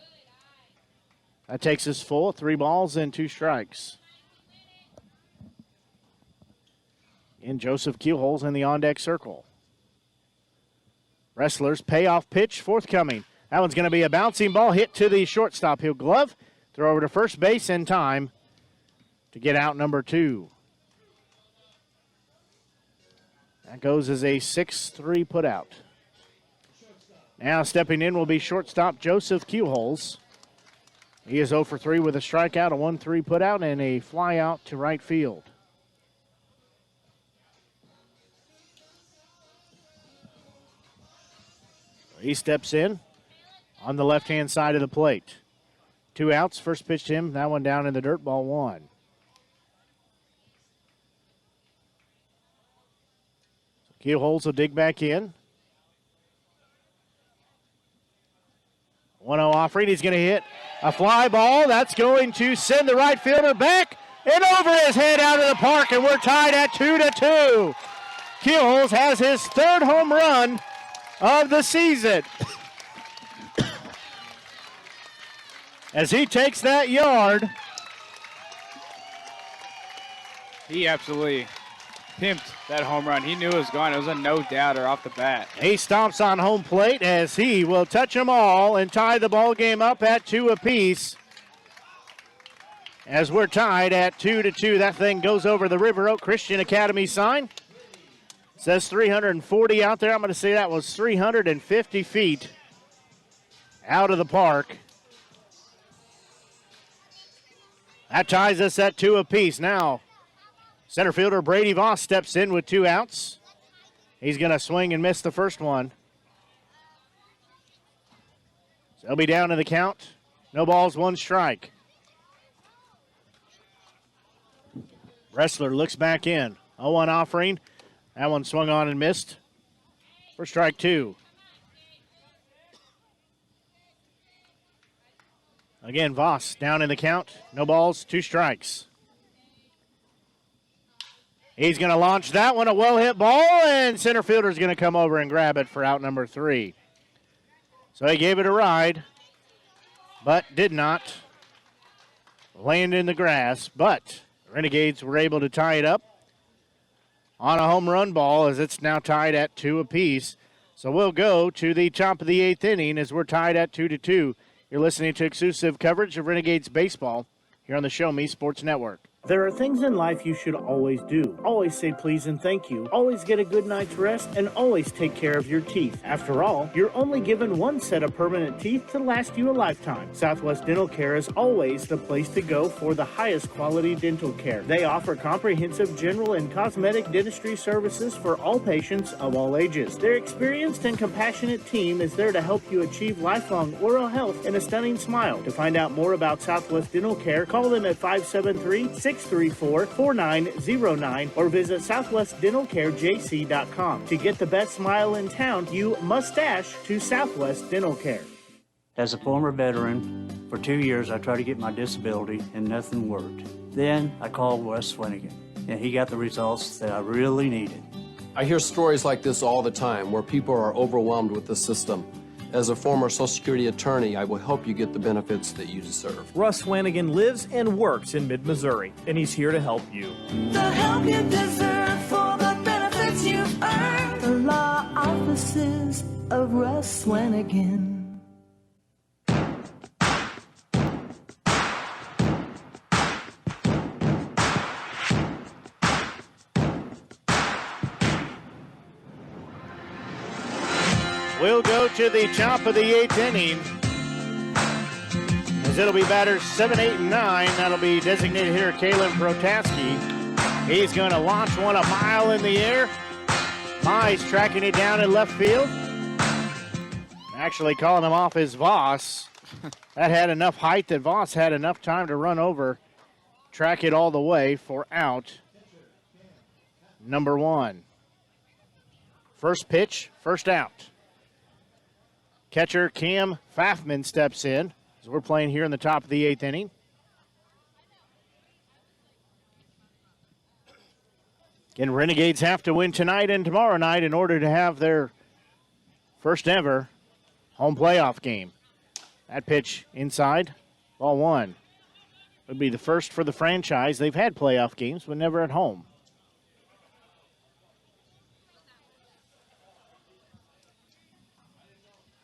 That takes us full, 3 balls and 2 strikes. And Joseph Keyholes in the on-deck circle. Wrestlers, payoff pitch forthcoming. That one's going to be a bouncing ball hit to the shortstop. He'll glove, throw over to first base in time to get out number 2. That goes as a 6-3 putout. Now stepping in will be shortstop Joseph Keyholes. He is 0 for 3 with a strikeout, a 1-3 putout, and a fly out to right field. He steps in on the left-hand side of the plate. 2 outs, first pitch to him, that one down in the dirt, ball 1. So Keyholes will dig back in. 1-0 offering, he's going to hit a fly ball. That's going to send the right fielder back and over his head out of the park, and we're tied at 2-2. Keyholes has his 3rd home run of the season. As he takes that yard. He absolutely pimped that home run. He knew it was gone. It was a no-doubter off the bat. He stomps on home plate as he will touch them all and tie the ball game up at 2 apiece. As we're tied at 2-2, that thing goes over the River Oak Christian Academy sign. Says 340 out there. I'm going to say that was 350 feet out of the park. That ties us at 2 apiece. Now, center fielder Brady Voss steps in with 2 outs. He's going to swing and miss the first one. So he'll be down to the count. No balls, 1 strike. Wrestler looks back in. 0-1 offering. That one swung on and missed for strike two. Again, Voss down in the count. No balls, 2 strikes. He's going to launch that one, a well-hit ball, and center fielder's going to come over and grab it for out number 3. So he gave it a ride, but did not land in the grass. But the Renegades were able to tie it up on a home run ball as it's now tied at 2 apiece. So we'll go to the top of the 8th inning as we're tied at 2-2. You're listening to exclusive coverage of Renegades baseball here on the Show Me Sports Network. There are things in life you should always do. Always say please and thank you. Always get a good night's rest, and always take care of your teeth. After all, you're only given one set of permanent teeth to last you a lifetime. Southwest Dental Care is always the place to go for the highest quality dental care. They offer comprehensive general and cosmetic dentistry services for all patients of all ages. Their experienced and compassionate team is there to help you achieve lifelong oral health and a stunning smile. To find out more about Southwest Dental Care, call them at 573-634-4909 or visit southwestdentalcarejc.com. To get the best smile in town, you must dash to Southwest Dental Care. As a former veteran, for 2 years I tried to get my disability and nothing worked. Then I called Wes Swinigan, and he got the results that I really needed. I hear stories like this all the time where people are overwhelmed with the system. As a former Social Security attorney, I will help you get the benefits that you deserve. Russ Swanigan lives and works in mid-Missouri, and he's here to help you. The help you deserve for the benefits you've earned. The law offices of Russ Swanigan. We'll go to the top of the 8th inning, as it'll be batters 7, 8, and 9. That'll be designated hitter Kalen Protaski. He's going to launch one a mile in the air. Mize tracking it down in left field. Actually calling him off is Voss. That had enough height that Voss had enough time to run over, track it all the way for out number 1. First pitch, first out. Catcher Cam Fafman steps in as we're playing here in the top of the 8th inning. Again, Renegades have to win tonight and tomorrow night in order to have their first ever home playoff game. That pitch inside, ball 1. Would be the first for the franchise. They've had playoff games, but never at home.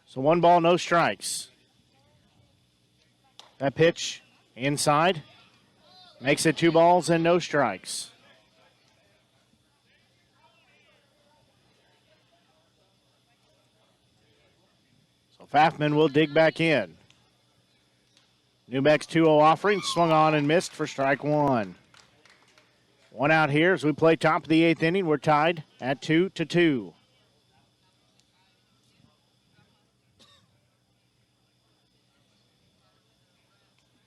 So 1 ball, no strikes. That pitch inside makes it 2 balls and no strikes. So Fafman will dig back in. Newbeck's 2-0 offering, swung on and missed for strike 1. 1 out here as we play top of the 8th inning. We're tied at 2-2.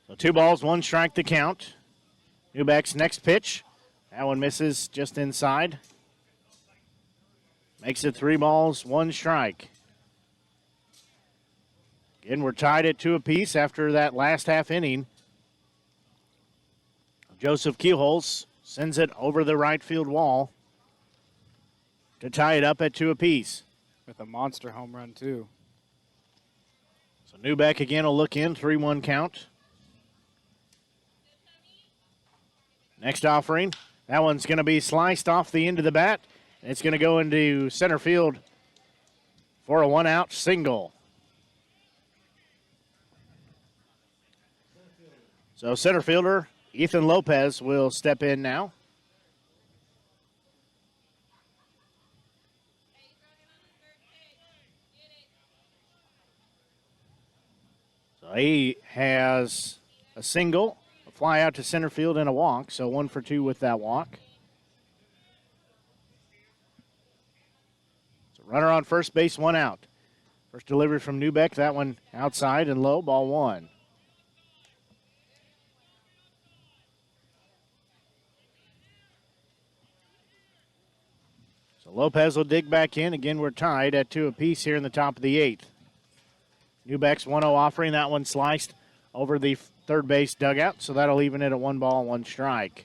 So 2 balls, 1 strike to count. Newbeck's next pitch. That one misses just inside. Makes it 3 balls, 1 strike. Again, we're tied at 2 apiece after that last half inning. Joseph Keyholes sends it over the right field wall to tie it up at 2 apiece. With a monster home run, too. So Newbeck again will look in, 3-1 count. Next offering, that one's going to be sliced off the end of the bat. And it's going to go into center field for a 1-out single. So center fielder Ethan Lopez will step in now. So he has a single, fly out to center field and a walk, so 1 for 2 with that walk. So runner on first base, 1 out. First delivery from Newbeck, that one outside and low, ball 1. Lopez will dig back in. Again, we're tied at 2 apiece here in the top of the 8th. Newbeck's 1-0 offering. That one sliced over the third base dugout, so that'll even it at 1 ball, 1 strike.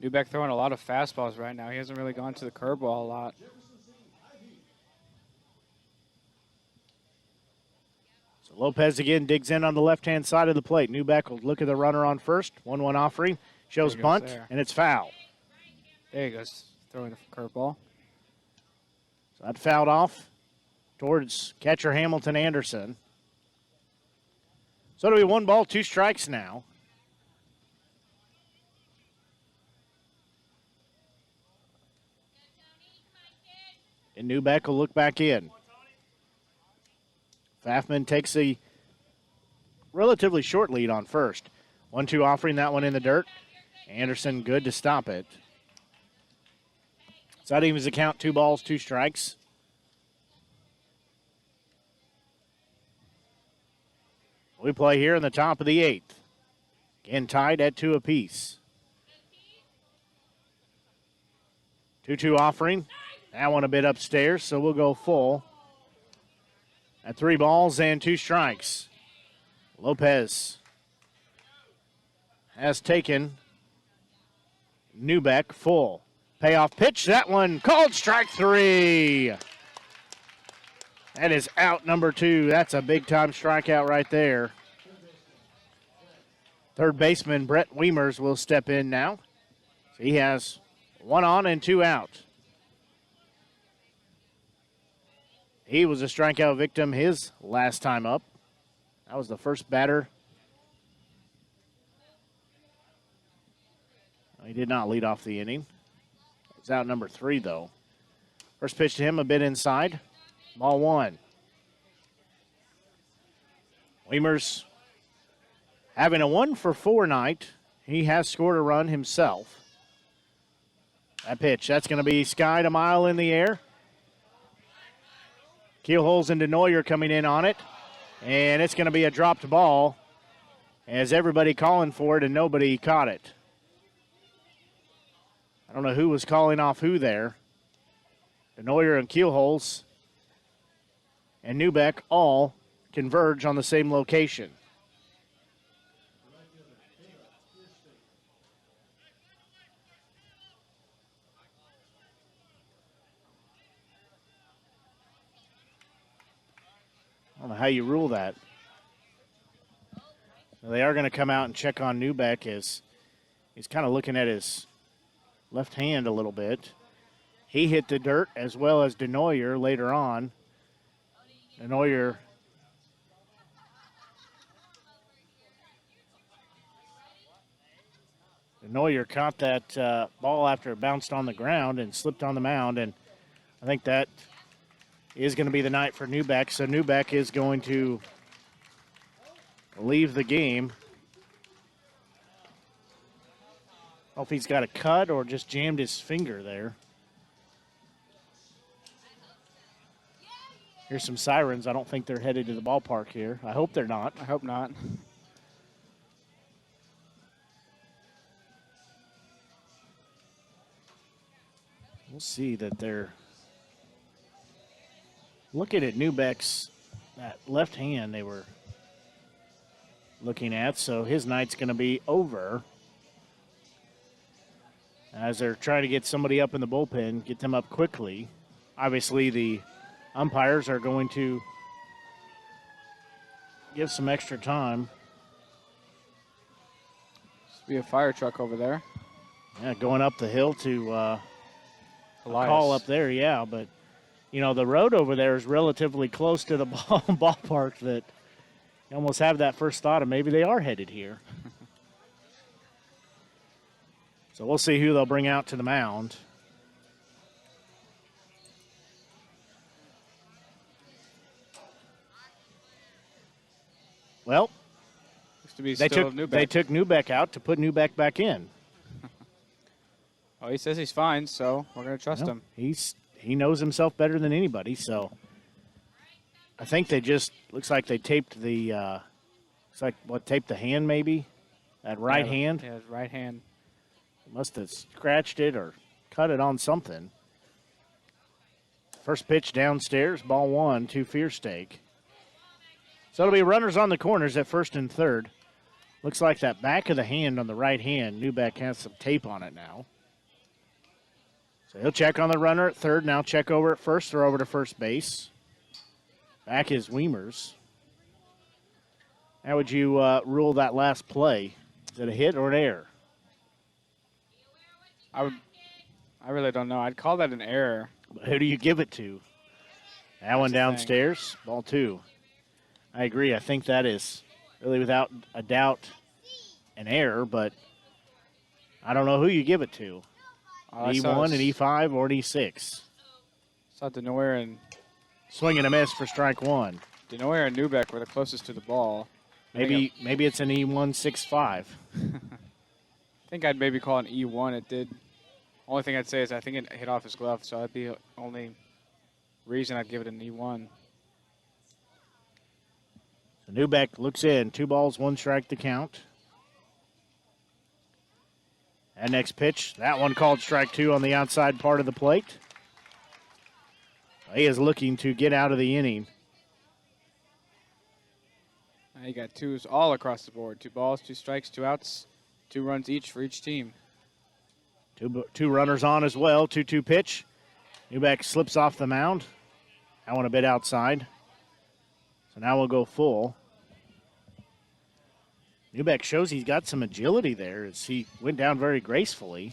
Newbeck throwing a lot of fastballs right now. He hasn't really gone to the curveball a lot. So Lopez again digs in on the left-hand side of the plate. Newbeck will look at the runner on first. 1-1 offering. Shows bunt, and it's foul. There he goes, throwing the curveball. So that fouled off towards catcher Hamilton Anderson. So it'll be 1 ball, 2 strikes now. And Newbeck will look back in. Fafman takes a relatively short lead on first. 1-2 offering, that one in the dirt. Anderson good to stop it. So that evens the count, 2 balls, 2 strikes. We play here in the top of the 8th. Again, tied at 2 apiece. 2-2 offering. That one a bit upstairs, so we'll go full at 3 balls and 2 strikes. Lopez has taken Newbeck full. Payoff pitch, that one called strike 3. That is out number 2. That's a big-time strikeout right there. Third baseman Brett Wiemers will step in now. So he has 1 on and 2 out. He was a strikeout victim his last time up. That was the first batter. He did not lead off the inning. It's out number 3, though. First pitch to him, a bit inside. Ball 1. Wiemers having a 1-for-4 night. He has scored a run himself. That pitch, that's going to be skied a mile in the air. Keyholes and Denoyer coming in on it. And it's going to be a dropped ball as everybody calling for it and nobody caught it. I don't know who was calling off who there. Denoyer and Keyholes and Newbeck all converge on the same location. I don't know how you rule that. They are going to come out and check on Newbeck as he's kind of looking at his left hand a little bit. He hit the dirt as well as Denoyer later on. Denoyer caught that ball after it bounced on the ground and slipped on the mound, and I think that is going to be the night for Newbeck. So Newbeck is going to leave the game. I don't know if he's got a cut or just jammed his finger there. Here's some sirens. I don't think they're headed to the ballpark here. I hope they're not. I hope not. We'll see that they're looking at Newbeck's that left hand they were looking at, so his night's going to be over as they're trying to get somebody up in the bullpen, get them up quickly. Obviously, the umpires are going to give some extra time. Must be a fire truck over there. Yeah, going up the hill to a Elias. call up there, yeah, but you know, the road over there is relatively close to the ballpark that you almost have that first thought of maybe they are headed here. So we'll see who they'll bring out to the mound. Well, they took Newbeck out to put Newbeck back in. Oh, he says he's fine, so we're going to trust Well, him. He knows himself better than anybody, so I think they just looks like they taped the taped the hand maybe, that right hand. Yeah, his right hand. Must have scratched it or cut it on something. First pitch downstairs, ball 1 to Fierstein. So it'll be runners on the corners at first and third. Looks like that back of the hand on the right hand, Newbeck has some tape on it now. So he'll check on the runner at third, now check over at first, throw over to first base. Back is Weimers. How would you rule that last play? Is it a hit or an error? I really don't know. I'd call that an error. Who do you give it to? That one downstairs, ball 2. I agree. I think that is really without a doubt an error, but I don't know who you give it to. E1, an E5, or an E6. Saw Denoyer and swing and a miss for strike 1. Denoyer and Newbeck were the closest to the ball. Maybe it's an E165. I think I'd maybe call it an E1. It did. Only thing I'd say is I think it hit off his glove, so that'd be the only reason I'd give it an E1. So Newbeck looks in. 2 balls, 1 strike to count. And next pitch, that one called strike 2 on the outside part of the plate. He is looking to get out of the inning. Now you got 2s all across the board. 2 balls, 2 strikes, 2 outs, 2 runs each for each team. Two runners on as well. 2-2 pitch. Newbeck slips off the mound. That one a bit outside. So now we'll go full. Newbeck shows he's got some agility there as he went down very gracefully.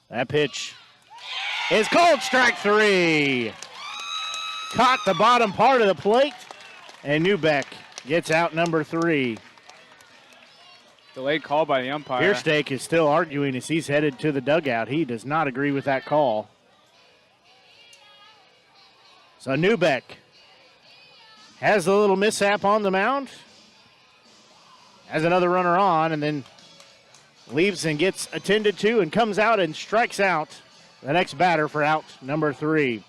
That pitch is called strike 3. Caught the bottom part of the plate, and Newbeck gets out number 3. Delayed call by the umpire. Fierstein is still arguing as he's headed to the dugout. He does not agree with that call. So Newbeck has a little mishap on the mound. Has another runner on, and then leaves and gets attended to and comes out and strikes out the next batter for out number 3.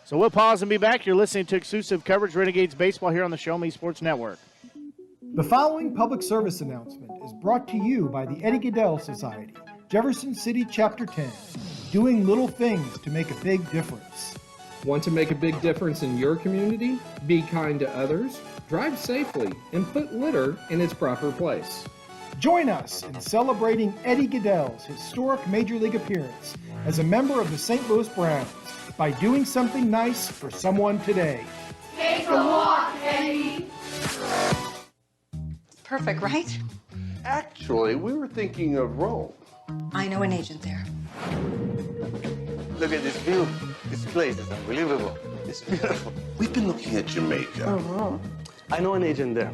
So we'll pause and be back. You're listening to exclusive coverage Renegades Baseball here on the Show Me Sports Network. The following public service announcement is brought to you by the Eddie Gaedel Society, Jefferson City Chapter 10, doing little things to make a big difference. Want to make a big difference in your community? Be kind to others, drive safely, and put litter in its proper place. Join us in celebrating Eddie Gaedel's historic Major League appearance as a member of the St. Louis Browns by doing something nice for someone today. Take a walk, Eddie. Perfect, right? Actually, we were thinking of Rome. I know an agent there. Look at this view. This place is unbelievable. It's beautiful. We've been looking at Jamaica. I know an agent there.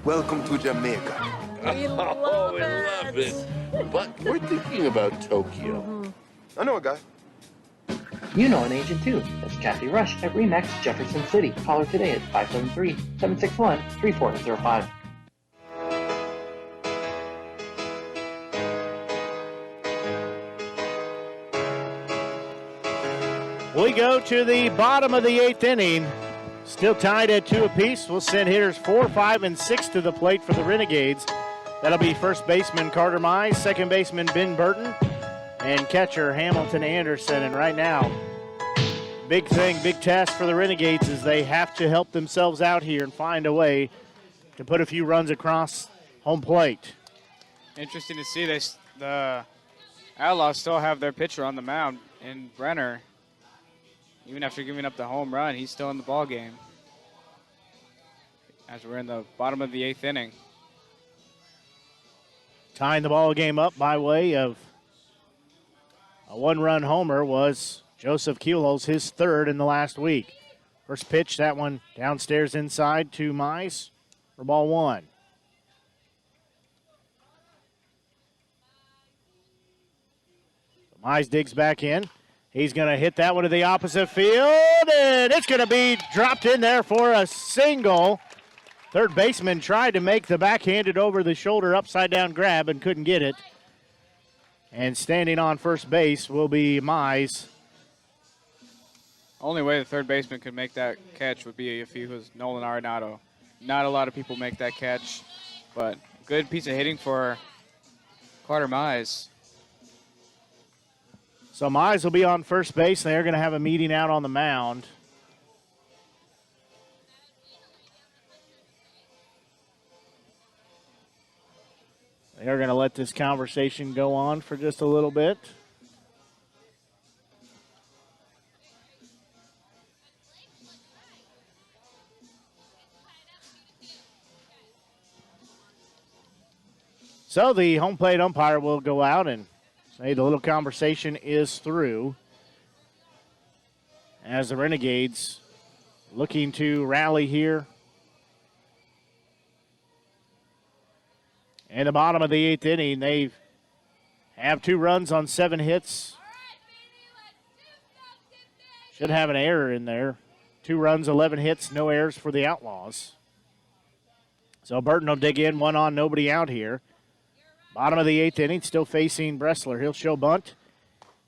Welcome to Jamaica. We love it. But we're thinking about Tokyo. I know a guy. You know an agent too. That's Kathy Rush at RE/MAX Jefferson City. Call her today at 573-761-3405. We go to the bottom of the 8th inning. Still tied at 2 apiece. We'll send hitters 4, 5, and 6 to the plate for the Renegades. That'll be first baseman Carter Mize, second baseman Ben Burton, and catcher Hamilton Anderson. And right now, big thing, big task for the Renegades is they have to help themselves out here and find a way to put a few runs across home plate. Interesting to see the Outlaws still have their pitcher on the mound in Brenner. Even after giving up the home run, he's still in the ball game. As we're in the bottom of the 8th inning. Tying the ball game up by way of a 1-run homer was Joseph Keyholes, his 3rd in the last week. First pitch, that one downstairs inside to Mize for ball 1. Mize digs back in. He's going to hit that one to the opposite field, and it's going to be dropped in there for a single. Third baseman tried to make the backhanded over the shoulder upside down grab and couldn't get it. And standing on first base will be Mize. Only way the third baseman could make that catch would be if he was Nolan Arenado. Not a lot of people make that catch, but good piece of hitting for Carter Mize. So Mize will be on first base. They're going to have a meeting out on the mound. They're going to let this conversation go on for just a little bit. So the home plate umpire will go out and say the little conversation is through as the Renegades looking to rally here. In the bottom of the 8th inning, they have 2 runs on 7 hits. Should have an error in there. 2 runs, 11 hits, no errors for the Outlaws. So Burton will dig in, 1 on, nobody out here. Bottom of the 8th inning, still facing Bressler. He'll show bunt.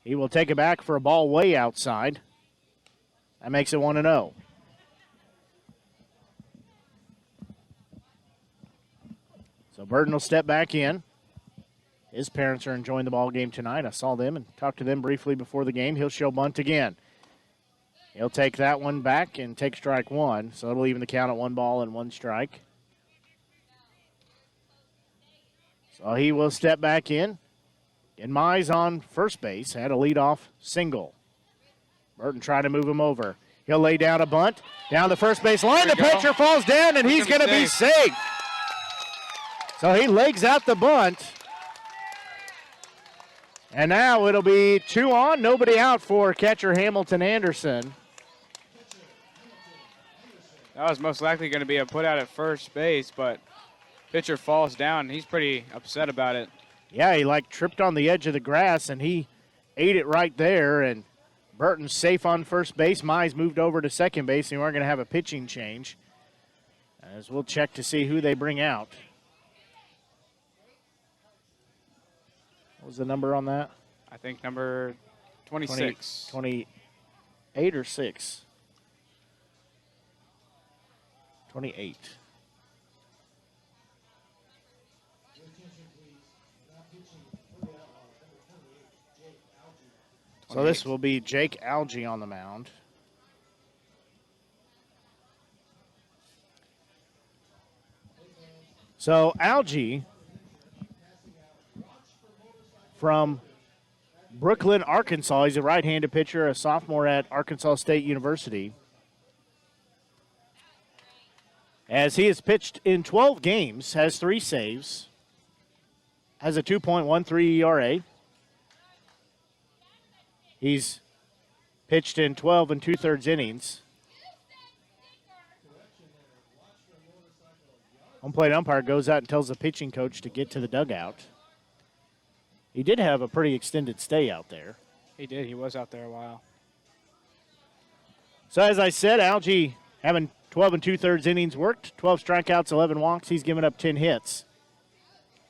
He will take it back for a ball way outside. That makes it 1-0. So Burton will step back in. His parents are enjoying the ball game tonight. I saw them and talked to them briefly before the game. He'll show bunt again. He'll take that one back and take strike 1. So it'll even the count at 1 ball and 1 strike. So he will step back in. And Mize on first base had a leadoff single. Burton trying to move him over. He'll lay down a bunt. Down the first base line. The pitcher falls down, and he's going to be safe. So he legs out the bunt. And now it'll be 2 on, nobody out for catcher Hamilton Anderson. That was most likely going to be a put out at first base, but pitcher falls down. He's pretty upset about it. Yeah, he tripped on the edge of the grass, and he ate it right there. And Burton's safe on first base. Mize moved over to second base, and we're going to have a pitching change, as we'll check to see who they bring out. What was the number on that? I think number 26. 28 or 6? 28. So this will be Jake Algie on the mound. So Algie from Brooklyn, Arkansas. He's a right-handed pitcher, a sophomore at Arkansas State University. As he has pitched in 12 games, has 3 saves, has a 2.13 ERA. He's pitched in 12 2/3 innings. Home plate umpire goes out and tells the pitching coach to get to the dugout. He did have a pretty extended stay out there. He did. He was out there a while. So as I said, Algie having 12 2/3 innings worked, 12 strikeouts, 11 walks. He's given up 10 hits.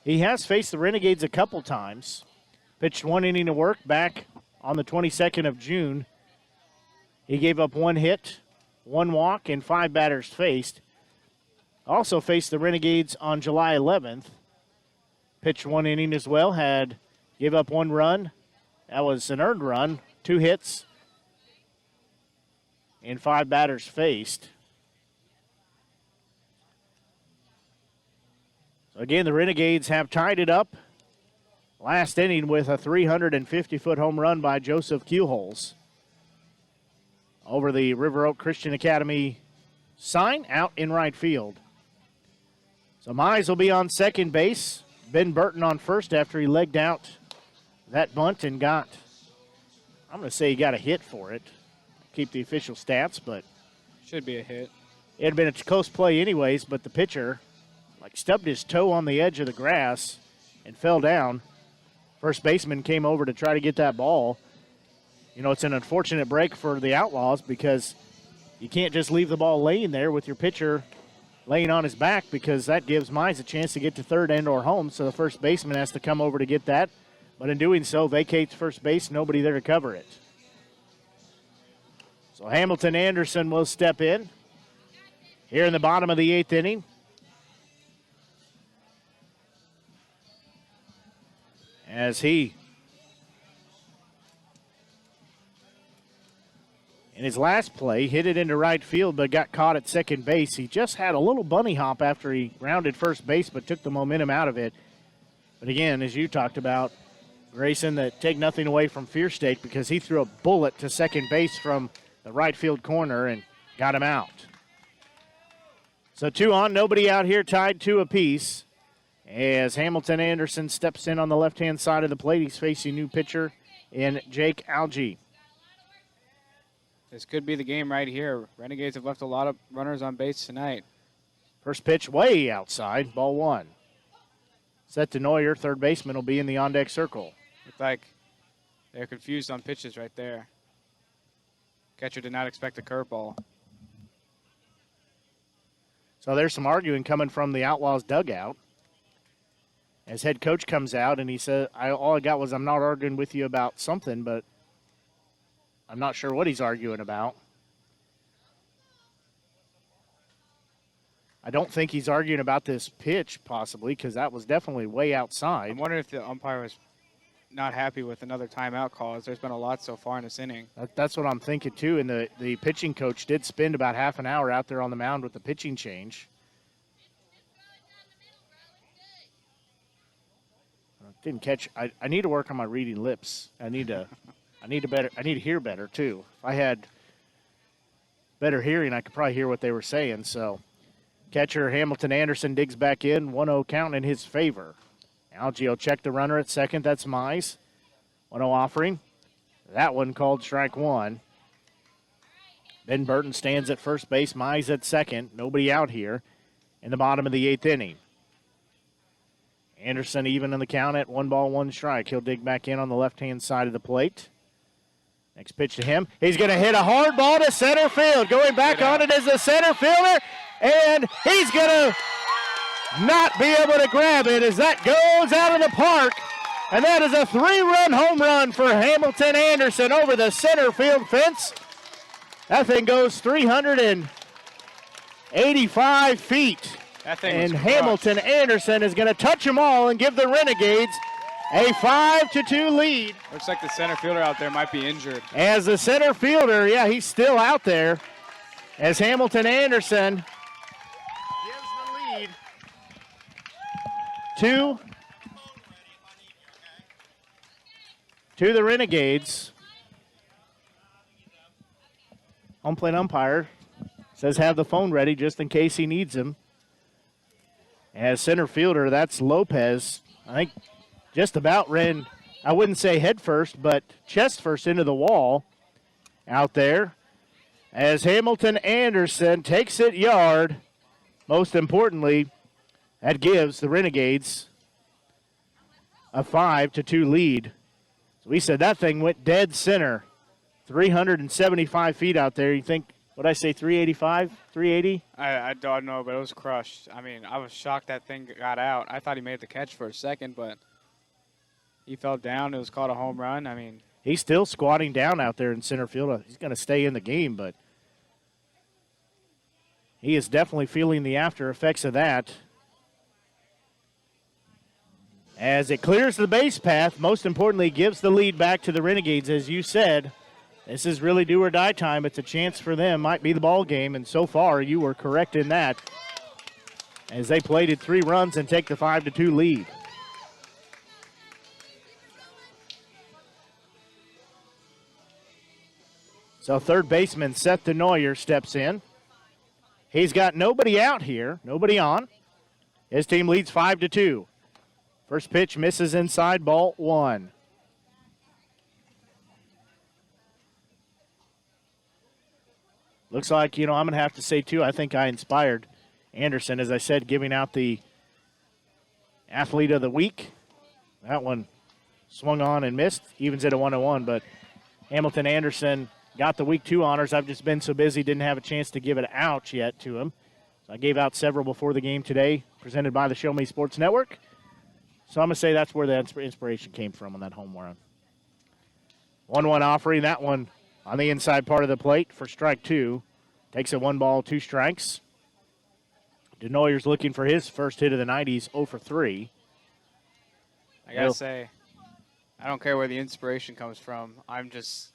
He has faced the Renegades a couple times. Pitched 1 inning of work back on the 22nd of June. He gave up 1 hit, 1 walk, and 5 batters faced. Also faced the Renegades on July 11th. Pitched 1 inning as well, gave up 1 run. That was an earned run, 2 hits, and 5 batters faced. So again, the Renegades have tied it up last inning with a 350-foot home run by Joseph Keyholes over the River Oak Christian Academy sign out in right field. So Mize will be on second base. Ben Burton on first after he legged out that bunt and I'm going to say he got a hit for it. Keep the official stats, but should be a hit. It had been a close play anyways, but the pitcher stubbed his toe on the edge of the grass and fell down. First baseman came over to try to get that ball. You know, it's an unfortunate break for the Outlaws because you can't just leave the ball laying there with your pitcher laying on his back, because that gives Mize a chance to get to third and or home, so the first baseman has to come over to get that. But in doing so, vacates first base, nobody there to cover it. So Hamilton Anderson will step in here in the bottom of the 8th inning. As he, in his last play, hit it into right field but got caught at second base. He just had a little bunny hop after he rounded first base but took the momentum out of it. But again, as you talked about, Grayson, that take nothing away from Fierstein because he threw a bullet to second base from the right field corner and got him out. So 2 on, nobody out here, tied 2 apiece. As Hamilton Anderson steps in on the left-hand side of the plate, he's facing new pitcher in Jake Algie. This could be the game right here. Renegades have left a lot of runners on base tonight. First pitch way outside, ball 1. Set to Neuer, third baseman will be in the on-deck circle. Looks like they're confused on pitches right there. Catcher did not expect a curveball. So there's some arguing coming from the Outlaws dugout. As head coach comes out and he said, all I got was I'm not arguing with you about something, but I'm not sure what he's arguing about. I don't think he's arguing about this pitch, possibly, because that was definitely way outside. I'm wondering if the umpire was not happy with another timeout call, as there's been a lot so far in this inning. That's what I'm thinking, too. And the pitching coach did spend about half an hour out there on the mound with the pitching change. Didn't catch. I need to work on my reading lips. I need to hear better, too. If I had better hearing, I could probably hear what they were saying. So catcher Hamilton Anderson digs back in, 1-0 count in his favor. Algie will check the runner at second. That's Mize. 1-0 offering. That one called strike 1. Ben Burton stands at first base. Mize at second. Nobody out here in the bottom of the 8th inning. Anderson even in the count at 1 ball, 1 strike. He'll dig back in on the left-hand side of the plate. Next pitch to him. He's going to hit a hard ball to center field. Going back on it as the center fielder. And he's going to not be able to grab it as that goes out of the park. And that is a 3-run home run for Hamilton Anderson over the center field fence. That thing goes 385 feet. And Hamilton Anderson is going to touch them all and give the Renegades a 5-2 lead. Looks like the center fielder out there might be injured. As the center fielder, yeah, he's still out there. As Hamilton Anderson gives the lead to the Renegades. Home plate umpire says have the phone ready just in case he needs him. As center fielder, that's Lopez. I think just about ran, I wouldn't say head first, but chest first into the wall out there. As Hamilton Anderson takes it yard, most importantly, that gives the Renegades a 5-2 lead. So we said that thing went dead center. 375 feet out there. You think, what'd I say, 385, 380? I don't know, but it was crushed. I mean, I was shocked that thing got out. I thought he made the catch for a second, but he fell down. It was called a home run. I mean, he's still squatting down out there in center field. He's going to stay in the game, but he is definitely feeling the after effects of that. As it clears the base path, most importantly, gives the lead back to the Renegades. As you said, this is really do or die time. It's a chance for them. Might be the ball game, and so far you were correct in that. As they plated 3 runs and take the 5-2 lead. So third baseman Seth DeNoyer steps in. He's got nobody out here, nobody on. His team leads 5-2. First pitch misses inside, ball 1. Looks like, I'm going to have to say, too, I think I inspired Anderson, as I said, giving out the Athlete of the Week. That one swung on and missed, evens it at 1-1, but Hamilton Anderson got the Week 2 honors. I've just been so busy, didn't have a chance to give it out yet to him. So I gave out several before the game today, presented by the Show Me Sports Network. So I'm going to say that's where the inspiration came from on that home run. 1-1 offering. That one on the inside part of the plate for strike 2. Takes it 1 ball, 2 strikes. DeNoyer's looking for his first hit of the night. He's 0 for 3. I got to say, I don't care where the inspiration comes from. I'm just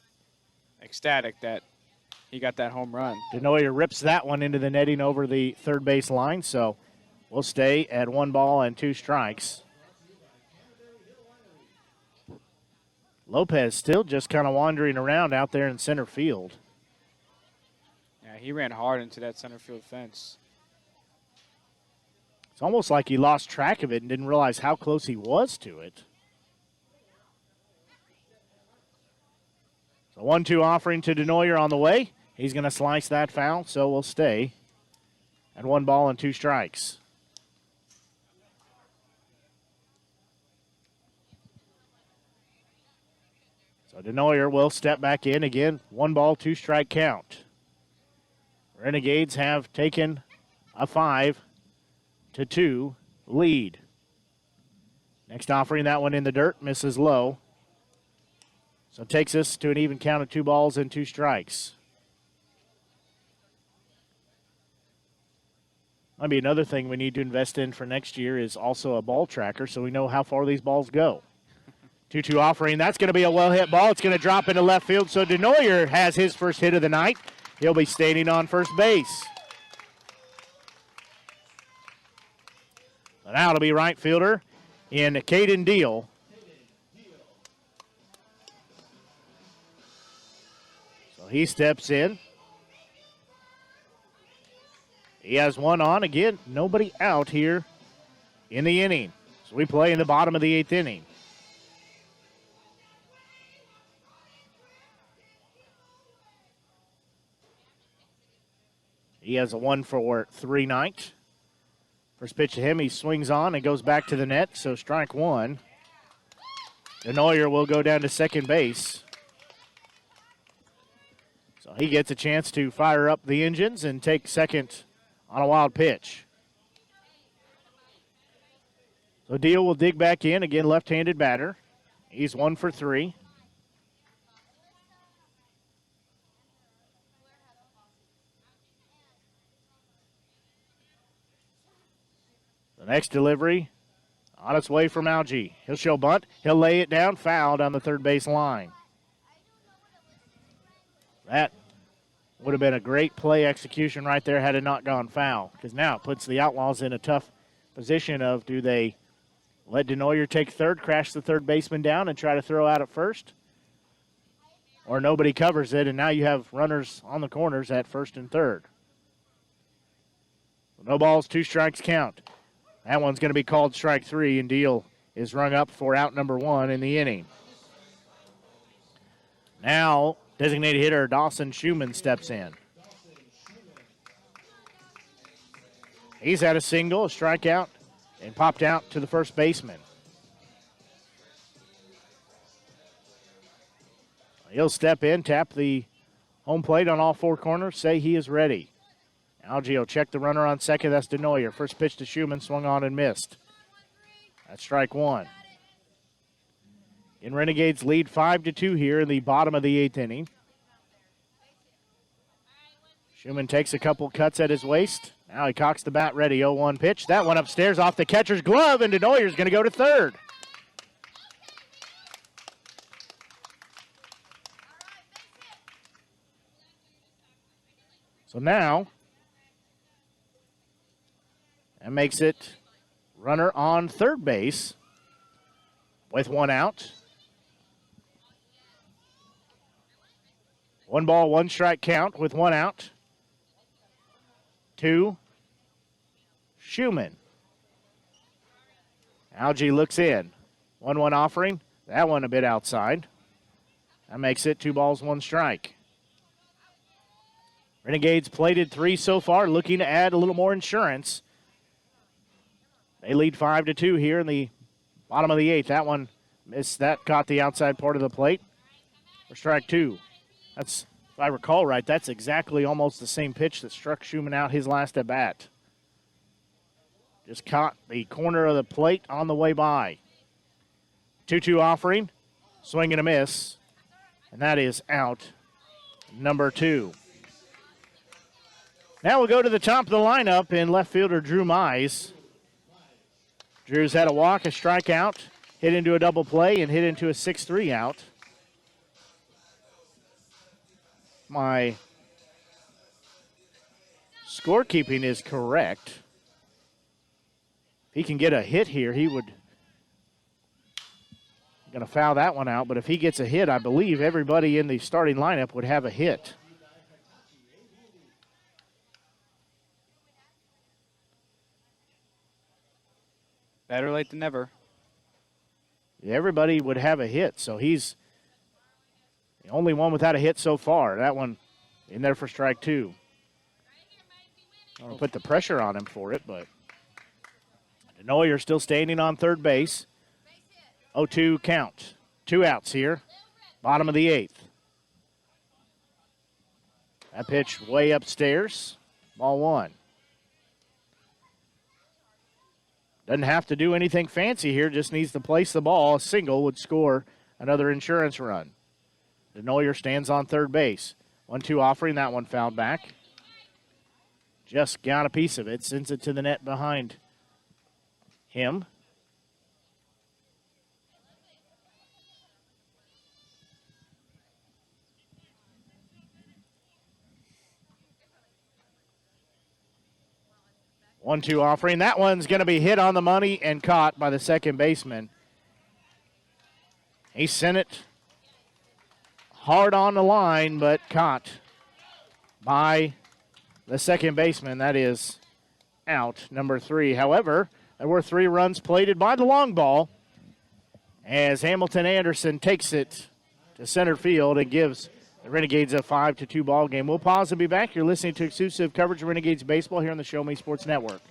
ecstatic that he got that home run. DeNoyer rips that one into the netting over the third base line, so we'll stay at 1 ball and 2 strikes. Lopez still just kind of wandering around out there in center field. Yeah, he ran hard into that center field fence. It's almost like he lost track of it and didn't realize how close he was to it. So 1-2 offering to DeNoyer on the way. He's going to slice that foul, so we'll stay at 1 ball and 2 strikes. So DeNoyer will step back in again. 1 ball, 2 strike count. Renegades have taken a 5-2 lead. Next offering, that one in the dirt, misses low. So takes us to an even count of 2 balls and 2 strikes. Might be another thing we need to invest in for next year is also a ball tracker so we know how far these balls go. 2-2 offering. That's going to be a well-hit ball. It's going to drop into left field. So DeNoyer has his first hit of the night. He'll be standing on first base. So now it'll be right fielder in Caden Deal. So he steps in. He has 1 on. Again, nobody out here in the inning. So we play in the bottom of the 8th inning. He has a 1 for 3 night. First pitch to him, he swings on and goes back to the net, so strike 1. DeNoyer will go down to second base. So he gets a chance to fire up the engines and take second on a wild pitch. So Deal will dig back in, again left-handed batter. He's 1 for 3. The next delivery on its way from Algie. He'll show bunt. He'll lay it down, foul down the third base line. That would have been a great play execution right there had it not gone foul, because now it puts the Outlaws in a tough position of, do they let DeNoyer take third, crash the third baseman down, and try to throw out at first? Or nobody covers it, and now you have runners on the corners at first and third. No balls, 2 strikes count. That one's going to be called strike 3, and Deal is rung up for out number 1 in the inning. Now, designated hitter Dawson Schumann steps in. He's had a single, a strikeout, and popped out to the first baseman. He'll step in, tap the home plate on all 4 corners, say he is ready. Algie will check the runner on second. That's DeNoyer. First pitch to Schumann, swung on and missed. That's strike 1. In Renegades lead 5-2 here in the bottom of the 8th inning. Schumann takes a couple cuts at his waist. Now he cocks the bat ready. 0-1 pitch. That one upstairs off the catcher's glove, and DeNoyer's going to go to third. So now, that makes it runner on third base with 1 out. 1 ball, 1 strike count with 1 out. 2, Schumann. Algie looks in. 1-1 offering. That one a bit outside. That makes it 2 balls, 1 strike. Renegades plated 3 so far, looking to add a little more insurance. They lead 5-2 here in the bottom of the 8th. That one missed. That caught the outside part of the plate for strike 2. That's, if I recall right, that's exactly almost the same pitch that struck Schumann out his last at bat. Just caught the corner of the plate on the way by. 2-2 offering, swing and a miss, and that is out number 2. Now we'll go to the top of the lineup in left fielder Drew Mize. Drew's had a walk, a strikeout, hit into a double play, and hit into a 6-3 out. My scorekeeping is correct. If he can get a hit here, he would. Going to foul that one out, but if he gets a hit, I believe everybody in the starting lineup would have a hit. Better late than never. Everybody would have a hit, so he's the only one without a hit so far. That one in there for strike 2. I don't put the pressure on him for it, but DeNoyer still standing on third base. 0-2 count. 2 outs here. Bottom of the 8th. That pitch way upstairs. Ball 1. Doesn't have to do anything fancy here, just needs to place the ball. A single would score another insurance run. DeNoyer stands on third base. 1-2 offering, that one fouled back. Just got a piece of it, sends it to the net behind him. One-two offering. That one's going to be hit on the money and caught by the second baseman. He sent it hard on the line, but caught by the second baseman. That is out, number 3. However, there were 3 runs plated by the long ball as Hamilton Anderson takes it to center field and gives the Renegades a 5-2 ball game. We'll pause and be back. You're listening to exclusive coverage of Renegades baseball here on the Show Me Sports Network.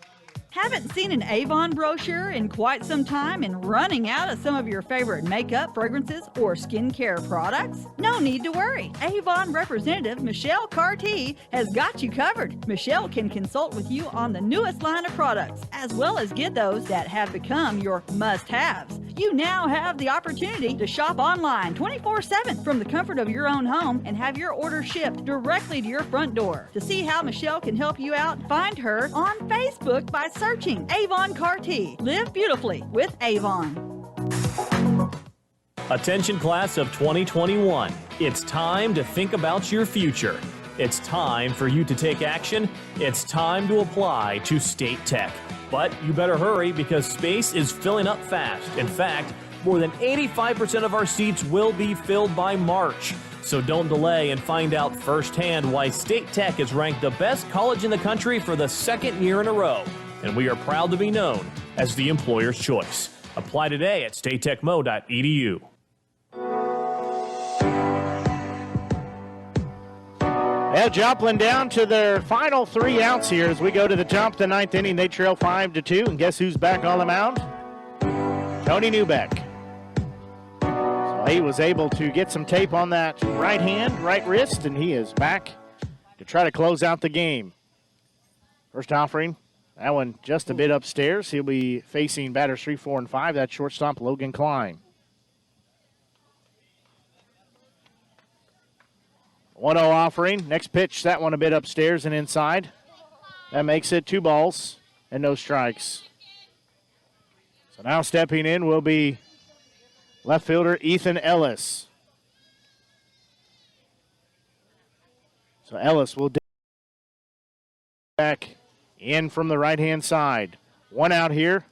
Haven't seen an Avon brochure in quite some time and running out of some of your favorite makeup, fragrances, or skincare products? No need to worry. Avon representative Michelle Carty has got you covered. Michelle can consult with you on the newest line of products, as well as get those that have become your must-haves. You now have the opportunity to shop online 24/7 from the comfort of your own home and have your order shipped directly to your front door. To see how Michelle can help you out, find her on Facebook by searching Avon Carty. Live beautifully with Avon. Attention class of 2021. It's time to think about your future. It's time for you to take action. It's time to apply to State Tech. But you better hurry because space is filling up fast. In fact, more than 85% of our seats will be filled by March. So don't delay and find out firsthand why State Tech is ranked the best college in the country for the 2nd year in a row. And we are proud to be known as the employer's choice. Apply today at statetechmo.edu. Well, Joplin down to their final 3 outs here as we go to the top of the 9th inning. They trail 5-2, and guess who's back on the mound? Tony Newbeck. So he was able to get some tape on that right hand, right wrist, and he is back to try to close out the game. First offering, that one just a bit upstairs. He'll be facing batters 3, 4, and 5. That's shortstop Logan Klein. 1-0 offering. Next pitch, that one a bit upstairs and inside. That makes it 2 balls and no strikes. So now stepping in will be left fielder Ethan Ellis. So Ellis will back in from the right-hand side. 1 out here,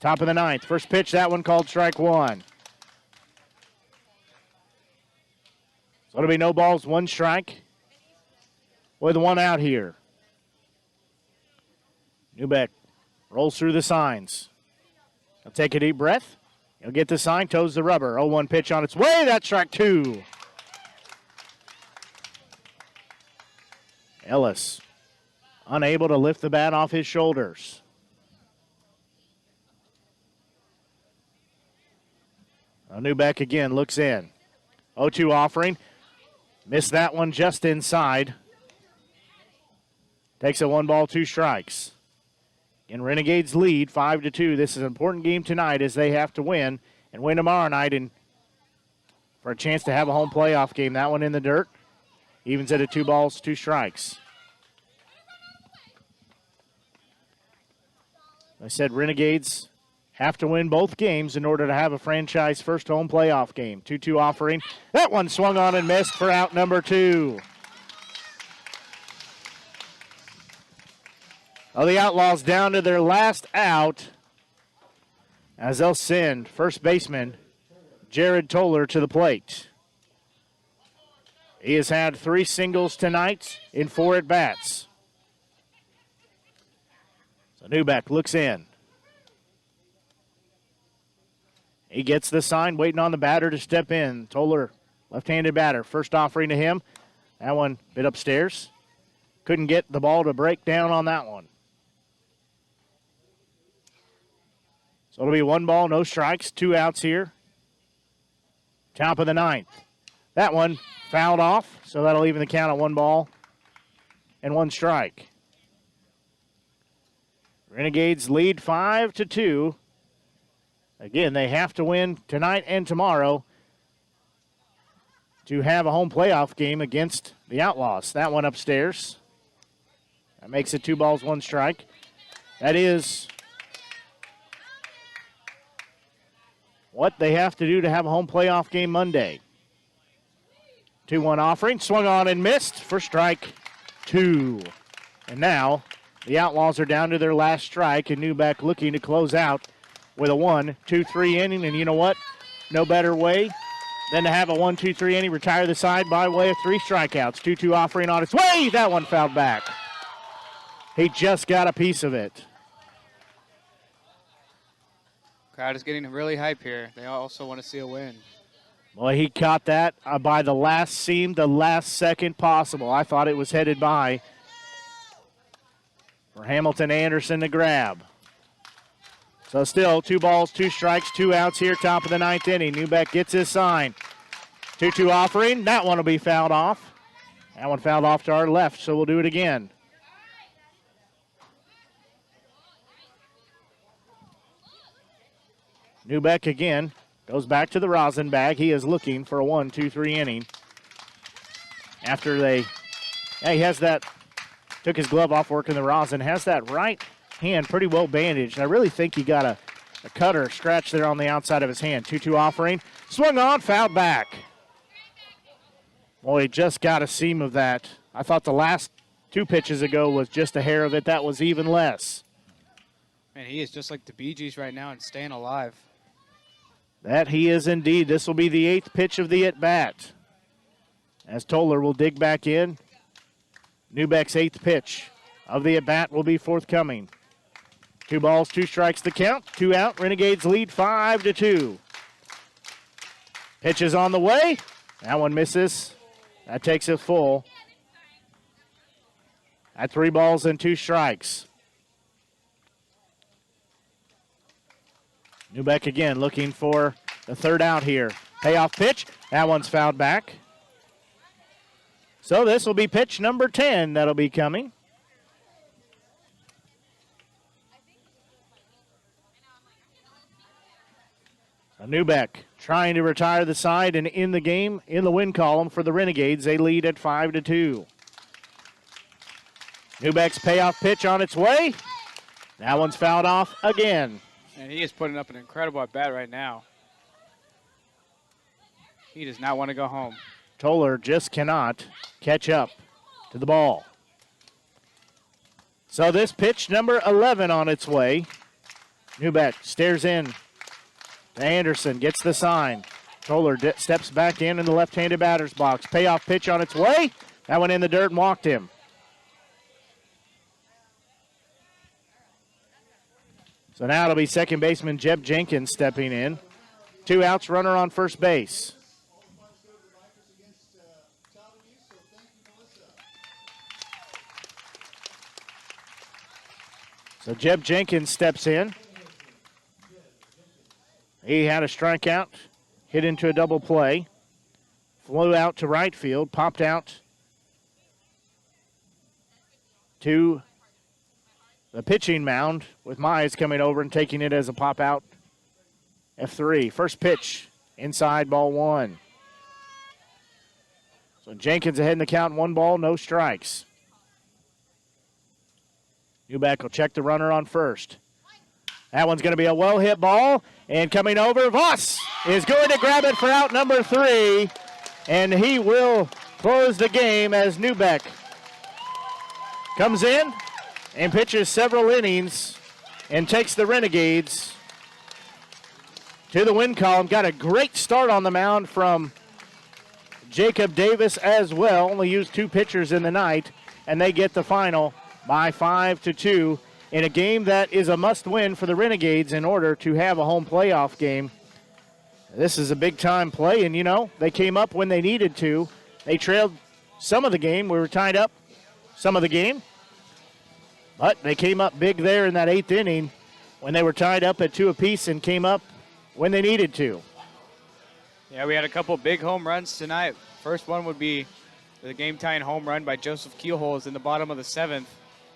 top of the 9th. First pitch, that one called strike 1. So it'll be no balls, 1 strike with 1 out here. Newbeck rolls through the signs. He'll take a deep breath. He'll get the sign, toes the rubber. 0-1 pitch on its way. That's strike 2. Ellis unable to lift the bat off his shoulders. Newbeck again looks in. 0-2 offering. Missed that one just inside. Takes a 1 ball, 2 strikes. And Renegades lead 5-2. This is an important game tonight as they have to win and win tomorrow night and for a chance to have a home playoff game. That one in the dirt. Evens it at 2 balls, 2 strikes. I said Renegades have to win both games in order to have a franchise first home playoff game. 2-2 offering. That one swung on and missed for out number 2. Oh, the Outlaws down to their last out as they'll send first baseman Jared Toller to the plate. He has had 3 singles tonight in 4 at-bats. So Newbeck looks in. He gets the sign, waiting on the batter to step in. Toller, left-handed batter. First offering to him. That one bit upstairs. Couldn't get the ball to break down on that one. So it'll be 1 ball, no strikes, 2 outs here. Top of the 9th. That one fouled off, so that'll even the count at 1 ball and 1 strike. Renegades lead 5-2. Again, they have to win tonight and tomorrow to have a home playoff game against the Outlaws. That one upstairs. That makes it 2 balls, 1 strike. That is what they have to do to have a home playoff game Monday. 2-1 offering, swung on and missed for strike 2. And now the Outlaws are down to their last strike, and Newbeck looking to close out with a 1-2-3 inning. And you know what? No better way than to have a 1-2-3 inning, retire the side by way of 3 strikeouts. 2-2 offering on its way. That one fouled back. He just got a piece of it. Crowd is getting really hype here. They also want to see a win. Boy, he caught that by the last seam, the last second possible. I thought it was headed by for Hamilton Anderson to grab. So still 2 balls, 2 strikes, 2 outs here, top of the 9th inning. Newbeck gets his sign. 2-2 offering. That one will be fouled off. That one fouled off to our left, so we'll do it again. Newbeck again goes back to the rosin bag. He is looking for a 1-2-3 inning. After he has that, took his glove off working the rosin, has that right hand pretty well bandaged. I really think he got a cut or a scratch there on the outside of his hand. 2-2 offering, swung on, fouled back. Boy, he just got a seam of that. I thought the last 2 pitches ago was just a hair of it. That was even less. Man, he is just like the Bee Gees right now and staying alive. That he is indeed. This will be the 8th pitch of the at-bat, as Toller will dig back in. Newbeck's 8th pitch of the at-bat will be forthcoming. 2 balls, 2 strikes the count. 2 out. Renegades lead 5-2. Pitch is on the way. That one misses. That takes it full. At 3 balls and 2 strikes. Newbeck again looking for the 3rd out here. Payoff pitch. That one's fouled back. So this will be pitch number 10 that'll be coming. Newbeck trying to retire the side and in the game, in the win column for the Renegades. They lead at 5-2. Newbeck's payoff pitch on its way. That one's fouled off again. And he is putting up an incredible at-bat right now. He does not want to go home. Toller just cannot catch up to the ball. So this pitch number 11 on its way. Newbeck stares in to Anderson, gets the sign. Toller steps back in the left-handed batter's box. Payoff pitch on its way. That went in the dirt and walked him. So now it'll be second baseman Jeb Jenkins stepping in. 2 outs, runner on first base. So Jeb Jenkins steps in. He had a strikeout, hit into a double play, flew out to right field, popped out to the pitching mound with Mize coming over and taking it as a pop out. F3, first pitch, inside, ball 1. So Jenkins ahead in the count, 1 ball, no strikes. Newbeck will check the runner on first. That one's going to be a well-hit ball, and coming over, Voss is going to grab it for out number 3, and he will close the game as Newbeck comes in and pitches several innings and takes the Renegades to the win column. Got a great start on the mound from Jacob Davis as well. Only used 2 pitchers in the night, and they get the final by 5-2 in a game that is a must-win for the Renegades in order to have a home playoff game. This is a big-time play, and, you know, they came up when they needed to. They trailed some of the game. We were tied up some of the game. But they came up big there in that 8th inning when they were tied up at 2 apiece and came up when they needed to. Yeah, we had a couple big home runs tonight. First one would be the game-tying home run by Joseph Keyholes in the bottom of the 7th.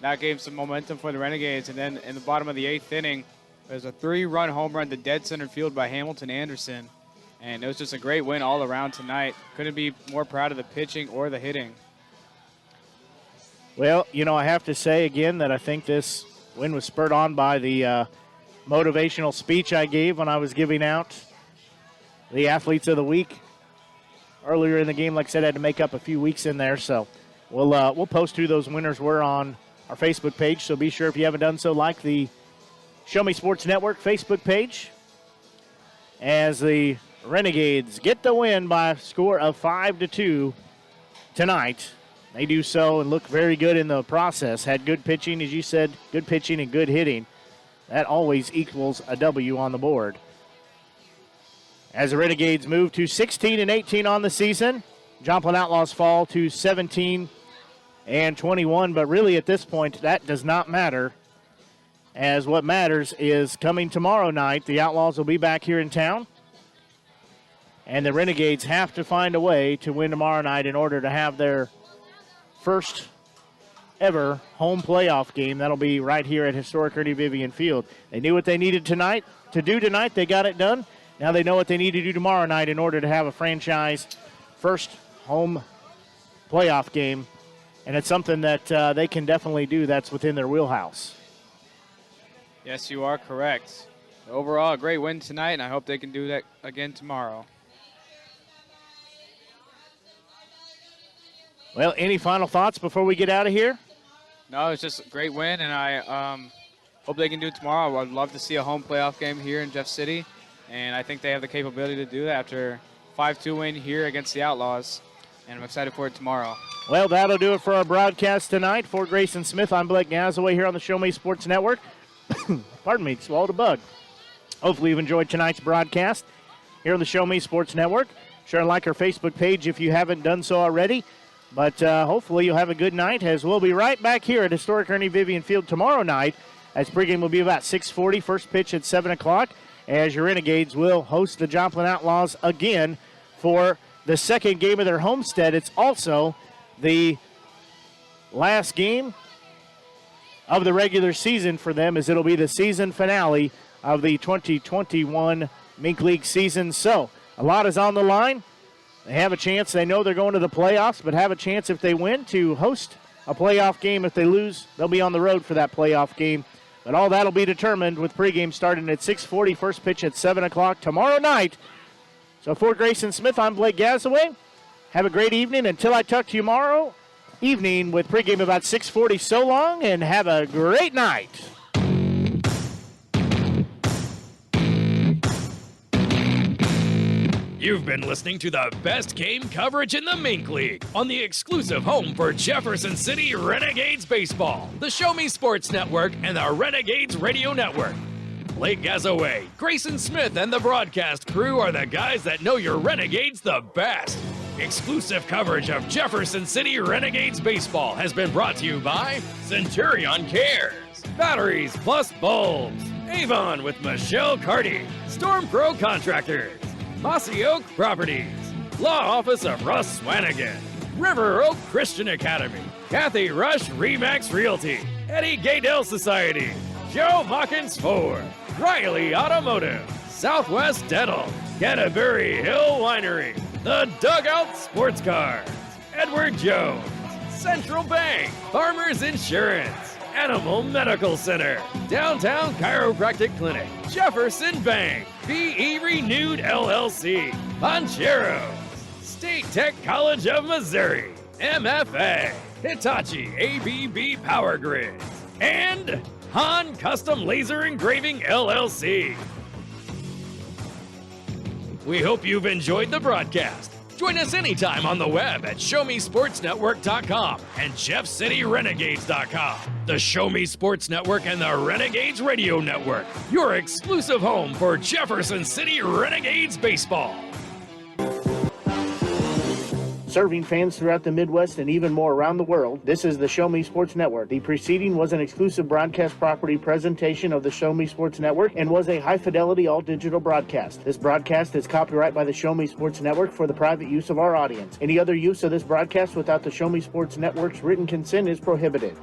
That gave some momentum for the Renegades. And then in the bottom of the 8th inning, there's a 3-run home run to dead center field by Hamilton Anderson. And it was just a great win all around tonight. Couldn't be more proud of the pitching or the hitting. Well, you know, I have to say again that I think this win was spurred on by the motivational speech I gave when I was giving out the Athletes of the Week earlier in the game. Like I said, I had to make up a few weeks in there. So we'll post who those winners were on our Facebook page. So be sure, if you haven't done so, like the Show Me Sports Network Facebook page, as the Renegades get the win by a score of 5-2 tonight. They do so and look very good in the process. Had good pitching, as you said, good pitching and good hitting. That always equals a W on the board. As the Renegades move to 16-18 on the season, Joplin Outlaws fall to 17-21, but really at this point that does not matter, as what matters is coming tomorrow night. The Outlaws will be back here in town, and the Renegades have to find a way to win tomorrow night in order to have their first ever home playoff game. That'll be right here at historic Ernie Vivian Field. They knew what they needed to do tonight. They got it done. Now they know what they need to do tomorrow night in order to have a franchise first home playoff game. And it's something that they can definitely do. That's within their wheelhouse. Yes, you are correct. Overall, a great win tonight, and I hope they can do that again tomorrow. Well, any final thoughts before we get out of here? No, it's just a great win, and I hope they can do it tomorrow. I'd love to see a home playoff game here in Jeff City, and I think they have the capability to do that after a 5-2 win here against the Outlaws, and I'm excited for it tomorrow. Well, that'll do it for our broadcast tonight. For Grayson Smith, I'm Blake Gazaway here on the Show Me Sports Network. Pardon me, swallowed a bug. Hopefully you've enjoyed tonight's broadcast here on the Show Me Sports Network. Sure and like our Facebook page if you haven't done so already. But hopefully you'll have a good night, as we'll be right back here at historic Ernie Vivian Field tomorrow night, as pregame will be about 6:40, first pitch at 7 o'clock, as your Renegades will host the Joplin Outlaws again for the second game of their homestead. It's also the last game of the regular season for them, as it'll be the season finale of the 2021 Mink League season. So a lot is on the line. They have a chance. They know they're going to the playoffs, but have a chance if they win to host a playoff game. If they lose, they'll be on the road for that playoff game. But all that will be determined with pregame starting at 6:40, first pitch at 7 o'clock tomorrow night. So for Grayson Smith, I'm Blake Gazaway. Have a great evening. Until I talk to you tomorrow evening with pregame about 6:40. So long, and have a great night. You've been listening to the best game coverage in the Mink League on the exclusive home for Jefferson City Renegades baseball, the Show Me Sports Network, and the Renegades Radio Network. Blake Gazaway, Grayson Smith, and the broadcast crew are the guys that know your Renegades the best. Exclusive coverage of Jefferson City Renegades baseball has been brought to you by Centurion Cares, Batteries Plus Bulbs, Avon with Michelle Carty, Storm Pro Contractors, Mossy Oak Properties, Law Office of Russ Swanigan, River Oak Christian Academy, Kathy Rush Remax Realty, Eddie Gaydell Society, Joe Hawkins Ford, Riley Automotive, Southwest Dental, Canterbury Hill Winery, The Dugout Sports Cars, Edward Jones, Central Bank, Farmers Insurance, Animal Medical Center, Downtown Chiropractic Clinic, Jefferson Bank, BE Renewed LLC, Poncheros, State Tech College of Missouri, MFA, Hitachi ABB Power Grids, and Han Custom Laser Engraving LLC. We hope you've enjoyed the broadcast. Join us anytime on the web at ShowMeSportsNetwork.com and JeffCityRenegades.com. The Show Me Sports Network and the Renegades Radio Network, your exclusive home for Jefferson City Renegades baseball. Serving fans throughout the Midwest and even more around the world, this is the Show Me Sports Network. The preceding was an exclusive broadcast property presentation of the Show Me Sports Network and was a high-fidelity all-digital broadcast. This broadcast is copyright by the Show Me Sports Network for the private use of our audience. Any other use of this broadcast without the Show Me Sports Network's written consent is prohibited.